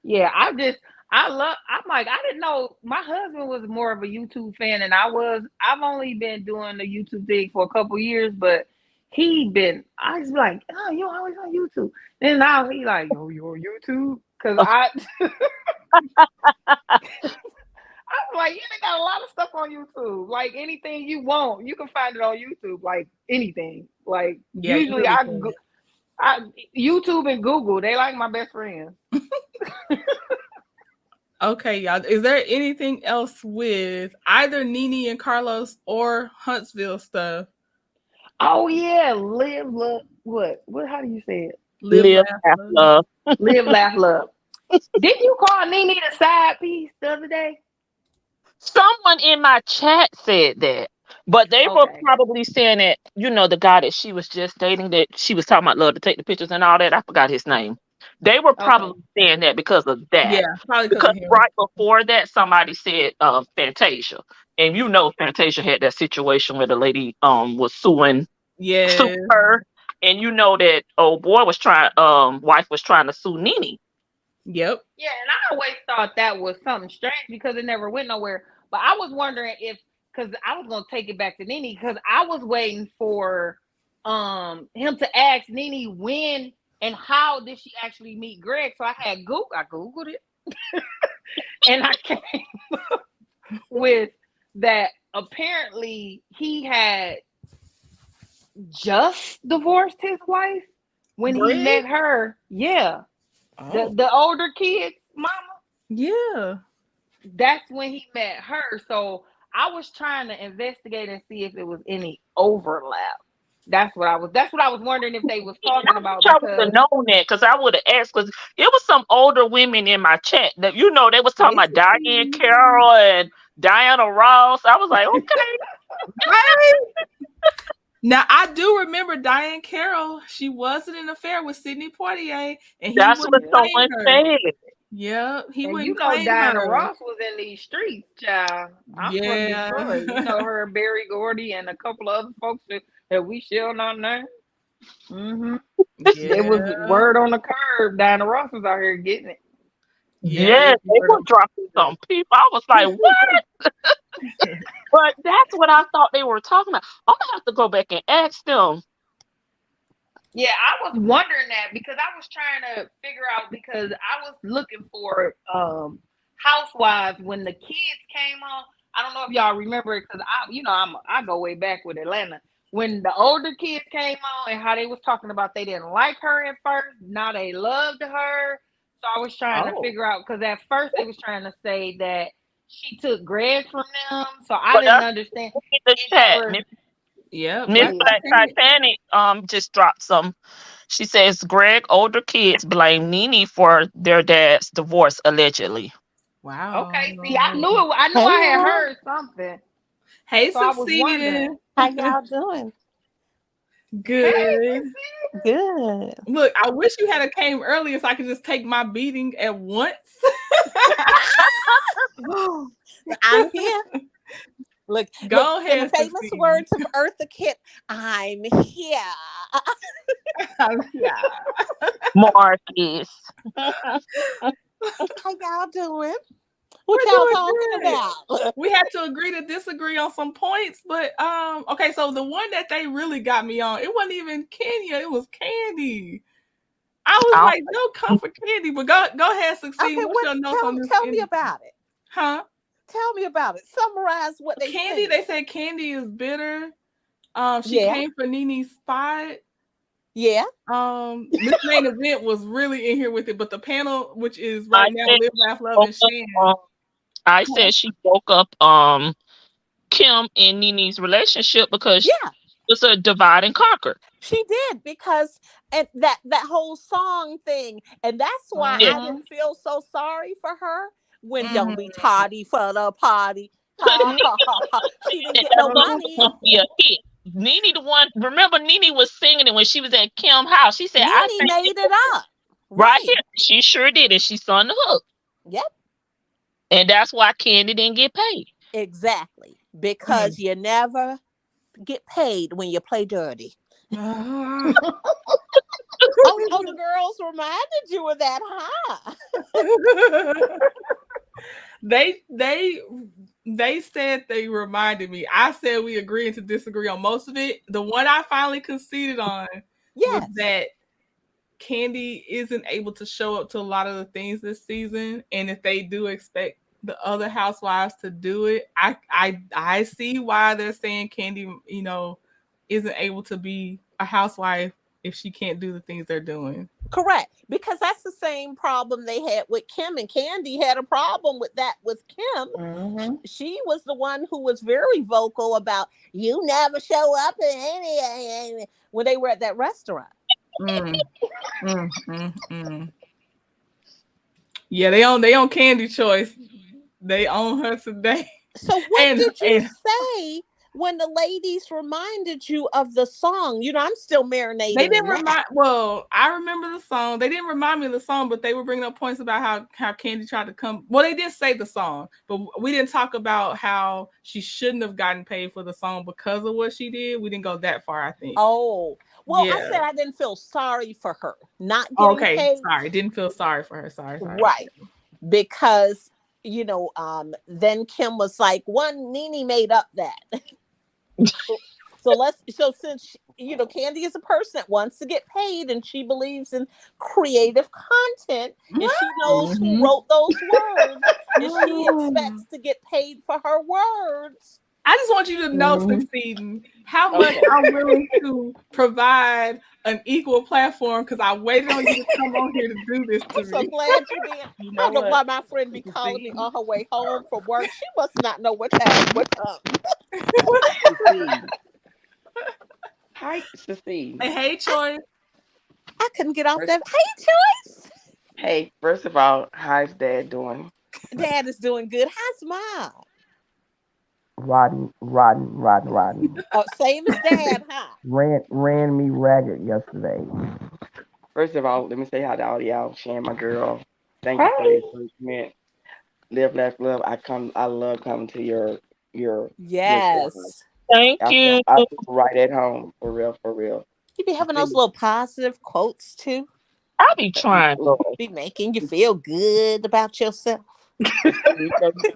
Speaker 5: yeah, I'm like, I didn't know my husband was more of a YouTube fan than I was. I've only been doing the YouTube thing for a couple years, but I was like, oh, you always on YouTube. And now he like, yo, you on YouTube? Cause I was like, you got a lot of stuff on YouTube. Like anything you want, you can find it on YouTube. Like anything. Like
Speaker 2: Yeah,
Speaker 5: usually
Speaker 2: really
Speaker 5: I YouTube and Google, they like my best friends.
Speaker 2: Okay, y'all. Is there anything else with either Nene and Carlos or Huntsville stuff?
Speaker 5: Oh yeah, live, love, what? How do you say it?
Speaker 2: Live, laugh, love.
Speaker 5: Live, laugh, love. Didn't you call Nene the side piece the other day?
Speaker 6: Someone in my chat said that, but they were
Speaker 5: Okay.
Speaker 6: probably saying that, the guy that she was just dating, that she was talking about love to take the pictures and all that. I forgot his name. They were probably saying that because of that.
Speaker 2: Yeah, probably
Speaker 6: Because
Speaker 2: of him.
Speaker 6: right before that, somebody said Fantasia, and Fantasia had that situation where the lady was suing her, and that old boy was wife was trying to sue Nene.
Speaker 2: Yep.
Speaker 5: Yeah, and I always thought that was something strange because it never went nowhere. But I was wondering because I was gonna take it back to Nene because I was waiting for him to ask Nene when and how did she actually meet Greg. So I Googled it, and I came up with that. Apparently, he had just divorced his wife when he met her. Yeah.
Speaker 2: Oh.
Speaker 5: The older kid's mama?
Speaker 2: Yeah.
Speaker 5: That's when he met her. So I was trying to investigate and see if it was any overlap. That's what I was wondering if they was talking about.
Speaker 6: I would have known that because I would have asked, because it was some older women in my chat that they was talking about Diane Carroll and Diana Ross. I was like, okay.
Speaker 2: Now I do remember Diane Carroll. She was in an affair with Sidney Poitier, and
Speaker 6: that's what someone said.
Speaker 2: Yeah, he
Speaker 5: and
Speaker 2: wouldn't claim
Speaker 5: Diana
Speaker 2: her.
Speaker 5: Ross was in these streets, child. I'm from Detroit. Her, Barry Gordy, and a couple of other folks that we shall not name. Mm-hmm. Yeah. It was word on the curb. Diana Ross was out here getting it.
Speaker 6: Yeah, they were dropping some people. I was like, what? But that's what I thought they were talking about. I'm gonna have to go back and ask them.
Speaker 5: Yeah, I was wondering that because I was trying to figure out, because I was looking for Housewives when the kids came on. I don't know if y'all remember it because I go way back with Atlanta. When the older kids came on and how they was talking about they didn't like her at first, now they loved her. So I was trying to figure out, because at first they was trying to say that she took Greg from them. So I didn't understand.
Speaker 6: The chat. Miss Black Titanic just dropped some. She says Greg older kids blame Nene for their dad's divorce allegedly.
Speaker 2: Wow.
Speaker 5: Okay. See, I knew I had heard something.
Speaker 2: Hey,
Speaker 5: so I was wondering.
Speaker 7: How y'all doing?
Speaker 2: Good.
Speaker 5: Hey,
Speaker 7: Good.
Speaker 2: Look, I wish you had came earlier so I could just take my beating at once.
Speaker 7: I'm here. Look,
Speaker 2: go ahead.
Speaker 7: In the famous words of Eartha Kitt, I'm here.
Speaker 2: I'm here.
Speaker 6: Marcus.
Speaker 7: How y'all doing? What y'all talking about?
Speaker 2: We had to agree to disagree on some points, but okay, so the one that they really got me on, it wasn't even Kenya, it was Candy. I was like, no, come for Candy, but go ahead, Succeed.
Speaker 7: Okay,
Speaker 2: What's your notes on this?
Speaker 7: Tell me about it.
Speaker 2: Huh?
Speaker 7: Tell me about it. Summarize what they
Speaker 2: Candy,
Speaker 7: said.
Speaker 2: they said Candy is bitter. She came for Nene's spot.
Speaker 7: Yeah.
Speaker 2: This main event was really in here with it, but the panel, which is right now, Live, Laugh, Love, and Shan.
Speaker 6: I said she broke up Kim and Nene's relationship because it
Speaker 7: Yeah,
Speaker 6: was a divide and conquer.
Speaker 7: she did because and that whole song thing, and that's why
Speaker 6: Yeah.
Speaker 7: I
Speaker 2: Uh-huh.
Speaker 7: didn't feel so sorry for her when
Speaker 2: Mhm.
Speaker 7: "Don't Be Tardy for the Party." Ha
Speaker 6: Nene,
Speaker 7: ha ha ha. She didn't
Speaker 6: and
Speaker 7: get
Speaker 6: that
Speaker 7: no
Speaker 6: song was
Speaker 7: money.
Speaker 6: gonna be a hit. Nene, the one. Remember, Nene was singing it when she was at Kim's house. She said, "I
Speaker 7: Nene
Speaker 6: think
Speaker 7: made
Speaker 6: it
Speaker 7: it up.
Speaker 6: right
Speaker 7: Right.
Speaker 6: here." She sure did, and she sung the hook,
Speaker 7: Yep.
Speaker 6: and that's why Candy didn't get paid.
Speaker 7: Exactly.
Speaker 2: Mm.
Speaker 7: Because you never get paid when you play dirty.
Speaker 2: Ah.
Speaker 7: Oh, the girls reminded you of that, huh?
Speaker 2: They said they reminded me. I said we agreed to disagree on most of it. The one I finally conceded on was
Speaker 7: Yes.
Speaker 2: that Candy isn't able to show up to a lot of the things this season, and if they do expect the other housewives to do it, I see why they're saying Candy, isn't able to be a housewife if she can't do the things they're doing.
Speaker 7: Correct. Because that's the same problem they had with Kim, and Candy had a problem with that with Kim.
Speaker 5: Mm-hmm.
Speaker 7: She was the one who was very vocal about you never show up in any when they were at that restaurant.
Speaker 2: Mm, mm. Yeah, they own Candy Choice. They own her today,
Speaker 7: So what
Speaker 2: and
Speaker 7: did you
Speaker 2: and
Speaker 7: say when the ladies reminded you of the song? I'm still
Speaker 2: they
Speaker 7: marinating in
Speaker 2: didn't
Speaker 7: that.
Speaker 2: remind. Well, I remember the song. They didn't remind me of the song, but they were bringing up points about how Candy tried to come. Well, they did say the song, but we didn't talk about how she shouldn't have gotten paid for the song because of what she did. We didn't go that far. I think.
Speaker 7: Oh, well, I
Speaker 2: Yeah.
Speaker 7: said I didn't feel sorry for her not getting
Speaker 2: Okay.
Speaker 7: paid.
Speaker 2: Sorry. Didn't feel sorry for her. Sorry.
Speaker 7: Right. Because, then Kim was like, one, Nene made up that. So since, Candy is a person that wants to get paid and she believes in creative content and she knows who
Speaker 5: Mm-hmm.
Speaker 7: wrote those words and she expects to get paid for her words.
Speaker 2: I just want you to know,
Speaker 5: Mm-hmm.
Speaker 2: succeeding, how much
Speaker 7: Okay.
Speaker 2: I'm willing to provide an equal platform because I waited on you to come on here to do this
Speaker 7: I'm
Speaker 2: to
Speaker 7: so
Speaker 2: me.
Speaker 7: glad you did.
Speaker 5: You
Speaker 7: I
Speaker 5: know
Speaker 7: don't know
Speaker 5: what?
Speaker 7: why my friend be calling me
Speaker 5: Succeed.
Speaker 7: on her way home from work. She must not know what time we come.
Speaker 5: Succeed. Hi, succeed.
Speaker 2: And hey, Choice.
Speaker 7: I couldn't get off
Speaker 5: First,
Speaker 7: that. Hey, Joyce.
Speaker 5: hey, first of all, how's Dad doing?
Speaker 7: Dad is doing good. How's Mom?
Speaker 8: Rotten.
Speaker 7: Same as Dad, huh?
Speaker 8: Ran me ragged yesterday.
Speaker 5: First of all, let me say hi to all y'all. Shan, my girl. Thank you for the
Speaker 6: Hey,
Speaker 5: encouragement. Live, laugh, love. I love coming to your show.
Speaker 7: Yes.
Speaker 6: thank you.
Speaker 5: I feel right at home. For real, for real.
Speaker 7: You be
Speaker 5: I
Speaker 7: having those
Speaker 5: feel
Speaker 7: little positive quotes too.
Speaker 6: I be trying, Lord.
Speaker 7: Be making you feel good about yourself.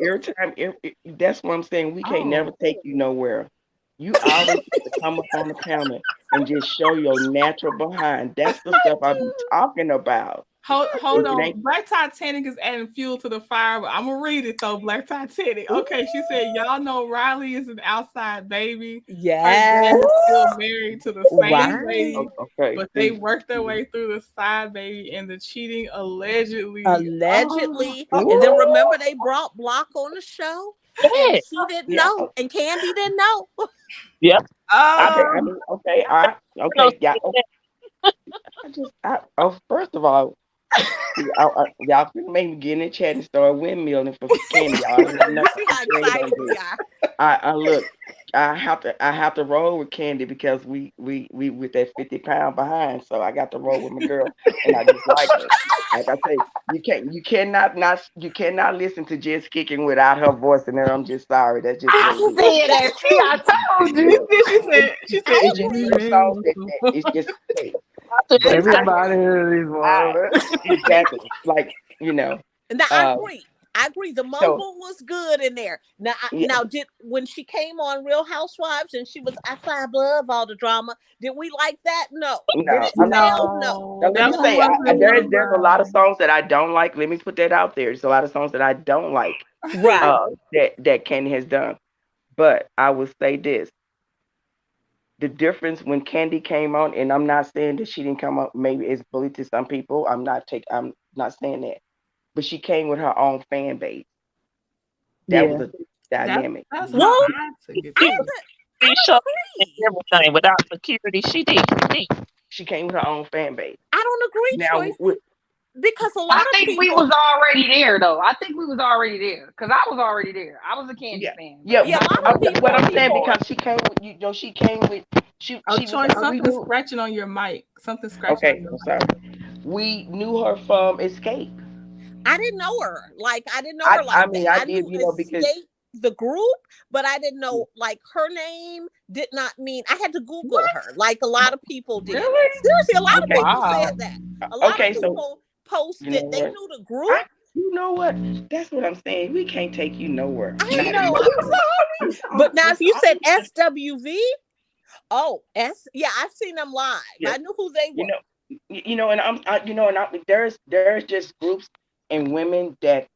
Speaker 5: every time. That's what I'm saying. We can't
Speaker 2: Oh,
Speaker 5: never take you nowhere. You always have to come up on the camera and just show your natural behind. That's the
Speaker 7: I
Speaker 5: stuff I be
Speaker 7: do.
Speaker 5: talking about.
Speaker 2: hold
Speaker 5: If it
Speaker 2: on.
Speaker 5: ain't,
Speaker 2: Black Titanic is adding fuel to the fire, but I'm gonna read it though. Black Titanic.
Speaker 7: Ooh,
Speaker 2: Okay, she said, "Y'all know Riley is an outside baby. Her dad
Speaker 7: yes.
Speaker 2: is still married to the same
Speaker 7: Right.
Speaker 2: lady,
Speaker 5: okay,
Speaker 2: but they
Speaker 5: see,
Speaker 2: worked their way through the side baby and the cheating allegedly." Oh,
Speaker 7: Allegedly. And then
Speaker 5: ooh,
Speaker 7: remember they brought Block on the show and
Speaker 6: Yeah,
Speaker 7: she didn't
Speaker 5: yeah,
Speaker 7: know and Candy didn't know.
Speaker 6: yep. I
Speaker 5: okay.
Speaker 6: bet
Speaker 5: I
Speaker 2: oh,
Speaker 5: mean, okay, I
Speaker 6: no
Speaker 5: okay, yeah. First of all, y'all finna make me get in the chat and start windmilling for candy. Y'all already know
Speaker 7: You see
Speaker 5: what
Speaker 7: how
Speaker 5: you ain't gonna
Speaker 7: excited we
Speaker 5: do.
Speaker 7: are.
Speaker 5: I look. I have to roll with Candy because we with that 50 pound behind, so I got to roll with my girl, and I just like her. Like I say, you cannot listen to Just Kicking without her voice in there. I'm just sorry. That's just
Speaker 6: I
Speaker 5: what it is.
Speaker 6: said that.
Speaker 7: That's
Speaker 6: See,
Speaker 7: true.
Speaker 6: I told
Speaker 2: she
Speaker 6: you.
Speaker 2: said, she
Speaker 5: It's,
Speaker 2: said, she said,
Speaker 7: I
Speaker 5: it's
Speaker 2: if
Speaker 5: just
Speaker 7: agree.
Speaker 5: certain songs that it's just hey. But
Speaker 7: I
Speaker 5: I
Speaker 7: agree.
Speaker 4: Everybody here needs one of
Speaker 5: I
Speaker 4: that.
Speaker 5: exactly like you know.
Speaker 7: Now I
Speaker 5: Uh,
Speaker 7: agree. I agree. The
Speaker 5: so
Speaker 7: mumble was good in there. Now,
Speaker 5: yeah,
Speaker 7: now, did when she came on Real Housewives and she was I fly above all the drama? Did we like that? No. Did
Speaker 5: no,
Speaker 7: it sell? No.
Speaker 5: now
Speaker 2: no,
Speaker 5: let
Speaker 2: that
Speaker 5: me
Speaker 7: But
Speaker 2: one
Speaker 5: say,
Speaker 7: I
Speaker 2: wasn't
Speaker 7: agree.
Speaker 2: one of
Speaker 5: there's a lot of
Speaker 2: mine.
Speaker 5: songs that I don't like. Let me put that out there. There's a lot of songs that I don't like.
Speaker 7: Right.
Speaker 5: That Candy has done. But I will say this: the difference when Candy came on, and I'm not saying that she didn't come up. Maybe it's bully to some people. I'm not saying that, but she came with her own fan base.
Speaker 9: That
Speaker 5: Yeah.
Speaker 9: was a dynamic.
Speaker 2: That's how
Speaker 7: Well,
Speaker 2: I took it
Speaker 7: I
Speaker 2: too.
Speaker 6: She
Speaker 7: don't
Speaker 6: showed and
Speaker 7: agree.
Speaker 6: everything without security. She did. She did.
Speaker 9: She came with her own fan base.
Speaker 7: I don't agree,
Speaker 9: Now,
Speaker 7: choice, because a lot
Speaker 5: I
Speaker 7: of
Speaker 5: think we was
Speaker 7: people,
Speaker 5: already there though. I think we was already there because I was already there. I was a Candy
Speaker 9: yeah,
Speaker 5: fan, but
Speaker 9: yeah.
Speaker 7: yeah, a
Speaker 9: But
Speaker 7: lot
Speaker 5: I
Speaker 7: of
Speaker 5: wasn't
Speaker 9: what
Speaker 5: a
Speaker 9: I'm
Speaker 7: people.
Speaker 9: saying,
Speaker 5: diehard.
Speaker 9: because she came with she came with
Speaker 2: Oh,
Speaker 9: she was
Speaker 2: Choice,
Speaker 9: we
Speaker 2: something
Speaker 9: knew.
Speaker 2: scratching on your mic. Something scratching on
Speaker 9: Okay,
Speaker 2: your
Speaker 9: I'm
Speaker 2: mic.
Speaker 9: sorry. We knew her from Escape.
Speaker 7: I didn't know her. Like I didn't know her
Speaker 9: I
Speaker 7: like that.
Speaker 9: mean, I
Speaker 7: I
Speaker 9: did,
Speaker 7: knew
Speaker 9: because
Speaker 7: Escape the group, but I didn't know like her name did not mean I had to Google
Speaker 2: What?
Speaker 7: her, like a lot of people did.
Speaker 5: Really?
Speaker 7: Seriously, a lot of
Speaker 5: Oh
Speaker 9: okay,
Speaker 7: people said
Speaker 5: wow.
Speaker 7: that. A lot of
Speaker 9: okay. So
Speaker 7: people
Speaker 9: you know
Speaker 7: posted they
Speaker 9: what?
Speaker 7: knew the group.
Speaker 9: I you know what? That's what I'm saying. We can't take you nowhere.
Speaker 7: I
Speaker 9: Not in
Speaker 7: know.
Speaker 9: nothing.
Speaker 7: I'm sorry. But now if you said SWV, oh S yeah, I've seen them live.
Speaker 9: Yeah,
Speaker 7: I knew who they
Speaker 9: you
Speaker 7: were.
Speaker 9: know, and there's just groups and women that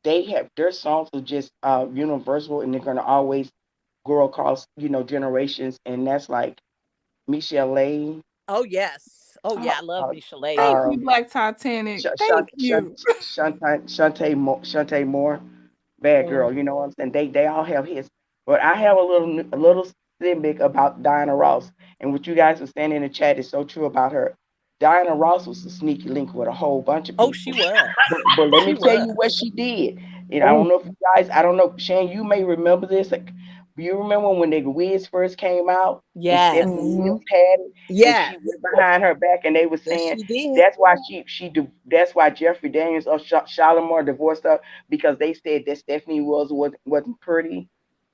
Speaker 9: they have their songs are just universal, and they're gonna always grow across generations, and that's like Michelle Lane,
Speaker 7: Oh yes. Oh
Speaker 2: Oh,
Speaker 7: yeah, I love
Speaker 9: uh,
Speaker 7: Michelle
Speaker 2: thank
Speaker 7: girl.
Speaker 2: you, Black Titanic.
Speaker 9: Shan-
Speaker 2: Thank you.
Speaker 9: Shantae Moore, Bad Girl. You know what I'm saying? They all have hits, but I have a little snippet about Diana Ross, and what you guys were saying in the chat is so true about her. Diana Ross was a sneaky link with a whole bunch of
Speaker 7: Oh, she
Speaker 9: people.
Speaker 7: was.
Speaker 9: But let
Speaker 7: She
Speaker 9: me tell you what
Speaker 7: was.
Speaker 9: she did. And I don't
Speaker 5: Oh.
Speaker 9: know if you guys, I don't know, Shane, you may remember this. Like, you remember when the Wiz first came out and
Speaker 7: Yes.
Speaker 9: Stephanie
Speaker 5: Mm-hmm.
Speaker 9: Mills had it, and
Speaker 7: Yes.
Speaker 9: she went behind her back, and they were
Speaker 7: Yes,
Speaker 9: saying
Speaker 7: she did.
Speaker 9: that's why that's why Jeffrey Daniels or Shalimar divorced her, because they said that Stephanie wasn't pretty,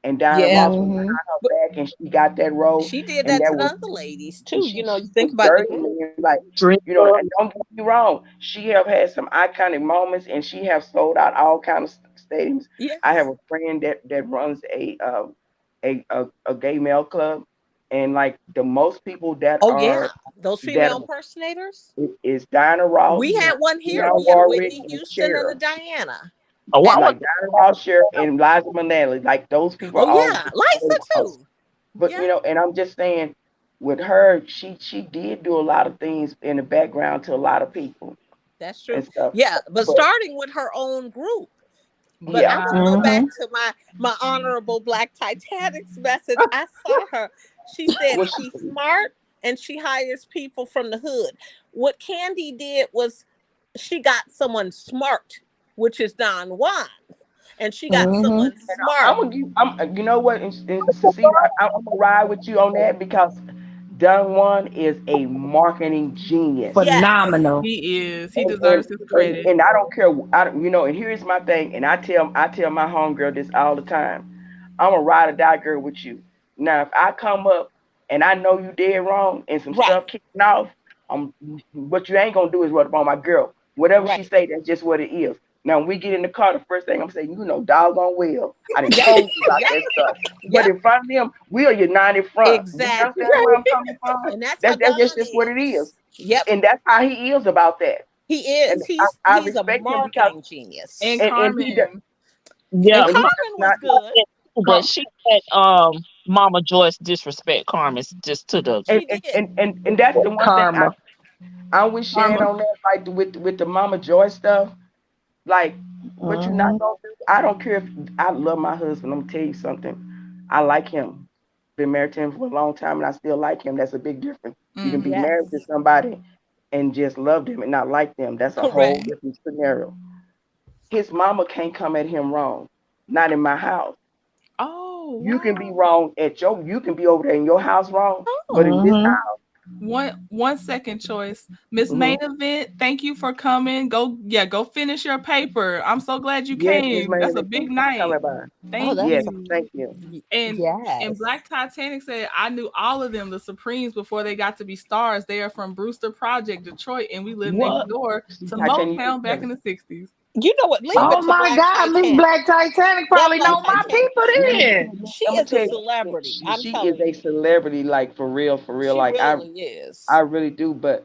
Speaker 9: and Diana
Speaker 7: Yeah.
Speaker 9: Ross was
Speaker 5: Mm-hmm.
Speaker 9: behind her
Speaker 7: But
Speaker 9: back, and she got that role,
Speaker 7: she did
Speaker 9: and
Speaker 7: that
Speaker 9: that
Speaker 7: to the
Speaker 9: was
Speaker 7: other ladies
Speaker 9: and
Speaker 7: too. You know,
Speaker 9: she
Speaker 7: you think
Speaker 9: was
Speaker 7: about the
Speaker 9: dirty,
Speaker 7: group.
Speaker 9: man. Like,
Speaker 6: Dream
Speaker 9: and don't get me wrong, she have had some iconic moments, and she have sold out all kind of stadiums. I have
Speaker 7: Yes.
Speaker 9: a friend that runs a gay male club, and like the most people that
Speaker 7: Oh yeah.
Speaker 9: are
Speaker 7: Those
Speaker 9: that
Speaker 7: female impersonators.
Speaker 9: is Diana Ross,
Speaker 7: We had one here.
Speaker 9: Dionne
Speaker 7: We had a
Speaker 9: Warwick,
Speaker 7: Whitney
Speaker 9: and
Speaker 7: Houston and a
Speaker 9: Cher.
Speaker 7: Diana.
Speaker 6: Oh, I
Speaker 7: At
Speaker 6: was
Speaker 9: Like Diana Ross, Cher, and Liza Minnelli. Like those people
Speaker 7: oh
Speaker 9: are all
Speaker 7: yeah,
Speaker 9: just
Speaker 7: Lisa
Speaker 9: old house.
Speaker 7: too.
Speaker 9: But
Speaker 7: Yeah,
Speaker 9: and I'm just saying, with her, she did do a lot of things in the background to a lot of people
Speaker 7: that's
Speaker 9: and
Speaker 7: true.
Speaker 9: stuff.
Speaker 7: Yeah, but
Speaker 9: But
Speaker 7: starting with her own group. But
Speaker 2: But
Speaker 7: I
Speaker 9: yeah,
Speaker 7: want to
Speaker 2: now,
Speaker 7: go
Speaker 5: Mm-hmm.
Speaker 7: back to my honorable Black Titanic's message. I saw her. She said
Speaker 9: what she
Speaker 7: she's smart and she hires people from the hood. What Candy did was she got someone smart, which is Don Juan, and she got
Speaker 5: Mm-hmm.
Speaker 7: someone smart.
Speaker 9: I'm gonna give. You know what, and Cecilia, I'm gonna ride with you on that, because Don Juan is a marketing genius.
Speaker 7: Yes.
Speaker 5: Phenomenal.
Speaker 2: he is. He
Speaker 9: and and,
Speaker 2: deserves his
Speaker 9: and,
Speaker 2: credit.
Speaker 9: and I don't care. And here's my thing. And I tell my homegirl this all the time. I'm a ride or die girl with you. Now, if I come up and I know you dead wrong and some
Speaker 7: Right.
Speaker 9: stuff kicking off, what you ain't gonna do is run up on my girl. Whatever she
Speaker 7: Right.
Speaker 9: say, that's just what it is. Now, when we get in the car, the first thing I'm saying, doggone well, I done
Speaker 7: Yep.
Speaker 9: told you about
Speaker 7: Yep.
Speaker 9: that stuff. But
Speaker 7: Yep.
Speaker 9: in front of them, we are united front. Do you understand
Speaker 7: Exactly.
Speaker 9: where I'm coming from?
Speaker 7: And that's how
Speaker 9: That's
Speaker 7: Don
Speaker 9: just what it is,
Speaker 7: is. Yep.
Speaker 9: and that's how he is about that.
Speaker 7: He
Speaker 9: And
Speaker 7: is.
Speaker 9: I
Speaker 7: He's a
Speaker 9: respect him, because
Speaker 7: marketing genius.
Speaker 2: And
Speaker 9: and he does,
Speaker 2: Carmen,
Speaker 7: And
Speaker 6: yeah,
Speaker 9: and he
Speaker 6: Carmen,
Speaker 9: does
Speaker 7: Carmen was
Speaker 9: not.
Speaker 7: good.
Speaker 6: but she had Mama Joyce disrespect Carmen just to the
Speaker 9: and
Speaker 7: She
Speaker 9: and,
Speaker 7: did.
Speaker 9: and, and, and that's the one thing
Speaker 5: Karma.
Speaker 9: I'm with Shan
Speaker 2: Karma.
Speaker 9: on that, like with the Mama Joy stuff. Like, what you not
Speaker 5: Mm-hmm.
Speaker 9: gonna do? I don't care if I love my husband. I'm gonna tell you something. I like him. Been married to him for a long time, and I still like him. That's a big difference. You can be
Speaker 2: Mm-hmm.
Speaker 9: married to
Speaker 7: Yes.
Speaker 9: somebody and just love them and not like them. That's a whole
Speaker 7: Correct.
Speaker 9: different scenario. His mama can't come at him wrong. Not in my house.
Speaker 2: Oh,
Speaker 9: You can
Speaker 2: wow.
Speaker 9: be wrong you can be over there in your house wrong, but
Speaker 7: Oh.
Speaker 9: in this
Speaker 5: Mm-hmm.
Speaker 9: house,
Speaker 2: One second, Choice. Miss Main
Speaker 9: mhm.
Speaker 2: Event, thank you for coming. Go finish your paper. I'm so glad you
Speaker 9: Yes, Miss
Speaker 2: came. That's a
Speaker 9: Mayor, thank
Speaker 2: big
Speaker 9: you for
Speaker 2: night.
Speaker 9: coming by.
Speaker 7: Oh,
Speaker 2: Thank
Speaker 7: that's
Speaker 9: Yes,
Speaker 2: you.
Speaker 9: thank you.
Speaker 2: And
Speaker 7: yes.
Speaker 2: Black Titanic said, I knew all of them, the Supremes, before they got to be stars. They are from Brewster Project, Detroit, and we lived next
Speaker 9: What?
Speaker 2: door
Speaker 9: See,
Speaker 2: to
Speaker 9: Titanic,
Speaker 2: Motown back in the 60s.
Speaker 7: You know what? Leave it
Speaker 5: Oh
Speaker 7: to
Speaker 5: my
Speaker 7: Black
Speaker 5: God, Miss
Speaker 7: Titanic.
Speaker 5: Black Titanic
Speaker 7: That
Speaker 5: probably
Speaker 7: Black
Speaker 5: know my
Speaker 7: Titanic.
Speaker 5: people then.
Speaker 7: She
Speaker 9: I'm gonna
Speaker 7: is a
Speaker 9: tell you,
Speaker 7: celebrity. I'm
Speaker 9: she is
Speaker 7: telling
Speaker 9: a
Speaker 7: you.
Speaker 9: celebrity, like for real, for real.
Speaker 7: She
Speaker 9: Like
Speaker 7: really
Speaker 9: I
Speaker 7: is.
Speaker 9: really do. But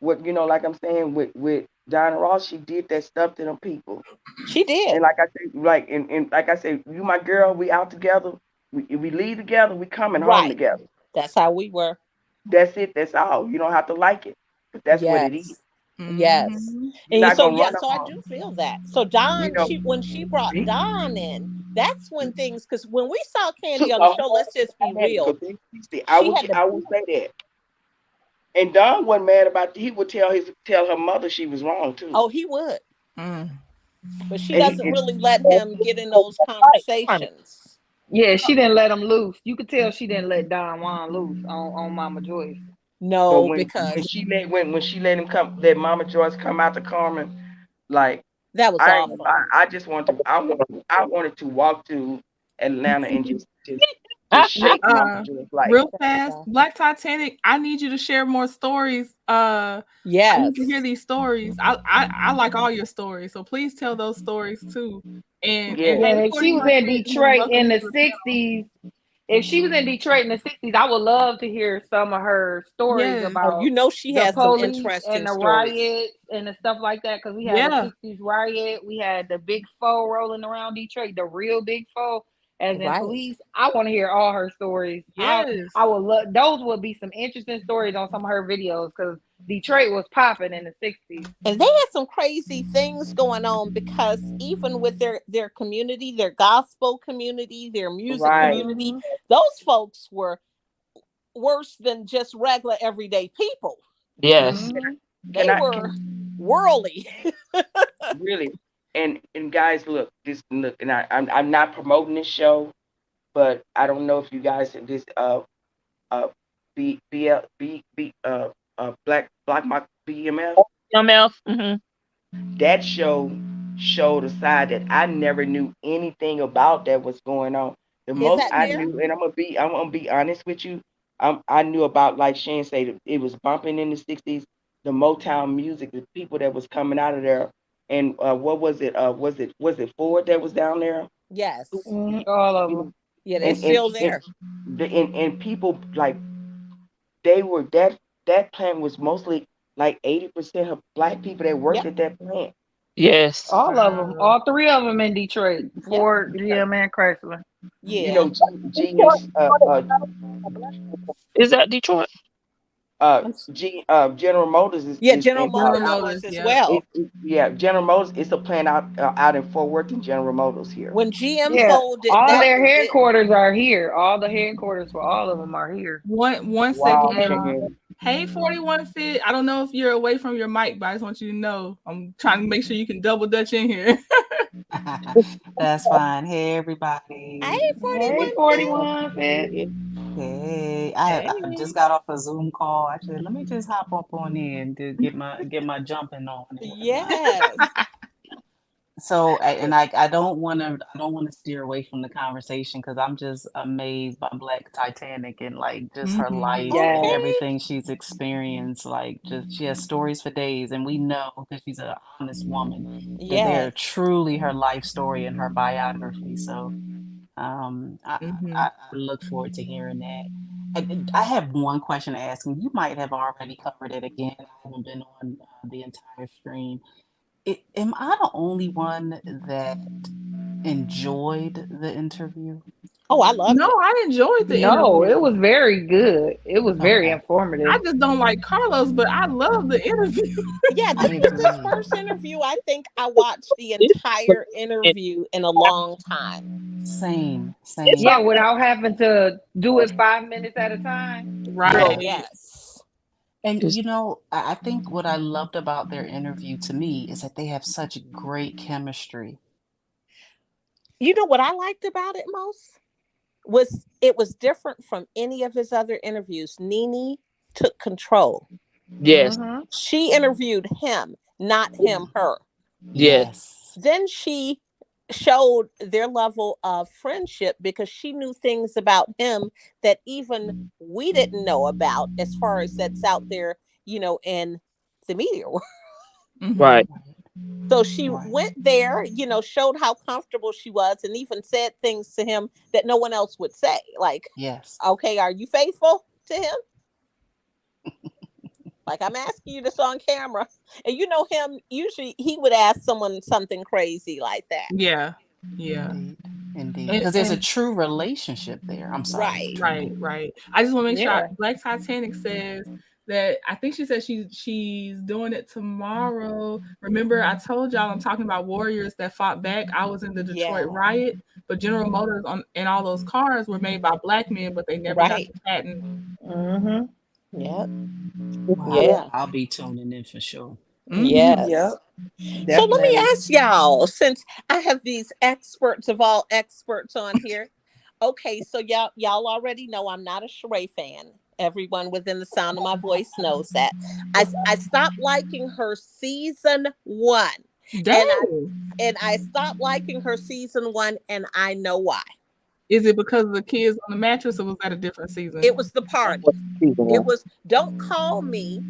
Speaker 9: what like I'm saying with Diana Ross, she did that stuff to them people.
Speaker 7: She did.
Speaker 9: And like I say, and like I say, you my girl, we out together. We leave together. We coming home
Speaker 7: Right.
Speaker 9: together.
Speaker 7: That's how we were.
Speaker 9: That's it. That's all. You don't have to like it, but that's what it is.
Speaker 7: Yes. Yes.
Speaker 2: Mm-hmm.
Speaker 9: You're
Speaker 7: And
Speaker 9: not
Speaker 7: so
Speaker 9: gonna
Speaker 7: yeah,
Speaker 9: run
Speaker 7: so
Speaker 9: up
Speaker 7: I
Speaker 9: on.
Speaker 7: do feel that. So
Speaker 9: You
Speaker 7: Don,
Speaker 9: know,
Speaker 7: when she brought
Speaker 9: he,
Speaker 7: Don in, that's when things, because when we saw Candy
Speaker 9: took
Speaker 7: on the
Speaker 9: a
Speaker 7: show,
Speaker 9: whole
Speaker 7: let's just be
Speaker 9: dynamic
Speaker 7: real.
Speaker 9: of being 60.
Speaker 7: She had
Speaker 9: I
Speaker 7: to,
Speaker 9: will say that. And Don wasn't mad about it. He would tell her mother she was wrong too.
Speaker 7: oh, he would,
Speaker 2: Mm.
Speaker 7: but she
Speaker 9: And he
Speaker 7: doesn't
Speaker 9: and
Speaker 7: really let him get in those
Speaker 6: Right, right.
Speaker 7: conversations.
Speaker 5: Yeah, she didn't let him loose. You could tell she didn't let Don Juan loose on Mama Joyce.
Speaker 9: but
Speaker 7: No,
Speaker 9: when
Speaker 7: because
Speaker 9: she let him come, let Mama Joyce come out to Carmen, like
Speaker 7: that was
Speaker 9: I ain't gonna
Speaker 7: awful.
Speaker 9: lie, I just want to I wanted to walk to Atlanta and just shake Mama Joyce like
Speaker 2: Real
Speaker 7: That was
Speaker 2: fast,
Speaker 7: awful.
Speaker 2: Black Titanic. I need you to share more stories. I need to hear
Speaker 7: Yes,
Speaker 2: these stories. I like all your stories, so please tell those stories too. And
Speaker 9: yeah.
Speaker 2: hey,
Speaker 5: Yeah, if she was
Speaker 2: 41
Speaker 5: in
Speaker 2: Fit, you are
Speaker 5: Detroit
Speaker 2: welcome
Speaker 5: in
Speaker 2: to
Speaker 5: the
Speaker 2: the panel.
Speaker 5: 60s, if she was in Detroit in the 60s, I would love to hear some of her stories
Speaker 2: Yes,
Speaker 7: oh, you
Speaker 5: about
Speaker 7: know she
Speaker 5: the
Speaker 7: has some
Speaker 5: police and
Speaker 7: interesting
Speaker 5: the
Speaker 7: stories.
Speaker 5: riots and the stuff like that. Because we had a
Speaker 2: yeah,
Speaker 5: 60s riot. We had the big four rolling around Detroit, the real big four, as in
Speaker 7: Right.
Speaker 5: police. I want to hear all her stories. I
Speaker 2: yes.
Speaker 5: would love, those would be some interesting stories on some of her videos because Detroit was popping in the 60s.
Speaker 7: And they had some crazy things going on, because even with their community, their gospel community, their music
Speaker 9: Right.
Speaker 7: community,
Speaker 5: Mm-hmm.
Speaker 7: those folks were worse than just regular everyday people.
Speaker 6: Yes.
Speaker 5: Mm-hmm.
Speaker 7: They
Speaker 9: Can I
Speaker 7: were worldly.
Speaker 9: really and guys look and I'm not promoting this show, but I don't know if you guys this uh B Black Mark BMF.
Speaker 6: MF. Hmm.
Speaker 9: That show showed a side that I never knew anything about that was going on. The
Speaker 7: Is
Speaker 9: most
Speaker 7: that
Speaker 9: I
Speaker 7: there?
Speaker 9: knew, and I'm gonna be honest with you, I knew about, like Shane said, it was bumping in the '60s, the Motown music, the people that was coming out of there, and what was it? Was it Ford that was down there?
Speaker 7: Yes.
Speaker 5: All of
Speaker 9: You
Speaker 5: them.
Speaker 9: know,
Speaker 7: Yeah, they're
Speaker 9: and and
Speaker 7: still
Speaker 9: and
Speaker 7: there.
Speaker 9: and people like they were that plant was mostly like 80% of black people that worked
Speaker 7: Yep.
Speaker 9: at that plant.
Speaker 6: Yes.
Speaker 5: All of them.
Speaker 2: Wow.
Speaker 5: All three of them in Detroit.
Speaker 7: Yep.
Speaker 5: Ford, GM, and Chrysler.
Speaker 9: You
Speaker 7: Yeah.
Speaker 9: know, GM's
Speaker 6: Is that Detroit?
Speaker 7: I'm s-
Speaker 9: General Motors
Speaker 7: Yeah,
Speaker 9: is
Speaker 7: General
Speaker 9: in part
Speaker 2: General
Speaker 7: Motors
Speaker 9: out.
Speaker 7: was
Speaker 2: Motors,
Speaker 7: as
Speaker 2: yep.
Speaker 7: well.
Speaker 9: Yeah, General Motors is a plant out in Fort Worth, and General Motors here.
Speaker 7: When GM
Speaker 5: Yeah.
Speaker 7: folded,
Speaker 5: All
Speaker 7: that
Speaker 5: their
Speaker 7: was it.
Speaker 5: headquarters are here. All the headquarters for all of them are here.
Speaker 2: One second,
Speaker 9: Wow,
Speaker 2: y'all.
Speaker 5: And
Speaker 9: Shan.
Speaker 2: Hey, 41 Fit. I don't know if you're away from your mic, but I just want you to know I'm trying to make sure you can double dutch in here.
Speaker 10: That's fine. Hey,
Speaker 7: Hey,
Speaker 10: everybody.
Speaker 5: hey,
Speaker 7: 41 Fit.
Speaker 5: 41 Fit.
Speaker 10: Hey, I
Speaker 2: Hey.
Speaker 10: just got off a Zoom call. I said, let me just hop up on in to get my jumping on and whatnot.
Speaker 7: Yes.
Speaker 10: So, I don't want to steer away from the conversation because I'm just amazed by Black Titanic and like just her
Speaker 2: Mhm.
Speaker 10: life and
Speaker 5: Yes.
Speaker 7: Okay.
Speaker 10: everything she's experienced. Like, just she has stories for days, and we know because she's an honest woman that they are
Speaker 7: Yes.
Speaker 10: truly her life story and her biography. So,
Speaker 2: Mhm.
Speaker 10: I look forward to hearing that. I have one question to ask, and you might have already covered it again. I haven't been on the entire stream. Am I the only one that enjoyed the interview?
Speaker 7: Oh, I loved
Speaker 2: No,
Speaker 7: it.
Speaker 2: I enjoyed the
Speaker 5: No,
Speaker 2: interview.
Speaker 5: it was very good. It was very
Speaker 10: Okay,
Speaker 2: I
Speaker 5: informative.
Speaker 2: just don't like Carlos, but I love the interview.
Speaker 7: Yeah,
Speaker 10: I
Speaker 7: this was his
Speaker 10: agree.
Speaker 7: first interview. I think I watched the entire interview in a long time.
Speaker 10: Same,
Speaker 6: It's
Speaker 5: Yeah,
Speaker 10: same.
Speaker 5: without having to do it 5 minutes at a time.
Speaker 10: Yeah.
Speaker 2: Right.
Speaker 7: Yes.
Speaker 10: And
Speaker 6: just
Speaker 10: I think what I loved about their interview to me is that they have such great chemistry.
Speaker 7: You know what I liked about it most was it was different from any of his other interviews. Nene took control.
Speaker 6: yes,
Speaker 5: Mm-hmm.
Speaker 7: She interviewed him, not him her.
Speaker 6: yes,
Speaker 10: Yes.
Speaker 7: Then she showed their level of friendship because she knew things about him that even we didn't know about, as far as that's out there, in the media world.
Speaker 2: Mhm.
Speaker 6: right.
Speaker 10: Right.
Speaker 7: So she
Speaker 10: Right.
Speaker 7: went there, showed how comfortable she was, and even said things to him that no one else would say. Like,
Speaker 10: Yes.
Speaker 7: okay, are you faithful to him? Like, I'm asking you this on camera. And you know him, usually he would ask someone something crazy like that.
Speaker 2: Yeah. Yeah.
Speaker 10: Indeed. Indeed.
Speaker 2: And
Speaker 10: Because there's a
Speaker 2: and
Speaker 10: true relationship there. I'm sorry,
Speaker 7: Right.
Speaker 10: Trendy.
Speaker 2: right. I just want to make sure
Speaker 5: Yeah.
Speaker 2: Black Titanic says that I think she said she's doing it tomorrow. Remember, I told y'all I'm talking about warriors that fought back. I was in the Detroit
Speaker 7: Yeah.
Speaker 2: riot, but General Motors and all those cars were made by black men, but they never got
Speaker 7: Right.
Speaker 2: the patent.
Speaker 5: Mm-hmm.
Speaker 7: Yep.
Speaker 10: Wow,
Speaker 7: Yeah.
Speaker 10: I'll be tuning in for sure.
Speaker 2: Mm-hmm.
Speaker 5: Yep.
Speaker 7: Yes. So let me
Speaker 5: Definitely.
Speaker 7: ask y'all, since I have these experts of all experts on here. Okay, so y'all already know I'm not a Sheree fan. Everyone within the sound of my voice knows that. I stopped liking her season 1. And
Speaker 2: Dang.
Speaker 7: I stopped liking her season 1, and I know why.
Speaker 2: Is it because of the kids on the mattress, or was that a different season?
Speaker 7: It was the
Speaker 6: That was
Speaker 7: party.
Speaker 6: season
Speaker 7: It
Speaker 6: one.
Speaker 7: was don't call me,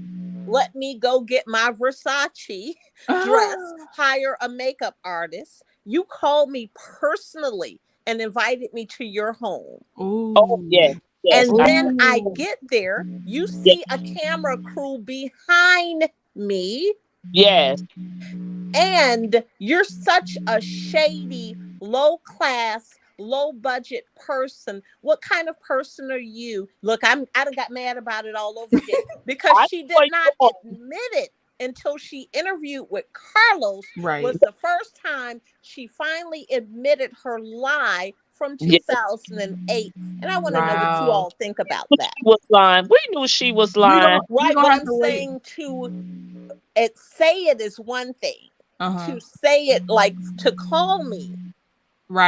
Speaker 7: let me go get my Versace dress,
Speaker 2: Ah,
Speaker 7: hire a makeup artist. You called me personally and invited me to your home.
Speaker 6: Oh yes,
Speaker 2: ooh,
Speaker 6: yes,
Speaker 7: And
Speaker 6: I
Speaker 7: then I
Speaker 2: ooh.
Speaker 7: get there, you
Speaker 6: yes,
Speaker 7: see a camera crew behind me,
Speaker 6: yes.
Speaker 7: and you're such a shady, low class, low budget person. What kind of person are you? Look, I done got mad about it all over again because
Speaker 6: I
Speaker 7: she
Speaker 6: know
Speaker 7: did not
Speaker 6: you are.
Speaker 7: admit it until she interviewed with Carlos.
Speaker 2: Right.
Speaker 7: Was the first time she finally admitted her lie from
Speaker 6: Yes,
Speaker 7: 2008. And I want to know what you
Speaker 2: Wow.
Speaker 7: all think about
Speaker 6: but
Speaker 7: that.
Speaker 6: she was lying. We knew she was
Speaker 2: We
Speaker 6: lying.
Speaker 2: gonna we
Speaker 7: Right,
Speaker 2: gonna
Speaker 7: but
Speaker 2: have
Speaker 7: I'm
Speaker 2: to wait.
Speaker 7: saying to say it is one thing.
Speaker 2: Uh-huh.
Speaker 7: To say it, like to call me,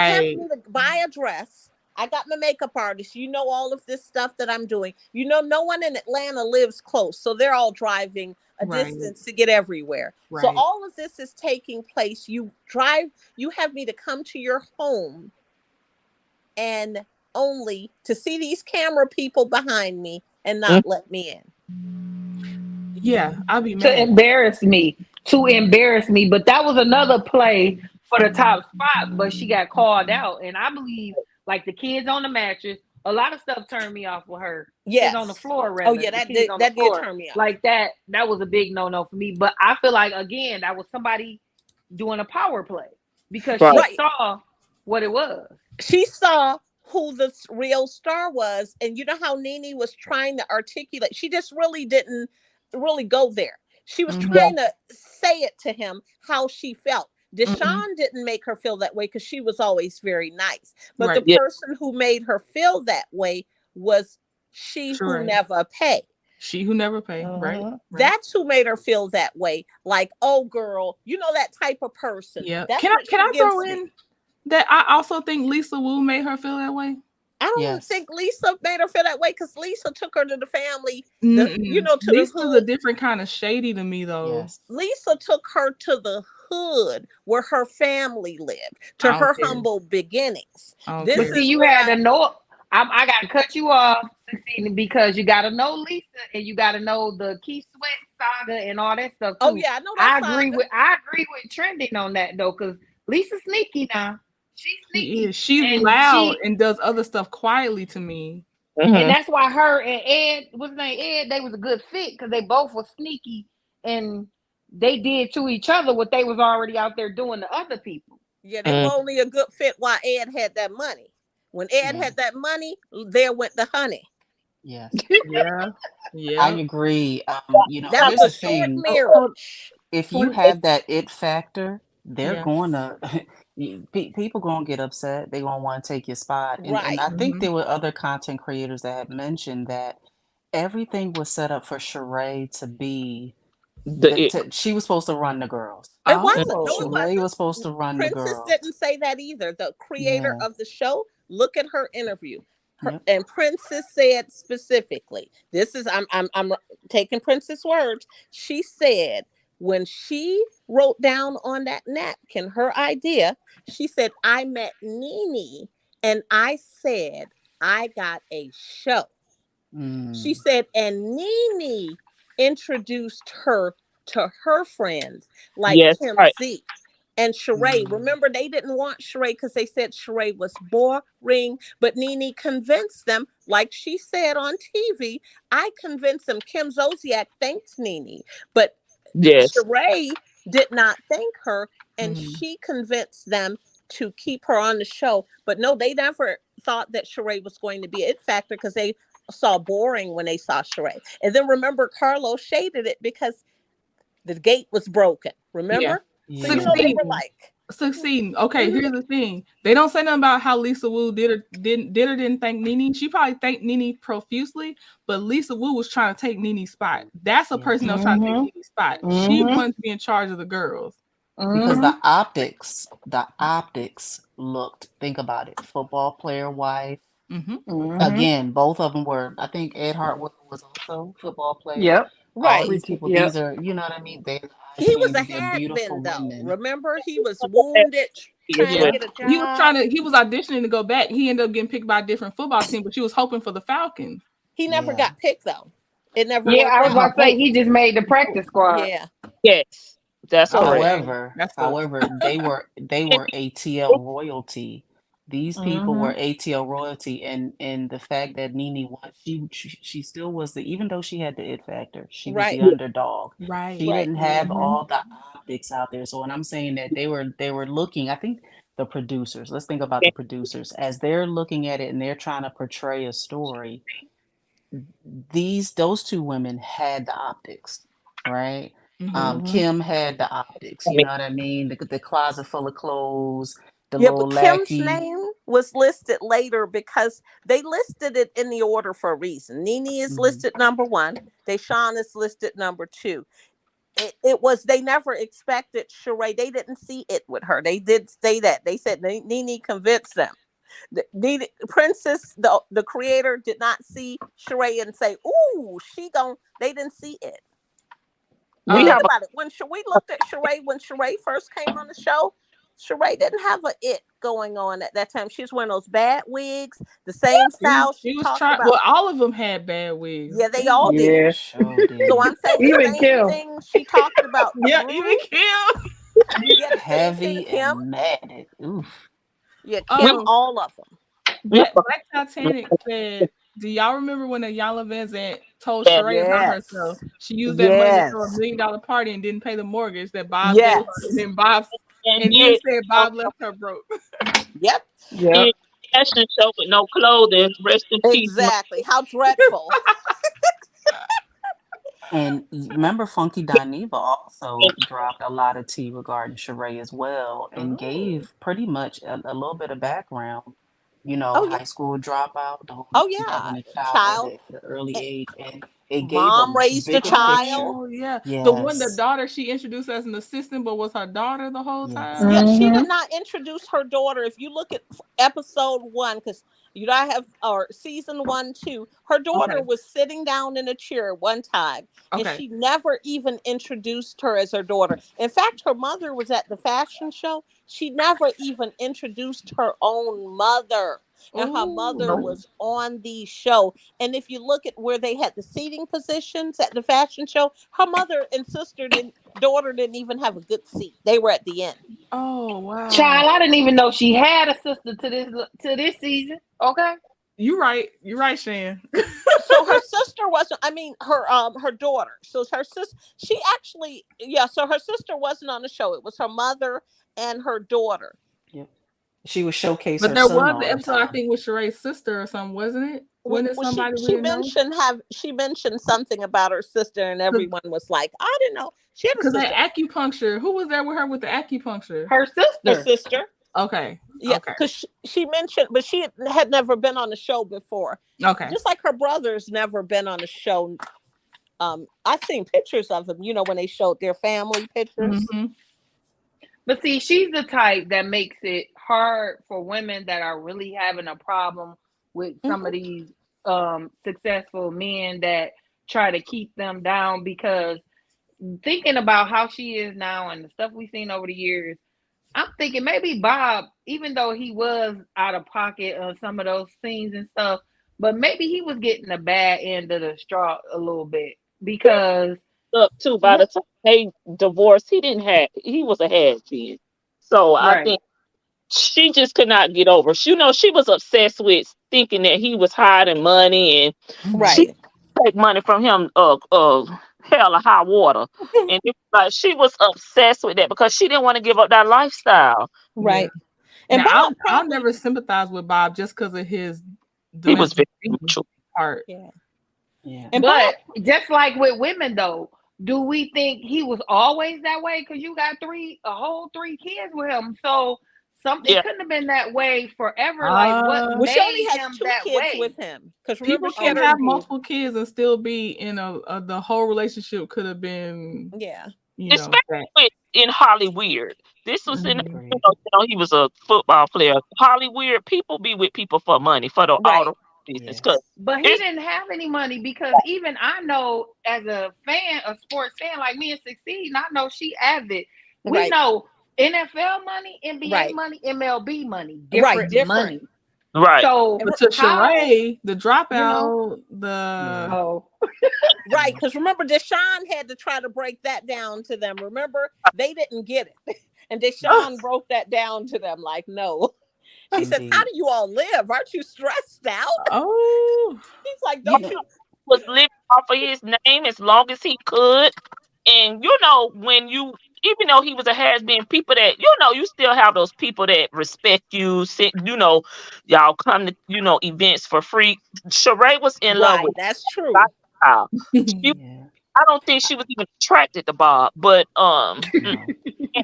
Speaker 7: have
Speaker 2: Right.
Speaker 7: me to buy a dress. I got my makeup artist. You know all of this stuff that I'm doing. You know, no one in Atlanta lives close, so they're all driving a
Speaker 2: Right.
Speaker 7: distance to get everywhere. So
Speaker 2: Right.
Speaker 7: all of this is taking place. You have me to come to your home and only to see these camera people behind me and
Speaker 6: Mm,
Speaker 7: not let me in.
Speaker 2: Yeah, I'll be
Speaker 5: To
Speaker 2: mad.
Speaker 5: embarrass me. To embarrass me. But that was another play for the top spot, but she got called out. And I believe like the kids on the mattress, a lot of stuff turned me off with her. Kids on the
Speaker 7: Yes.
Speaker 5: floor,
Speaker 7: Oh
Speaker 5: rather.
Speaker 7: yeah,
Speaker 5: The kids on the
Speaker 7: that did
Speaker 5: floor.
Speaker 7: turn me off.
Speaker 5: Like that was a big no-no for me. But I feel like again, that was somebody doing a power play because
Speaker 6: right.
Speaker 5: she
Speaker 7: Right.
Speaker 5: saw what it was.
Speaker 7: She saw who the real star was, and you know how Nene was trying to articulate. She just really didn't really go there. She was
Speaker 2: Mm-hmm.
Speaker 6: Yes,
Speaker 7: trying to say it to him how she felt.
Speaker 2: Mm-hmm.
Speaker 7: Deshaun didn't make her feel that way because she was always very nice. But the
Speaker 2: Right.
Speaker 6: yes,
Speaker 7: person who made her feel that way was she who
Speaker 2: Sure.
Speaker 7: never paid.
Speaker 2: She who never pay. Right.
Speaker 5: Uh-huh.
Speaker 2: Right.
Speaker 7: That's who made her feel that way. Like, oh, girl, you know that type of person.
Speaker 2: Yeah.
Speaker 7: That's
Speaker 2: Can I
Speaker 7: what
Speaker 2: can
Speaker 7: she
Speaker 2: I throw
Speaker 7: gives me.
Speaker 2: in that I also think Lisa Wu made her feel that way?
Speaker 7: I don't
Speaker 10: Yes.
Speaker 7: think Lisa made her feel that way because Lisa took her to the family,
Speaker 2: Mm-mm.
Speaker 7: to the
Speaker 2: Lisa's a
Speaker 7: hood.
Speaker 2: different kind of shady to me though.
Speaker 10: Yes.
Speaker 7: Lisa took her to the hood where her family lived, to
Speaker 2: I don't
Speaker 7: her
Speaker 2: care.
Speaker 7: humble beginnings.
Speaker 2: I don't
Speaker 7: This
Speaker 5: But
Speaker 2: care.
Speaker 5: see,
Speaker 7: is
Speaker 5: you
Speaker 7: where
Speaker 5: had to know. I got to cut you off, Succeeding, because you got to know Lisa and you got to know the Key Sweat saga and all that stuff
Speaker 7: oh
Speaker 5: too.
Speaker 7: yeah, I know that saga.
Speaker 5: I agree with trending on that though, because Lisa's sneaky now. She's
Speaker 2: She
Speaker 5: sneaky,
Speaker 2: is. She's
Speaker 5: and
Speaker 2: loud and does other stuff quietly to me.
Speaker 6: hmm
Speaker 5: that's why her and Ed, what's his name, Ed, they was a good fit because they both were sneaky and they did to each other what they was already out there doing to other people.
Speaker 7: Yeah, they were
Speaker 6: mm,
Speaker 7: only a good fit while Ed had that money. When Ed
Speaker 10: Yeah.
Speaker 7: had that money, there went the honey.
Speaker 10: Yes.
Speaker 2: Yeah.
Speaker 10: I
Speaker 2: Yeah.
Speaker 10: agree.
Speaker 7: That was
Speaker 10: Here's
Speaker 7: a
Speaker 10: the
Speaker 7: short
Speaker 10: thing.
Speaker 7: marriage.
Speaker 10: If you
Speaker 6: mm,
Speaker 10: have that it factor, they're
Speaker 2: Yeah.
Speaker 10: going to people going to get upset. They're going to want to take your spot. And
Speaker 7: Right.
Speaker 10: I think
Speaker 2: Mm-hmm.
Speaker 10: there were other content creators that had mentioned that everything was set up for Sheree to be
Speaker 6: the it.
Speaker 10: she was supposed to run the girls.
Speaker 7: It
Speaker 6: Mm,
Speaker 7: wasn't. No, it
Speaker 2: Oh.
Speaker 10: Sheree
Speaker 7: wasn't.
Speaker 10: was supposed to run the
Speaker 7: Princess
Speaker 10: girls.
Speaker 7: didn't say that either. The creator
Speaker 10: Yeah.
Speaker 7: of the show, look at her interview.
Speaker 10: Yep.
Speaker 7: And Princess said specifically, this is I'm taking Princess words. She said when she wrote down on that napkin her idea, she said, I met Nene and I said I got a show. She
Speaker 10: Mm.
Speaker 7: said, and Nene introduced her to her friends like
Speaker 6: yes,
Speaker 7: Kim
Speaker 6: right.
Speaker 7: Z and Sheree.
Speaker 10: Mm.
Speaker 7: Remember, they didn't want Sheree because they said Sheree was boring, but Nene convinced them, like she said on TV. I convinced them. Kim Zolciak thanked Nene, but
Speaker 6: Yes,
Speaker 7: Sheree did not thank her, and
Speaker 2: Mm-hmm.
Speaker 7: she convinced them to keep her on the show. But no, they never thought that Sheree was going to be an it factor because they saw boring when they saw Sheree. And then remember, Carlos shaded it because the gate was broken.
Speaker 2: Yeah.
Speaker 7: Remember? So
Speaker 10: Yeah.
Speaker 7: you know they were
Speaker 2: Succeeding.
Speaker 7: like,
Speaker 2: Succeeding. Okay, here's the thing. They don't say nothing about how Lisa Wu didn't thank Nene. She probably thanked Nene profusely, but Lisa Wu was trying to take Nene's spot. That's a
Speaker 10: Yeah.
Speaker 2: person that was trying to take Nene's spot. She
Speaker 5: Mm-hmm.
Speaker 2: wanted to be in charge of the girls.
Speaker 10: Because
Speaker 5: Mm-hmm.
Speaker 10: the optics looked, think about it, football player wife.
Speaker 2: Mm-hmm.
Speaker 5: Mm-hmm.
Speaker 10: Again, both of them were, I think Ed Hartwell was also football player.
Speaker 5: Yep.
Speaker 10: All
Speaker 7: right.
Speaker 10: these people,
Speaker 5: Yep.
Speaker 10: these are, you know what I mean? They're
Speaker 7: He was a
Speaker 10: Ashkenazi, they're
Speaker 7: had
Speaker 10: beautiful
Speaker 7: been though.
Speaker 10: women.
Speaker 7: Remember, he was wounded
Speaker 6: As
Speaker 7: trying to
Speaker 6: well.
Speaker 2: Yeah.
Speaker 7: get a
Speaker 2: He was
Speaker 7: job.
Speaker 2: he was auditioning to go back. He ended up getting picked by a different football team, but she was hoping for the Falcons.
Speaker 7: He never
Speaker 10: Yeah.
Speaker 7: got picked though. It never
Speaker 5: Yeah,
Speaker 7: worked
Speaker 5: I was
Speaker 7: out.
Speaker 5: about to say he just made the practice squad.
Speaker 7: Yeah.
Speaker 6: Yes, that's
Speaker 2: Oh,
Speaker 6: correct.
Speaker 2: okay.
Speaker 10: However,
Speaker 2: That sucks.
Speaker 10: however, they
Speaker 6: And
Speaker 10: were ATL royalty. These people
Speaker 5: Mm-hmm.
Speaker 10: were ATL royalty, and the fact that Nene won, she still was the, even though she had the it factor, she was the
Speaker 7: Right.
Speaker 10: underdog.
Speaker 2: Right.
Speaker 10: She
Speaker 7: Right.
Speaker 10: didn't have
Speaker 5: Mm-hmm.
Speaker 10: all the optics out there. So when I'm saying that they were looking, I think the producers, let's think about the producers as they're looking at it and they're trying to portray a story. Those two women had the optics, right?
Speaker 2: Mm-hmm.
Speaker 5: Mm-hmm.
Speaker 10: Kim had the optics, you know what I mean? The closet full of clothes, the
Speaker 7: Yeah,
Speaker 10: little
Speaker 7: but Kim's
Speaker 10: lackey.
Speaker 7: name was listed later because they listed it in the order for a reason. Nene is
Speaker 10: Mhm.
Speaker 7: listed number one. Deshawn is listed number two. It was they never expected Sheree. They didn't see it with her. They did say that. They said Nene convinced them. Princess, the creator, did not see Sheree and say, "Ooh, she gon." They didn't see it. And
Speaker 6: we
Speaker 2: Uh,
Speaker 7: think
Speaker 6: have
Speaker 7: about it. When we looked at Sheree when Sheree first came on the show, Sheree didn't have a it going on at that time. She was wearing those bad wigs, the same style
Speaker 2: she
Speaker 7: she
Speaker 2: was
Speaker 7: talked
Speaker 2: trying.
Speaker 7: about.
Speaker 2: Well, all of them had bad wigs.
Speaker 7: Yeah, they all did.
Speaker 5: Yeah.
Speaker 10: Sure
Speaker 7: So
Speaker 10: did.
Speaker 7: I'm saying the
Speaker 5: Even
Speaker 7: same
Speaker 5: Kim.
Speaker 7: thing she talked about.
Speaker 2: Yeah, even Kim.
Speaker 7: Yeah, the same thing
Speaker 10: Heavy
Speaker 7: Kim.
Speaker 10: and mad. Oof.
Speaker 7: Yeah,
Speaker 6: we,
Speaker 7: Kim,
Speaker 2: Um,
Speaker 7: all of them.
Speaker 6: we have
Speaker 2: Black Titanic said, "Do y'all remember when Ayala Van Zant told
Speaker 6: that
Speaker 2: Sheree about
Speaker 7: Yes.
Speaker 2: herself? She used that money to throw
Speaker 7: Yes.
Speaker 2: $1 million party and didn't pay the mortgage that Bob gave her, and
Speaker 7: Yes.
Speaker 2: then Bob
Speaker 6: and
Speaker 2: and then
Speaker 6: did
Speaker 2: said Bob left her broke."
Speaker 7: Yep.
Speaker 5: Yep.
Speaker 6: did fashion show with no clothing. Rest in peace.
Speaker 7: Exactly. How dreadful.
Speaker 10: And remember, Funky Dineva also dropped a lot of tea regarding Sheree as well, and
Speaker 7: Mm.
Speaker 10: gave pretty much a little bit of background. You know,
Speaker 7: Oh yeah.
Speaker 10: high school dropout, the whole
Speaker 7: Oh
Speaker 10: thing,
Speaker 7: yeah.
Speaker 10: having a child
Speaker 7: Child.
Speaker 10: at an early
Speaker 7: eh,
Speaker 10: age, and it gave a
Speaker 7: Mom raised a
Speaker 10: bigger picture.
Speaker 7: child.
Speaker 2: Oh yeah, the
Speaker 10: Yes,
Speaker 2: daughter she introduced as an assistant, but was her daughter the whole
Speaker 10: yes.
Speaker 2: time.
Speaker 7: Yeah, she
Speaker 5: Mm-hmm.
Speaker 7: did not introduce her daughter. If you look at episode one, because you know I have or season one, two, her daughter
Speaker 2: Okay,
Speaker 7: was sitting down in a chair one time, and
Speaker 2: okay.
Speaker 7: she never even introduced her as her daughter. In fact, her mother was at the fashion show. She never even introduced her own mother. And her mother
Speaker 2: Oh,
Speaker 7: was on the show. And if you look at where they had the seating positions at the fashion show, her mother and daughter didn't even have a good seat. They were at the end.
Speaker 2: oh wow.
Speaker 5: Child, I didn't even know she had a sister to this season. Okay.
Speaker 2: You're right. You're right, Shan.
Speaker 7: So her sister wasn't. I mean, her daughter. So her sister. She actually, yeah. So her sister wasn't on the show. It was her mother and her daughter.
Speaker 10: Yep. She would showcase
Speaker 2: But
Speaker 10: her
Speaker 2: there
Speaker 10: son
Speaker 2: was
Speaker 10: all
Speaker 2: the
Speaker 10: the
Speaker 2: episode I
Speaker 10: time.
Speaker 2: think with Sheree's sister or something, wasn't it? Wasn't it
Speaker 7: Well, she
Speaker 2: somebody we
Speaker 7: she
Speaker 2: didn't know?
Speaker 7: mentioned something about her sister, and everyone was like, I didn't know she had a
Speaker 2: Because that
Speaker 7: sister.
Speaker 2: acupuncture, who was there with her with the acupuncture?
Speaker 5: Her
Speaker 7: Her
Speaker 5: sister.
Speaker 7: sister.
Speaker 2: Okay,
Speaker 7: Yeah,
Speaker 2: okay,
Speaker 7: because she mentioned, but she had never been on the show before.
Speaker 2: okay.
Speaker 7: Just like her brother's never been on the show. I've seen pictures of them, when they showed their family pictures.
Speaker 2: Mm-hmm.
Speaker 5: But see, she's the type that makes it hard for women that are really having a problem with some of
Speaker 7: Hmm.
Speaker 5: these successful men that try to keep them down, because thinking about how she is now and the stuff we've seen over the years, I'm thinking maybe Bob, even though he was out of pocket on some of those scenes and stuff, but maybe he was getting the bad end of the straw a little bit, because
Speaker 6: Up too. By
Speaker 5: what
Speaker 6: the time they divorced, he was a has been. So I
Speaker 5: right.
Speaker 6: think she just could not get over. She was obsessed with thinking that he was hiding money, and
Speaker 10: Mhm.
Speaker 6: she
Speaker 7: Right,
Speaker 6: take money from him. Hell or high water, and it was like she was obsessed with that because she didn't want to give up that lifestyle.
Speaker 2: Yeah.
Speaker 7: right. And
Speaker 2: Now
Speaker 7: Bob
Speaker 2: I'll
Speaker 7: probably,
Speaker 2: never sympathize with Bob just because of his
Speaker 6: He was
Speaker 2: domestic
Speaker 6: very
Speaker 2: abuse
Speaker 6: mutual.
Speaker 2: part.
Speaker 7: Yeah.
Speaker 10: Yeah.
Speaker 7: And Bob,
Speaker 5: But just like with women, though, do we think he was always that way? Because you got a whole three kids with him, so it
Speaker 6: Yeah.
Speaker 5: couldn't have been that way forever. Like, what
Speaker 2: Uh,
Speaker 7: well, she only
Speaker 5: made
Speaker 7: has
Speaker 5: him
Speaker 7: 2
Speaker 5: that
Speaker 7: kids with
Speaker 5: way?
Speaker 7: him. Because remember,
Speaker 2: people
Speaker 7: she
Speaker 5: Oh,
Speaker 2: can
Speaker 7: had
Speaker 2: have
Speaker 5: 2 kids.
Speaker 2: multiple kids and still be in the whole relationship could have been,
Speaker 7: yeah.
Speaker 2: that.
Speaker 6: Especially in Hollywood. This was in,
Speaker 2: Mhm.
Speaker 10: Agreed.
Speaker 6: he was a football player. Hollywood people be with people for money, for all the
Speaker 7: Right.
Speaker 6: reasons. Because
Speaker 10: Yes.
Speaker 5: But he
Speaker 6: it's,
Speaker 5: didn't have any money because even I know as a fan, a sports fan like me and Succeed, and I know she avid. We
Speaker 7: Right.
Speaker 5: know NFL money, NBA
Speaker 7: Right.
Speaker 5: money, MLB money,
Speaker 7: Right.
Speaker 5: different
Speaker 7: Different.
Speaker 5: money.
Speaker 6: right.
Speaker 5: So
Speaker 7: And
Speaker 2: But to
Speaker 5: how,
Speaker 2: Sheree, the dropout, the
Speaker 10: Yeah.
Speaker 5: oh,
Speaker 7: right, because remember, Deshaun had to try to break that down to them. Remember, they didn't get it. And
Speaker 2: oh,
Speaker 7: Deshaun broke that down to them like, no. She says, how
Speaker 10: Indeed.
Speaker 7: do you all live? Aren't you stressed out?
Speaker 2: oh,
Speaker 7: He's like,
Speaker 6: You
Speaker 10: You
Speaker 7: don't
Speaker 10: know.
Speaker 7: you?
Speaker 6: was living off of his name as long as he could. And when even though he was a has been, people that, you still have those people that respect you, y'all come to, events for free. Sheree was in love
Speaker 7: Right,
Speaker 6: with
Speaker 7: that's true.
Speaker 6: lifestyle. She,
Speaker 10: Yeah.
Speaker 6: I don't think she was even attracted to Bob, but
Speaker 10: No.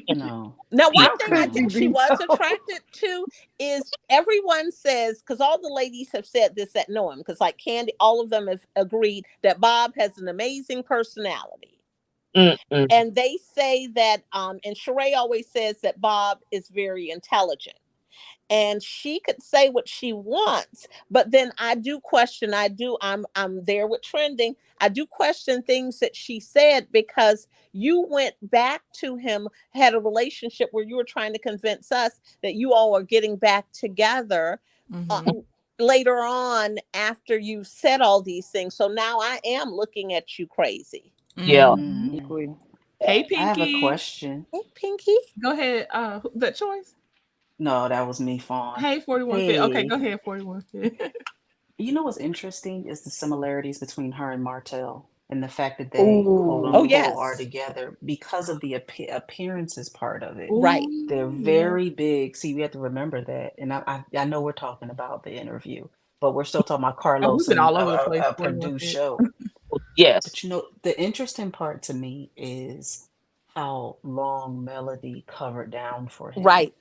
Speaker 10: No.
Speaker 7: Now, one
Speaker 6: he,
Speaker 5: how
Speaker 7: thing I
Speaker 5: could you
Speaker 7: think she
Speaker 5: be
Speaker 7: was
Speaker 5: so?
Speaker 7: attracted to is everyone says, because all the ladies have said this that know him, because like Candy, all of them have agreed that Bob has an amazing personality.
Speaker 6: mm-mm.
Speaker 7: And they say that, and Sheree always says that Bob is very intelligent. And she could say what she wants, but then I do question. I'm there with trending. I do question things that she said because you went back to him, had a relationship where you were trying to convince us that you all are getting back together uh,
Speaker 2: mhm.
Speaker 7: later on after you said all these things. So now I am looking at you crazy.
Speaker 6: Yeah.
Speaker 2: Mhm.
Speaker 10: Mm.
Speaker 2: Hey,
Speaker 10: I have a
Speaker 2: Pinky,
Speaker 10: question.
Speaker 7: Hey, Pinky.
Speaker 2: go ahead. That choice.
Speaker 10: No, that was me, Fawn.
Speaker 2: Hey, 41 Fit. Okay,
Speaker 10: Hey,
Speaker 2: go ahead, 41 Fit.
Speaker 10: you know what's interesting is the similarities between her and Martell and the fact that they quote
Speaker 7: Oh,
Speaker 5: Ooh,
Speaker 10: unquote are
Speaker 7: yes.
Speaker 10: together because of the appearances part of it.
Speaker 7: Right.
Speaker 10: They're
Speaker 2: Ooh, yeah.
Speaker 10: very big. See, we have to remember that. And I know we're talking about the interview, but we're still talking about
Speaker 2: Oh, we've
Speaker 10: Carlos
Speaker 2: been
Speaker 10: and
Speaker 2: all over the place,
Speaker 10: a
Speaker 2: 41
Speaker 10: Purdue
Speaker 2: Fit.
Speaker 10: show.
Speaker 6: Yes.
Speaker 10: But the interesting part to me is how long Melody covered down for him,
Speaker 7: Right.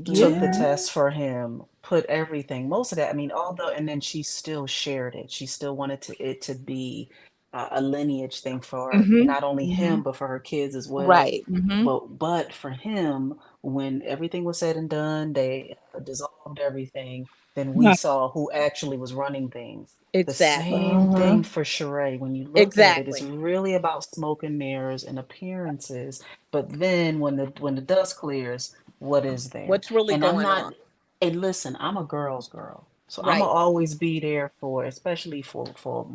Speaker 10: took the
Speaker 2: Yeah.
Speaker 10: test for him, put everything, most of that. I mean, although, and then she still shared it. She still wanted it to be a lineage thing for
Speaker 2: Mhm.
Speaker 10: not only him
Speaker 2: Mhm.
Speaker 10: but for her kids as well.
Speaker 7: Right.
Speaker 2: Mhm.
Speaker 10: But for him, when everything was said and done, they dissolved everything. Then we saw who actually was running things. The
Speaker 7: Exactly.
Speaker 10: same thing
Speaker 5: mm-hmm.
Speaker 10: for Sheree. When you look at it, it's
Speaker 7: Exactly.
Speaker 10: really about smoke and mirrors and appearances. But then when the dust clears, what is there?
Speaker 7: What's really
Speaker 10: And I'm
Speaker 7: going
Speaker 10: not,
Speaker 7: on?
Speaker 10: and listen, I'm a girl's girl. So I'm gonna
Speaker 7: Right.
Speaker 10: always be there for, especially for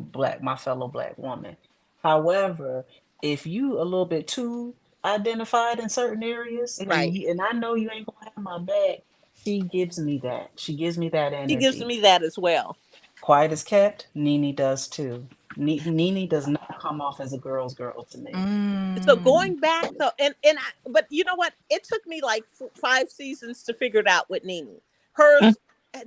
Speaker 10: my fellow black woman. However, if you a little bit too identified in certain areas
Speaker 7: Right.
Speaker 10: and I know you ain't gonna have my back, she gives me that. She gives me that
Speaker 7: She gives
Speaker 10: energy.
Speaker 7: me that as well.
Speaker 10: Quiet as kept, Nene does too. Nene does not come off as a girl's girl to me.
Speaker 7: So
Speaker 2: Mm.
Speaker 7: going back though, but you know what? It took me like 5 seasons to figure it out with Nene. Hers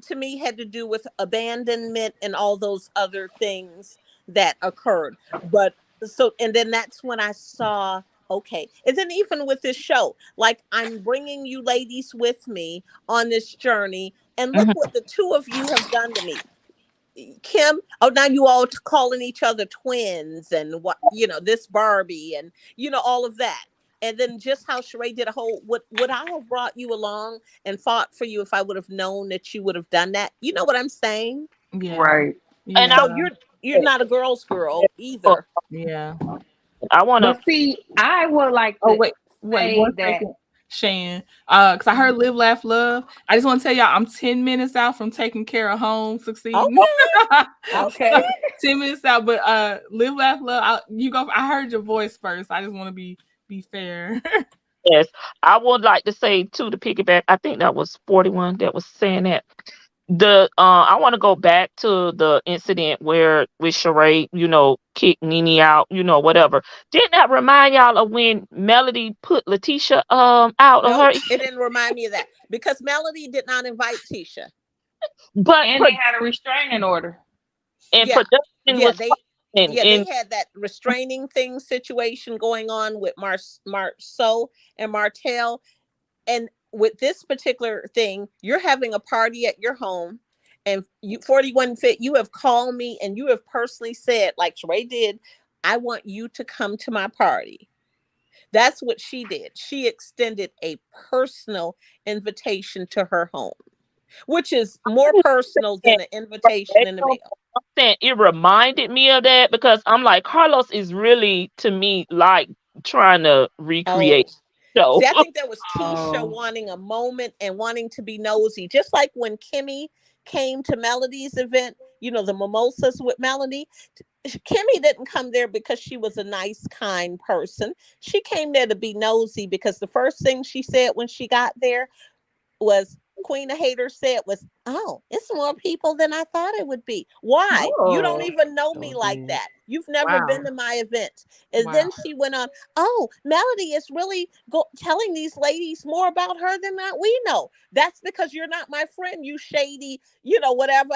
Speaker 7: to me had to do with abandonment and all those other things that occurred. But so and then that's when I saw okay. And then even with this show, like I'm bringing you ladies with me on this journey, and look what the two of you have done to me. Kim, oh, now you all calling each other twins and what, this Barbie and, all of that. And then just how Sheree did a whole, would I have brought you along and fought for you if I would have known that you would have done that? You know what I'm saying?
Speaker 2: Yeah.
Speaker 5: Right.
Speaker 6: And I
Speaker 7: So
Speaker 2: Yeah.
Speaker 7: you're not a girl's girl either.
Speaker 2: Yeah.
Speaker 6: I want to.
Speaker 5: But see, I would like
Speaker 2: Oh
Speaker 5: to
Speaker 2: wait
Speaker 5: say
Speaker 2: one
Speaker 5: that.
Speaker 2: second, Shan. Cause I heard Live Laugh Love. I just want to tell y'all I'm 10 minutes out from taking care of home, succeeding.
Speaker 7: Okay. Okay.
Speaker 5: Okay.
Speaker 2: 10 minutes out, but Live Laugh Love. I heard your voice first. I just want to be fair.
Speaker 6: Yes, I would like to say too, to piggyback. I think that was 41 that was saying that. I want to go back to the incident where with Sheree, kicked Nene out, whatever. Didn't that remind y'all of when Melody put Letitia out of
Speaker 7: Nope.
Speaker 6: her?
Speaker 7: It didn't remind me of that because Melody did not invite Tisha.
Speaker 6: But
Speaker 5: And they had a restraining order.
Speaker 6: and
Speaker 7: Yeah.
Speaker 6: production
Speaker 7: Yeah,
Speaker 6: was
Speaker 7: they
Speaker 6: fine.
Speaker 7: yeah, they
Speaker 6: And
Speaker 7: had that restraining thing situation going on with Marceau and Martel. And with this particular thing, you're having a party at your home, and you 41 Fit, you have called me and you have personally said, like Sheree did, I want you to come to my party. That's what she did. She extended a personal invitation to her home, which is more personal than an invitation in the mail.
Speaker 6: I'm saying it reminded me of that because I'm like, Carlos is really to me like trying to recreate
Speaker 7: Oh,
Speaker 6: the
Speaker 7: see,
Speaker 6: show.
Speaker 7: I think that was Keisha
Speaker 10: Oh,
Speaker 7: wanting a moment and wanting to be nosy, just like when Kimmy came to Melody's event, the mimosas with Melody. Kimmy didn't come there because she was a nice, kind person. She came there to be nosy because the first thing she said when she got there was Queen of Haters said was, "Oh, it's more people than I thought it would be. Why? You don't
Speaker 2: Oh,
Speaker 7: even know
Speaker 10: that
Speaker 7: me
Speaker 10: was
Speaker 7: like
Speaker 10: weird.
Speaker 7: that. You've never
Speaker 2: wow.
Speaker 7: been to my events." And
Speaker 2: Wow.
Speaker 7: then she went on, "Oh, Melody is really telling these ladies more about her than that we know. That's because you're not my friend, you shady, whatever.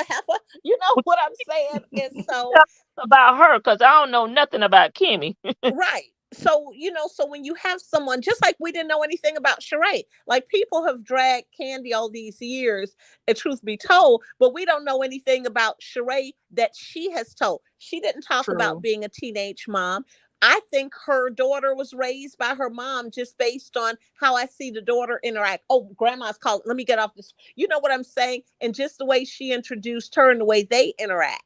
Speaker 7: You know what I'm saying?" And so,
Speaker 6: Tell us about her because I don't know nothing about Kimmy.
Speaker 7: right. So, so when you have someone, just like we didn't know anything about Sheree, like people have dragged Candy all these years, and truth be told, but we don't know anything about Sheree that she has told. She didn't talk about
Speaker 2: True.
Speaker 7: being a teenage mom. I think her daughter was raised by her mom just based on how I see the daughter interact. Oh, grandma's calling. Let me get off this. You know what I'm saying? And just the way she introduced her and the way they interact.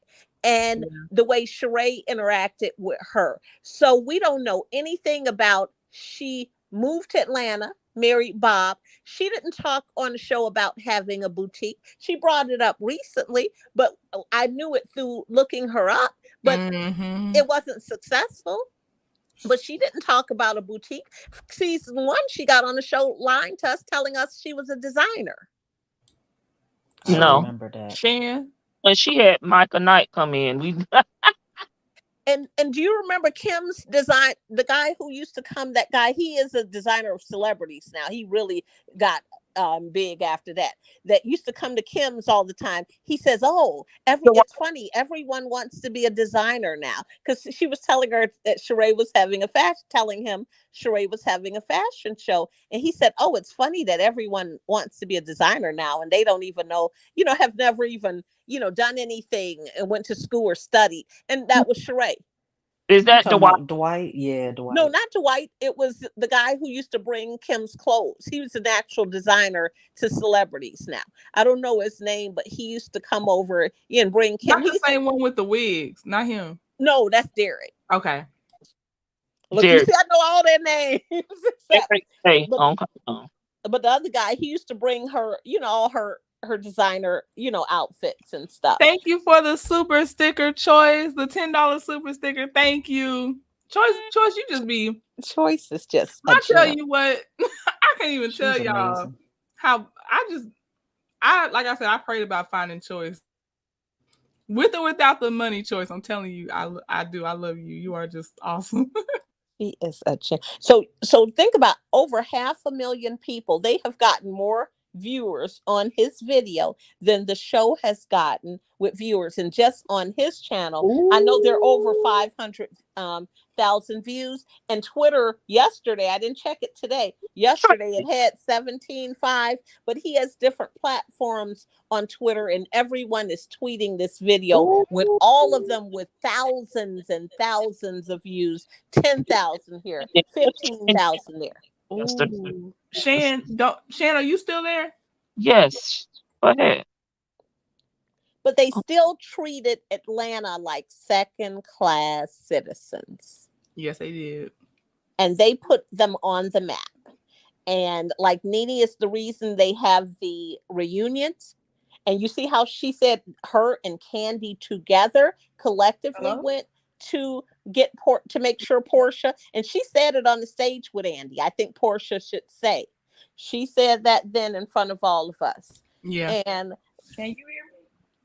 Speaker 7: And
Speaker 2: Yeah.
Speaker 7: the way Sheree interacted with her. So we don't know anything about she moved to Atlanta, married Bob. She didn't talk on the show about having a boutique. She brought it up recently, but I knew it through looking her up, but
Speaker 2: Mm-hmm.
Speaker 7: it wasn't successful. But she didn't talk about a boutique. Season one, she got on the show lying to us, telling us she was a designer.
Speaker 10: I
Speaker 6: No.
Speaker 2: So,
Speaker 10: remember that.
Speaker 2: Shan,
Speaker 6: And she had Micah Knight come in. We
Speaker 7: And do you remember Kim's design? The guy who used to come, that guy, he is a designer of celebrities now. He really got big after that. That used to come to Kim's all the time. He says, "Oh,
Speaker 6: the one
Speaker 7: it's funny. Everyone wants to be a designer now." Because she was telling her that Sheree was having a fashion, telling him Sheree was having a fashion show, and he said, "Oh, it's funny that everyone wants to be a designer now, and they don't even know, have never even, done anything and went to school or studied." And that was Sheree.
Speaker 6: is
Speaker 10: You
Speaker 6: that the
Speaker 10: talking
Speaker 6: one?
Speaker 10: about Dwight? Yeah,
Speaker 7: No,
Speaker 10: Dwight.
Speaker 7: not Dwight. It was the guy who used to bring Kim's clothes. He was an actual designer to celebrities now. I don't know his name, but he used to come over and bring Kim.
Speaker 2: not the same one with the wigs, not him.
Speaker 7: No, that's Derek.
Speaker 2: Okay.
Speaker 7: Look, you
Speaker 6: Derek.
Speaker 7: see, I know all their names except,
Speaker 6: Derek. Hey,
Speaker 7: but
Speaker 6: okay.
Speaker 7: the other guy, he used to bring her, all her designer, outfits and stuff.
Speaker 2: Thank you for the super sticker choice, the $10 super sticker. Thank you. Choice, you just be
Speaker 7: Choice is just a
Speaker 2: I tell
Speaker 7: gem.
Speaker 2: you what, I can't even tell
Speaker 10: She's
Speaker 2: y'all
Speaker 10: amazing.
Speaker 2: how I like I said, I prayed about finding choice. With or without the money choice, I'm telling you, I do. I love you. You are just awesome.
Speaker 7: He is a champ. So think about over 500,000 people. They have gotten more viewers on his video than the show has gotten with viewers. And just on his channel, I know there are over
Speaker 6: Ooh.
Speaker 7: 500,000 views. And Twitter yesterday, I didn't check it today. Yesterday it had 17.5, but he has different platforms on Twitter, and everyone is tweeting this video
Speaker 6: Ooh.
Speaker 7: with all of them with thousands and thousands of views. 10,000 here, 15,000 there.
Speaker 2: Ooh, Shan, are you still there?
Speaker 6: Yes. Go ahead.
Speaker 7: But they still treated Atlanta like second class citizens,
Speaker 2: Yes, they did.
Speaker 7: and they put them on the map. And like Nene is the reason they have the reunions. And you see how she said her and Candy together collectively
Speaker 9: Hello?
Speaker 7: went to to make sure Portia, and she said it on the stage with Andy. I think Portia should say. She said that then in front of all of us.
Speaker 2: Yeah.
Speaker 7: And
Speaker 9: Can you hear me?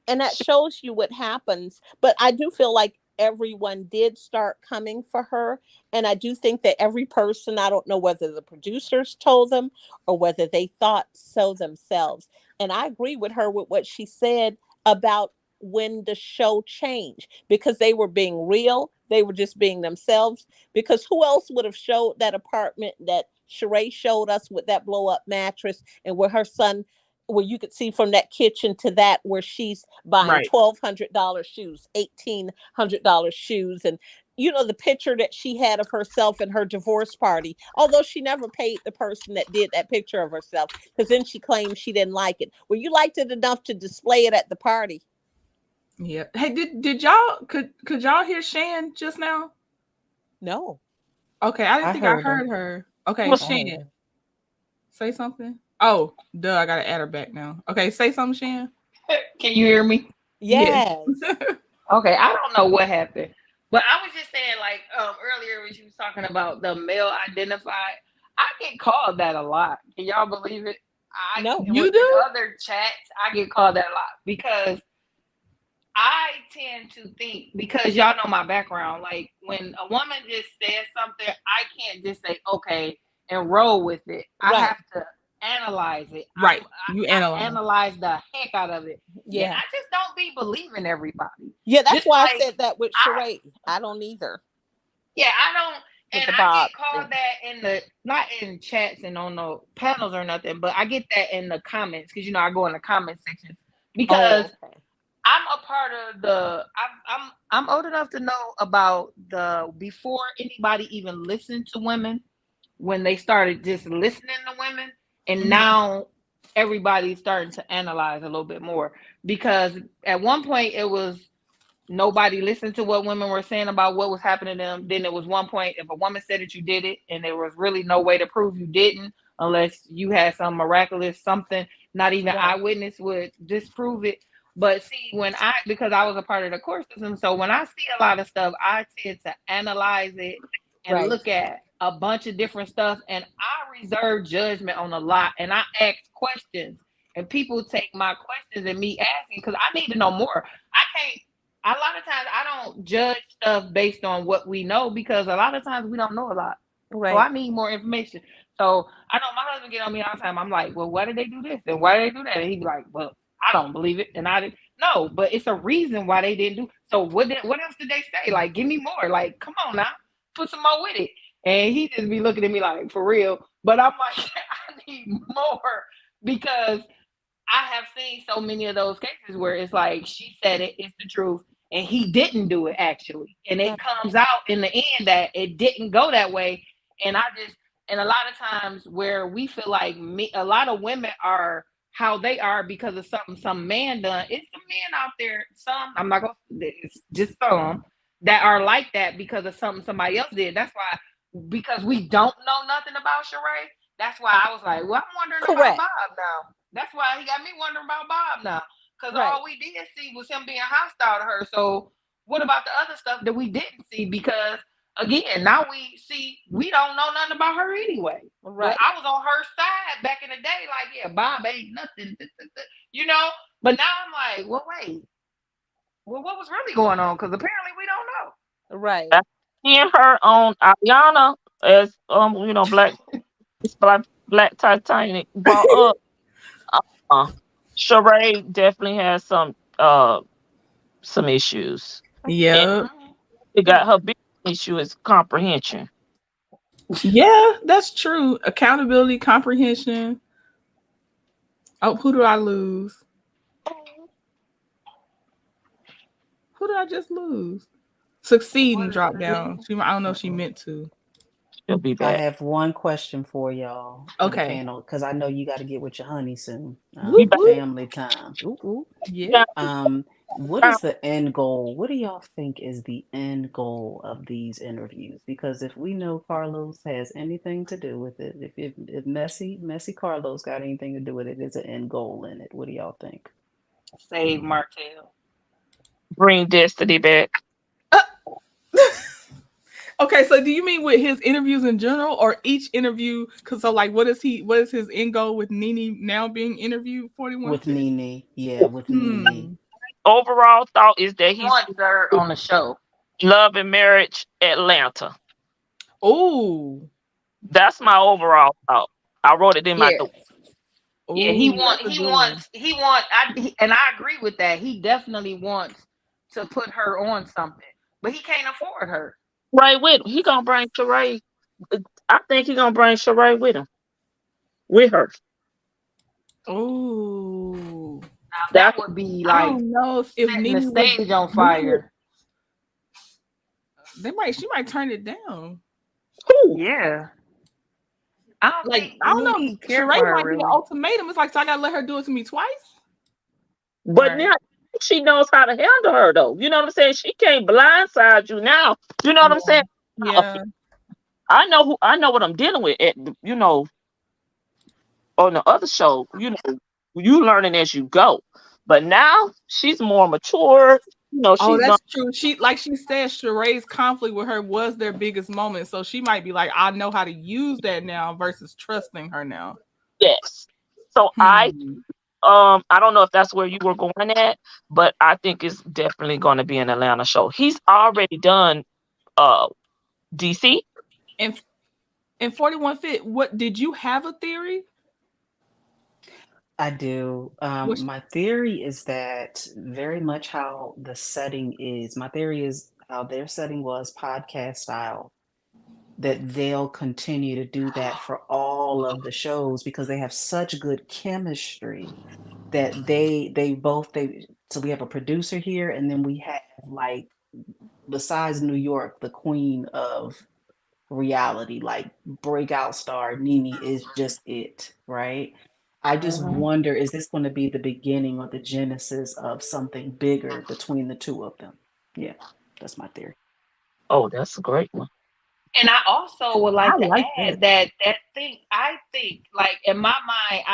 Speaker 7: and that shows you what happens. But I do feel like everyone did start coming for her. And I do think that every person, I don't know whether the producers told them or whether they thought so themselves. And I agree with her with what she said about when the show changed because they were being real. They were just being themselves. Because who else would have showed that apartment that Sheree showed us with that blow up mattress and where her son, where you could see from that kitchen to that where she's buying
Speaker 2: Right.
Speaker 7: $1,200 shoes, $1,800 shoes, and the picture that she had of herself in her divorce party, although she never paid the person that did that picture of herself, because then she claimed she didn't like it. Well, you liked it enough to display it at the party.
Speaker 2: Yeah. Hey, did y'all could y'all hear Shan just now?
Speaker 7: No,
Speaker 2: Okay, I didn't
Speaker 10: I
Speaker 2: think I
Speaker 10: heard her.
Speaker 2: heard her. Okay,
Speaker 6: Was
Speaker 10: I heard
Speaker 2: Shan,
Speaker 10: her.
Speaker 2: say something. Oh, duh, I gotta add her back now. Okay, say something, Shan.
Speaker 5: Can you hear me?
Speaker 2: Yes.
Speaker 7: yes,
Speaker 5: Okay, I don't know what happened, but I was just saying, like earlier when she was talking about the male identified, I get called that a lot. Can y'all believe it? I
Speaker 7: no,
Speaker 2: You
Speaker 5: in
Speaker 2: do?
Speaker 5: other chats, I get called that a lot because I tend to think, because y'all know my background, like when a woman just says something, I can't just say okay and roll with it. I
Speaker 7: right,
Speaker 5: have to analyze it.
Speaker 2: Right. You
Speaker 5: I
Speaker 2: analyze.
Speaker 5: analyze the heck out of it. And
Speaker 7: yeah,
Speaker 5: I just don't be believing everybody.
Speaker 7: yeah. That's
Speaker 5: Just
Speaker 7: why I
Speaker 5: like
Speaker 7: said that with
Speaker 5: I
Speaker 7: Sheree. I don't either
Speaker 5: yeah, I don't,
Speaker 7: with
Speaker 5: and
Speaker 7: the
Speaker 5: I
Speaker 7: Bob
Speaker 5: get called
Speaker 7: thing.
Speaker 5: that in the not in chats and on no panels or nothing, but I get that in the comments because I go in the comment section because
Speaker 7: Oh, okay,
Speaker 5: I'm a part of the. I'm old enough to know about the before anybody even listened to women, when they started just listening to women, and
Speaker 2: Mhm.
Speaker 5: now everybody's starting to analyze a little bit more, because at one point it was nobody listened to what women were saying about what was happening to them. Then there was one point, if a woman said that you did it and there was really no way to prove you didn't, unless you had some miraculous something, not even
Speaker 7: right,
Speaker 5: eyewitness would disprove it. But see, because I was a part of the court system, so when I see a lot of stuff, I tend to analyze it and
Speaker 7: right,
Speaker 5: look at a bunch of different stuff, and I reserve judgment on a lot, and I ask questions, and people take my questions and me asking because I need to know more. I can't a lot of times I don't judge stuff based on what we know, because a lot of times we don't know a lot. So
Speaker 7: right,
Speaker 5: I need more information. So I know my husband get on me all the time. I'm like, well, why did they do this and why did they do that? And he'd be like, well, I don't believe it, and I didn't. No, but it's a reason why they didn't do. So what else did they say? Like, give me more. Like, come on now, put some more with it. And he just be looking at me like, for real. But I'm like, I need more, because I have seen so many of those cases where it's like she said it, it's the truth, and he didn't do it actually, and it
Speaker 7: right,
Speaker 5: comes out in the end that it didn't go that way. And and a lot of times where we feel like a lot of women are how they are because of something some man done. It's the men out there, some I'm not gonna, it's just some that are like that because of something somebody else did. That's why, because we don't know nothing about Sheree. That's why I was like, well, I'm wondering about
Speaker 7: correct,
Speaker 5: Bob now. That's why he got me wondering about Bob now. Because
Speaker 7: right,
Speaker 5: all we did see was him being hostile to her. So what about the other stuff that we didn't see? Because again, now we see we don't know nothing about her anyway. But
Speaker 7: right,
Speaker 5: I was on her side back in the day, like, yeah, Bob ain't nothing, you know. But now I'm like, well, wait, well, what was really going on? Because apparently we don't know.
Speaker 7: right.
Speaker 6: that seeing her on Ariana as black Titanic brought up. Uh, Sheree definitely has some issues. And
Speaker 2: Yep.
Speaker 6: it got
Speaker 7: Yeah.
Speaker 6: her big issue is comprehension.
Speaker 2: Yeah, that's true. Accountability, comprehension. Oh, who do I lose? Who did I just lose? Succeed and
Speaker 5: What is
Speaker 2: drop
Speaker 5: it?
Speaker 2: down. I don't know if she
Speaker 10: Uh-oh.
Speaker 2: meant to.
Speaker 6: She'll be
Speaker 10: I
Speaker 6: back.
Speaker 10: have one question for y'all for the
Speaker 2: Okay.
Speaker 10: panel because I know you got to get with your honey soon.
Speaker 6: We
Speaker 2: Whoop
Speaker 6: back
Speaker 2: whoop.
Speaker 10: Family time. Ooh, ooh.
Speaker 2: Yeah.
Speaker 10: What is the end goal? What do y'all think is the end goal of these interviews? Because if we know Carlos has anything to do with it, if messy Carlos got anything to do with it, there's an end goal in it. What do y'all think?
Speaker 5: Save Martell.
Speaker 6: bring Destiny back.
Speaker 2: Okay, so do you mean with his interviews in general or each interview? Because so like, what is his end goal with Nene now being interviewed?
Speaker 10: With
Speaker 2: 41 Fit.
Speaker 10: Nene, yeah, with Nene.
Speaker 2: Hmm.
Speaker 6: Overall thought is that
Speaker 5: He
Speaker 6: he's
Speaker 5: wants her on the show.
Speaker 6: love and marriage Atlanta.
Speaker 2: Oh.
Speaker 6: That's my overall thought. I wrote it in my
Speaker 5: Yeah.
Speaker 6: notes.
Speaker 5: Yeah,
Speaker 2: Ooh, that's a good one.
Speaker 5: and I agree with that. He definitely wants to put her on something, but he can't afford her.
Speaker 6: Right with him. He gonna bring Sheree. I think he gonna bring Sheree with him. With her.
Speaker 2: Ooh.
Speaker 5: Now that
Speaker 6: That's
Speaker 5: would be
Speaker 2: I
Speaker 5: like
Speaker 2: don't know if
Speaker 5: setting the
Speaker 2: Nene would.
Speaker 5: stage on
Speaker 2: Nene would.
Speaker 5: fire.
Speaker 2: She might turn it down.
Speaker 6: cool.
Speaker 5: Yeah, I don't
Speaker 2: Like
Speaker 5: think
Speaker 2: I don't know.
Speaker 5: Nene care for
Speaker 2: Sheree
Speaker 5: her
Speaker 2: might be the
Speaker 5: really.
Speaker 2: ultimatum. It's like so I gotta let her do it to me twice.
Speaker 6: But
Speaker 5: Right.
Speaker 6: now she knows how to handle her though. You know what I'm saying? She can't blindside you now. You know what I'm
Speaker 2: Yeah.
Speaker 6: saying?
Speaker 2: Yeah.
Speaker 6: I know what I'm dealing with at on the other show, you learning as you go. But now she's more mature.
Speaker 2: Oh,
Speaker 6: She's gonna
Speaker 2: that's true. She said, Sheree's conflict with her was their biggest moment. So she might be like, I know how to use that now versus trusting her now.
Speaker 6: yes. So
Speaker 2: Hmm.
Speaker 6: I don't know if that's where you were going at, but I think it's definitely gonna be an Atlanta show. He's already done uh DC.
Speaker 2: And and 41 Fit, what did you have a theory?
Speaker 10: I do.
Speaker 2: Was
Speaker 10: My theory is that very much how the setting is. My theory is how their setting was podcast style, that they'll continue to do that for all of the shows because they have such good chemistry that they so we have a producer here, and then we have, like, besides New York, the queen of reality, like breakout star Nene is just it, right? I just
Speaker 5: Mhm.
Speaker 10: wonder, is this going to be the beginning or the genesis of something bigger between the two of them? Yeah, that's my theory.
Speaker 6: Oh, that's a great one.
Speaker 5: And I also would
Speaker 2: I
Speaker 5: like to
Speaker 2: like that.
Speaker 5: add that thing. I think, like in my mind,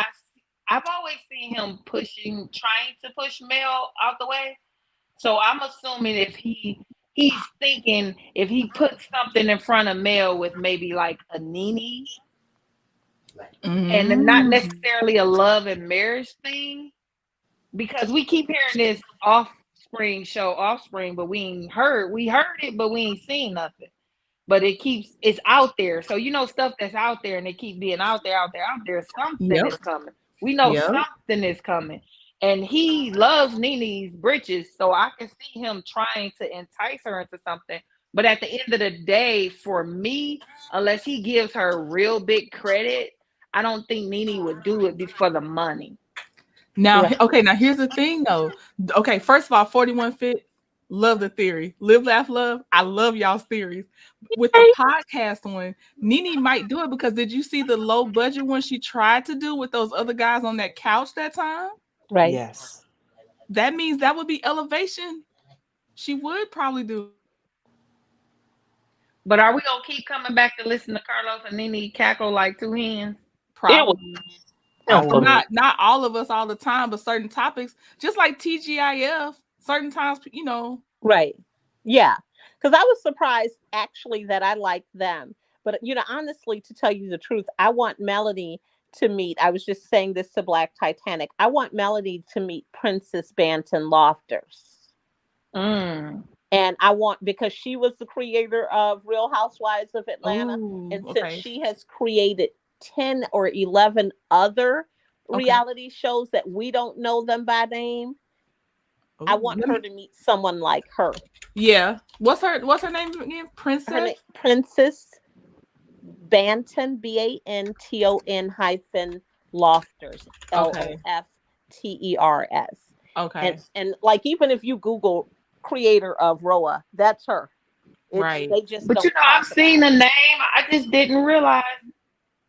Speaker 5: I've always seen him trying to push Mel out the way. So I'm assuming if he's thinking if he puts something in front of Mel with maybe like a Nene and then not
Speaker 2: Mm.
Speaker 5: necessarily a love and marriage thing, because we keep hearing this offspring, but we heard it, but we ain't seen nothing. But it's out there. So stuff that's out there and it keep being out there. Something
Speaker 2: Yep.
Speaker 5: is coming. We know
Speaker 2: Yep.
Speaker 5: something is coming. And he loves Nene's britches, so I can see him trying to entice her into something. But at the end of the day, for me, unless he gives her real big credit, I don't think Nene would do it for the money.
Speaker 2: Now,
Speaker 7: Right.
Speaker 2: okay, now here's the thing though. Okay, first of all, 41 Fit, love the theory. Live, laugh, love. I love y'all's theories. With the
Speaker 6: Hey,
Speaker 2: podcast one, Nene might do it because did you see the low budget one she tried to do with those other guys on that couch that time?
Speaker 7: Right.
Speaker 10: Yes.
Speaker 2: That means that would be elevation. She would probably do
Speaker 5: But are we gonna keep coming back to listen to Carlos and Nene cackle like two hens?
Speaker 6: it was
Speaker 2: probably.
Speaker 10: I
Speaker 6: simple.
Speaker 10: would.
Speaker 2: Not all of us all the time, but certain topics, just like TGIF, certain times,
Speaker 7: Right. Yeah. Because I was surprised actually that I liked them. But, honestly, to tell you the truth, I want Melody to meet. I was just saying this to Black Titanic. I want Melody to meet Princess Banton Lofters.
Speaker 5: Mm.
Speaker 7: And I want, because she was the creator of Real Housewives of Atlanta.
Speaker 2: oh,
Speaker 7: And since
Speaker 2: okay.
Speaker 7: she has created 10 or 11 other
Speaker 2: Okay.
Speaker 7: reality shows that we don't know them by name, I
Speaker 2: Oh,
Speaker 7: want
Speaker 2: let
Speaker 7: her
Speaker 2: me.
Speaker 7: to meet someone like her.
Speaker 2: Yeah. What's her name again?
Speaker 7: Her
Speaker 2: Princess?
Speaker 7: name, Princess Banton, Banton hyphen Lofters,
Speaker 2: Okay.
Speaker 7: Lofters. And
Speaker 2: Okay.
Speaker 7: like, even if you Google creator of rhoa, that's her. It's
Speaker 2: Right.
Speaker 7: they just
Speaker 5: But
Speaker 7: don't
Speaker 5: I've
Speaker 7: talk
Speaker 5: seen
Speaker 7: about
Speaker 5: the
Speaker 7: it.
Speaker 5: name. I just didn't realize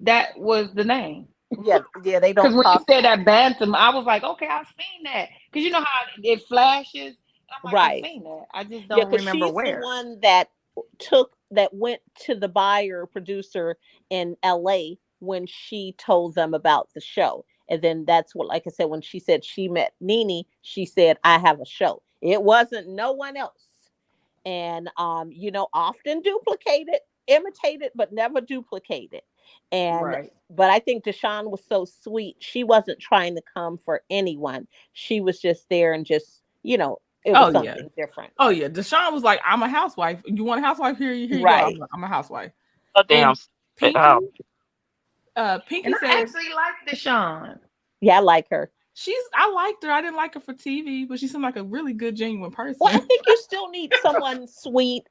Speaker 5: that was the name.
Speaker 7: Yeah, yeah, they
Speaker 5: Because
Speaker 7: don't
Speaker 5: when you
Speaker 7: talk
Speaker 5: said
Speaker 7: about
Speaker 5: that Bantam, I was like, okay, I've seen that. Because you know how it flashes. I'm
Speaker 7: it.
Speaker 5: like, I've
Speaker 7: Right.
Speaker 5: seen that. I just
Speaker 7: Yeah,
Speaker 5: don't
Speaker 7: because
Speaker 5: remember
Speaker 7: she's the
Speaker 5: where.
Speaker 7: one that went to the buyer producer in LA when she told them about the show. And then that's what, like I said, when she said she met Nene, she said, I have a show. It wasn't no one else. And often duplicated, imitated, but never duplicated. And
Speaker 5: Right.
Speaker 7: but I think Deshawn was so sweet. She wasn't trying to come for anyone. She was just there and just, it was
Speaker 2: Oh yeah.
Speaker 7: something different.
Speaker 2: Oh yeah. Deshaun was like, I'm a housewife. You want a housewife? Here you go.
Speaker 7: Right.
Speaker 2: I'm a housewife.
Speaker 6: A damn
Speaker 2: And Pinky,
Speaker 6: house.
Speaker 2: Pinky
Speaker 5: And I
Speaker 2: said,
Speaker 5: actually like Deshaun.
Speaker 7: Yeah, I like her.
Speaker 2: I liked her. I didn't like her for TV, but she seemed like a really good, genuine person.
Speaker 7: Well, I think you still need someone sweet.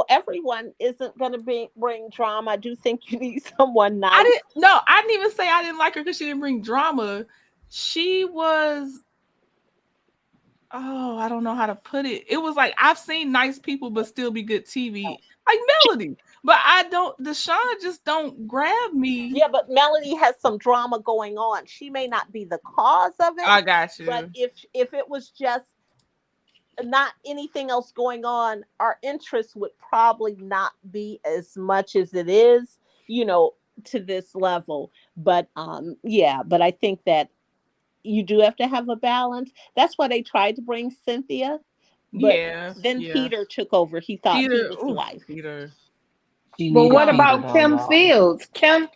Speaker 7: Everyone isn't going to bring drama. I do think you need someone nice.
Speaker 2: I didn't even say I didn't like her because she didn't bring drama. She was, I don't know how to put it. It was like, I've seen nice people, but still be good TV. Like Melody. But Deshaun just don't grab me.
Speaker 7: Yeah, but Melody has some drama going on. She may not be the cause of it.
Speaker 2: I got you.
Speaker 7: But if it was just not anything else going on, our interest would probably not be as much as it is, to this level. But but I think that you do have to have a balance. That's why they tried to bring Cynthia. But then Peter took over. He thought he was the wife.
Speaker 2: Peter.
Speaker 5: But what about Kim Fields? Kim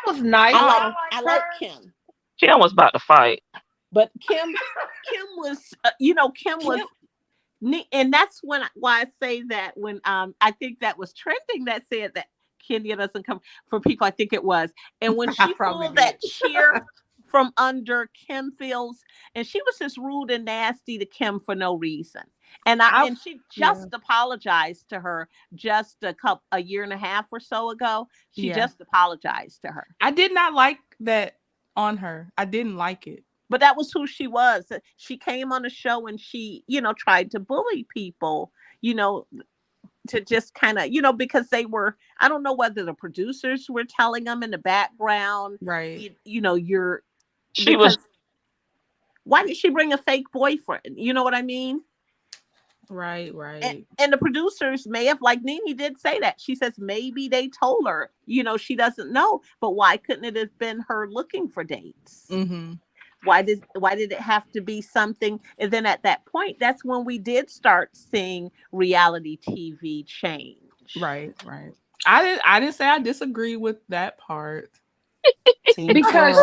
Speaker 5: was nice.
Speaker 7: I like Kim.
Speaker 6: Kim was about to fight.
Speaker 7: But Kim was, Kim was, and that's why I say that when I think that was trending that said that Kenya doesn't come for people. I think it was, and when she pulled that cheer from under Kim Fields, and she was just rude and nasty to Kim for no reason. And she just apologized to her just a year and a half or so ago. She just apologized to her.
Speaker 2: I did not like that on her. I didn't like it.
Speaker 7: But that was who she was. She came on the show and she, tried to bully people, to just kind of, because they were, I don't know whether the producers were telling them in the background,
Speaker 2: right?
Speaker 7: Why did she bring a fake boyfriend? You know what I mean?
Speaker 2: Right.
Speaker 7: And the producers may have, like Nene did say that. She says maybe they told her, she doesn't know. But why couldn't it have been her looking for dates?
Speaker 2: Mm-hmm.
Speaker 7: Why did it have to be something? And then at that point, that's when we did start seeing reality TV change.
Speaker 2: Right. I didn't say I disagree with that part.
Speaker 5: Because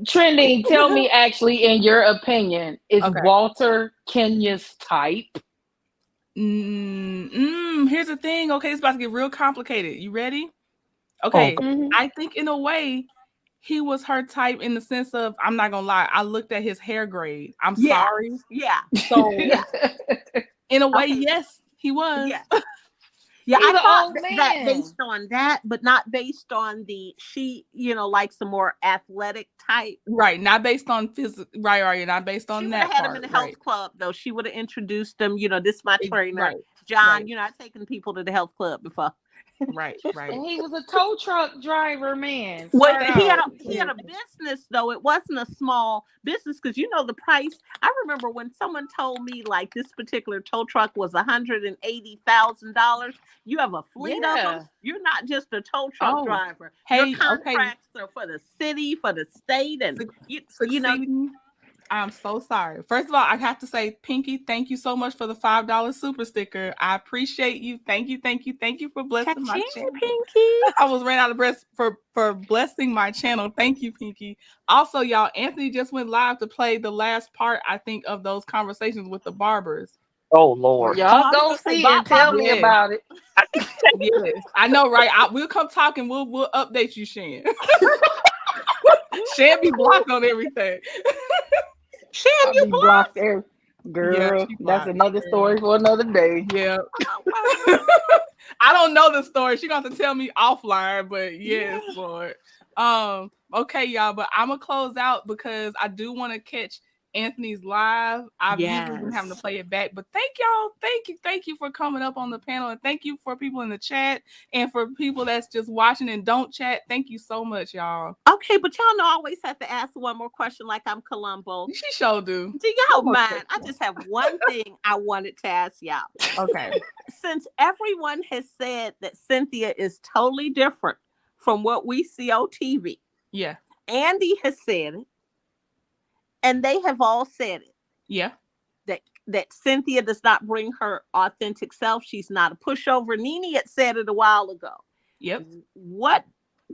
Speaker 5: Trending, tell me actually, in your opinion, is Walter Kenya's type?
Speaker 2: Here's the thing. Okay, it's about to get real complicated. You ready? Okay. I think in a way, he was her type in the sense of, I'm not gonna lie, I looked at his hair grade. I'm sorry.
Speaker 7: Yeah.
Speaker 2: So in a way, yes, he was.
Speaker 7: Yeah, I thought that based on that, but not based on she likes a more athletic type.
Speaker 2: Right, not based on physical. Right, not based on that.
Speaker 7: She would have had him in the health club, though. She would have introduced him. This is my trainer, John. I've taken people to the health club before.
Speaker 2: Right.
Speaker 5: And he was a tow truck driver, man.
Speaker 7: Well, he had a business, though. It wasn't a small business because the price. I remember when someone told me like this particular tow truck was $180,000. You have a fleet of them. You're not just a tow truck driver. Your contracts are for the city, for the state, and
Speaker 2: I'm so sorry. First of all, I have to say, Pinky, thank you so much for the $5 super sticker. I appreciate you. Thank you for blessing my channel.
Speaker 7: Pinky.
Speaker 2: I was ran out of breath for blessing my channel. Thank you, Pinky. Also, y'all, Anthony just went live to play the last part, I think, of those conversations with the barbers.
Speaker 6: Oh Lord!
Speaker 5: Y'all go see and tell me about it.
Speaker 2: Yes, I know, right? We'll come talk and we'll update you, Shan. Shan be blocked on everything.
Speaker 7: Shan, you blocked
Speaker 5: there, girl. That's another story for another day.
Speaker 2: Yeah. I don't know the story. She's gonna have to tell me offline, but yes, Lord. Okay, y'all, but I'm gonna close out because I do want to catch Anthony's live. I've usually been having to play it back, but thank y'all. Thank you for coming up on the panel, and thank you for people in the chat and for people that's just watching and don't chat. Thank you so much, y'all.
Speaker 7: Okay, but y'all know I always have to ask one more question like I'm Columbo.
Speaker 2: She sure do.
Speaker 7: Do y'all mind? I just have one thing I wanted to ask y'all.
Speaker 2: Okay.
Speaker 7: Since everyone has said that Cynthia is totally different from what we see on TV.
Speaker 2: Yeah.
Speaker 7: Andy has said it. And they have all said it.
Speaker 2: Yeah.
Speaker 7: That Cynthia does not bring her authentic self. She's not a pushover. Nene had said it a while ago.
Speaker 2: Yep.
Speaker 7: What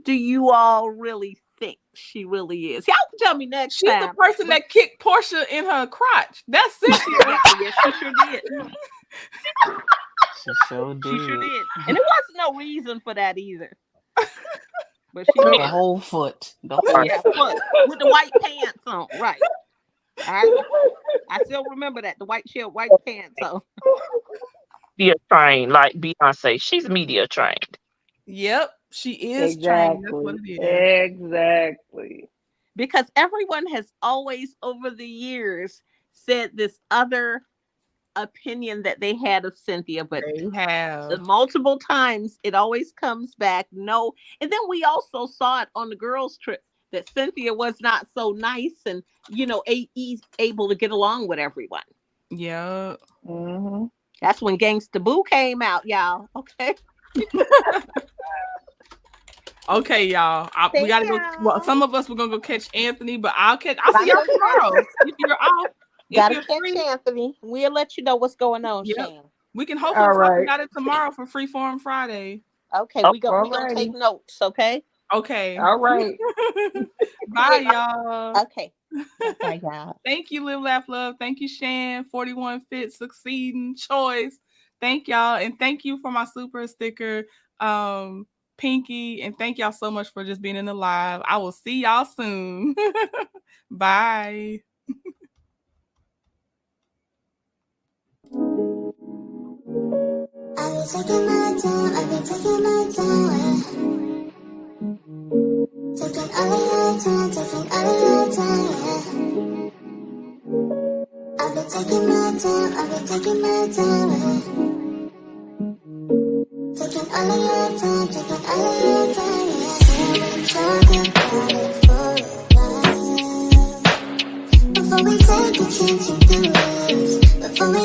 Speaker 7: do you all really think she really is? Y'all can tell me next
Speaker 2: time. She's the person that kicked Portia in her crotch. That's Cynthia.
Speaker 7: Yeah, she sure did.
Speaker 10: She sure did.
Speaker 7: And there was no reason for that either. But she
Speaker 10: The
Speaker 7: made
Speaker 10: whole foot. The whole
Speaker 6: Right.
Speaker 7: yeah, foot with the white pants on. Right. I still remember that. The white shirt, white pants on.
Speaker 6: Media trained, like Beyonce. She's media trained.
Speaker 2: Yep, she is trained. That's what
Speaker 5: Exactly.
Speaker 2: it is.
Speaker 5: Exactly.
Speaker 7: Because everyone has always over the years said this other opinion that they had of Cynthia, but
Speaker 2: They have.
Speaker 7: multiple times it always comes back no. And then we also saw it on the girls trip that Cynthia was not so nice and able to get along with everyone.
Speaker 2: Yep.
Speaker 5: Mm-hmm.
Speaker 7: That's when Gangsta Boo came out, y'all. Okay.
Speaker 2: Okay, y'all. We
Speaker 7: Thank
Speaker 2: gotta go. Well,
Speaker 7: y'all.
Speaker 2: some of us we're gonna go catch Anthony, but I'll see y'all tomorrow if you're off. If
Speaker 7: Gotta
Speaker 2: you're
Speaker 7: catch
Speaker 2: free,
Speaker 7: Anthony. We'll let you know what's going on,
Speaker 2: yep.
Speaker 7: Shan.
Speaker 2: We can hopefully
Speaker 5: All
Speaker 2: talk
Speaker 5: right.
Speaker 2: about it tomorrow for Freeform Friday.
Speaker 7: Okay,
Speaker 6: Oh,
Speaker 7: we gonna take
Speaker 5: Alrighty.
Speaker 7: notes, okay?
Speaker 2: Okay.
Speaker 5: All right.
Speaker 2: Bye, y'all.
Speaker 7: Okay. Bye, y'all.
Speaker 2: Thank you, Live Laugh Love. Thank you, Shan. 41 Fit Succeeding Choice. Thank y'all. And thank you for my super sticker, Pinky. And thank y'all so much for just being in the live. I will see y'all soon. Bye.
Speaker 1: I be taking my time, I be taking my time. Taking all of your time, taking all of your time, yeah. I be taking my time, I be taking my time, taking all of your time, taking all of your time, yeah. We've been talking about it for a while. Before we take a chance to do it, before we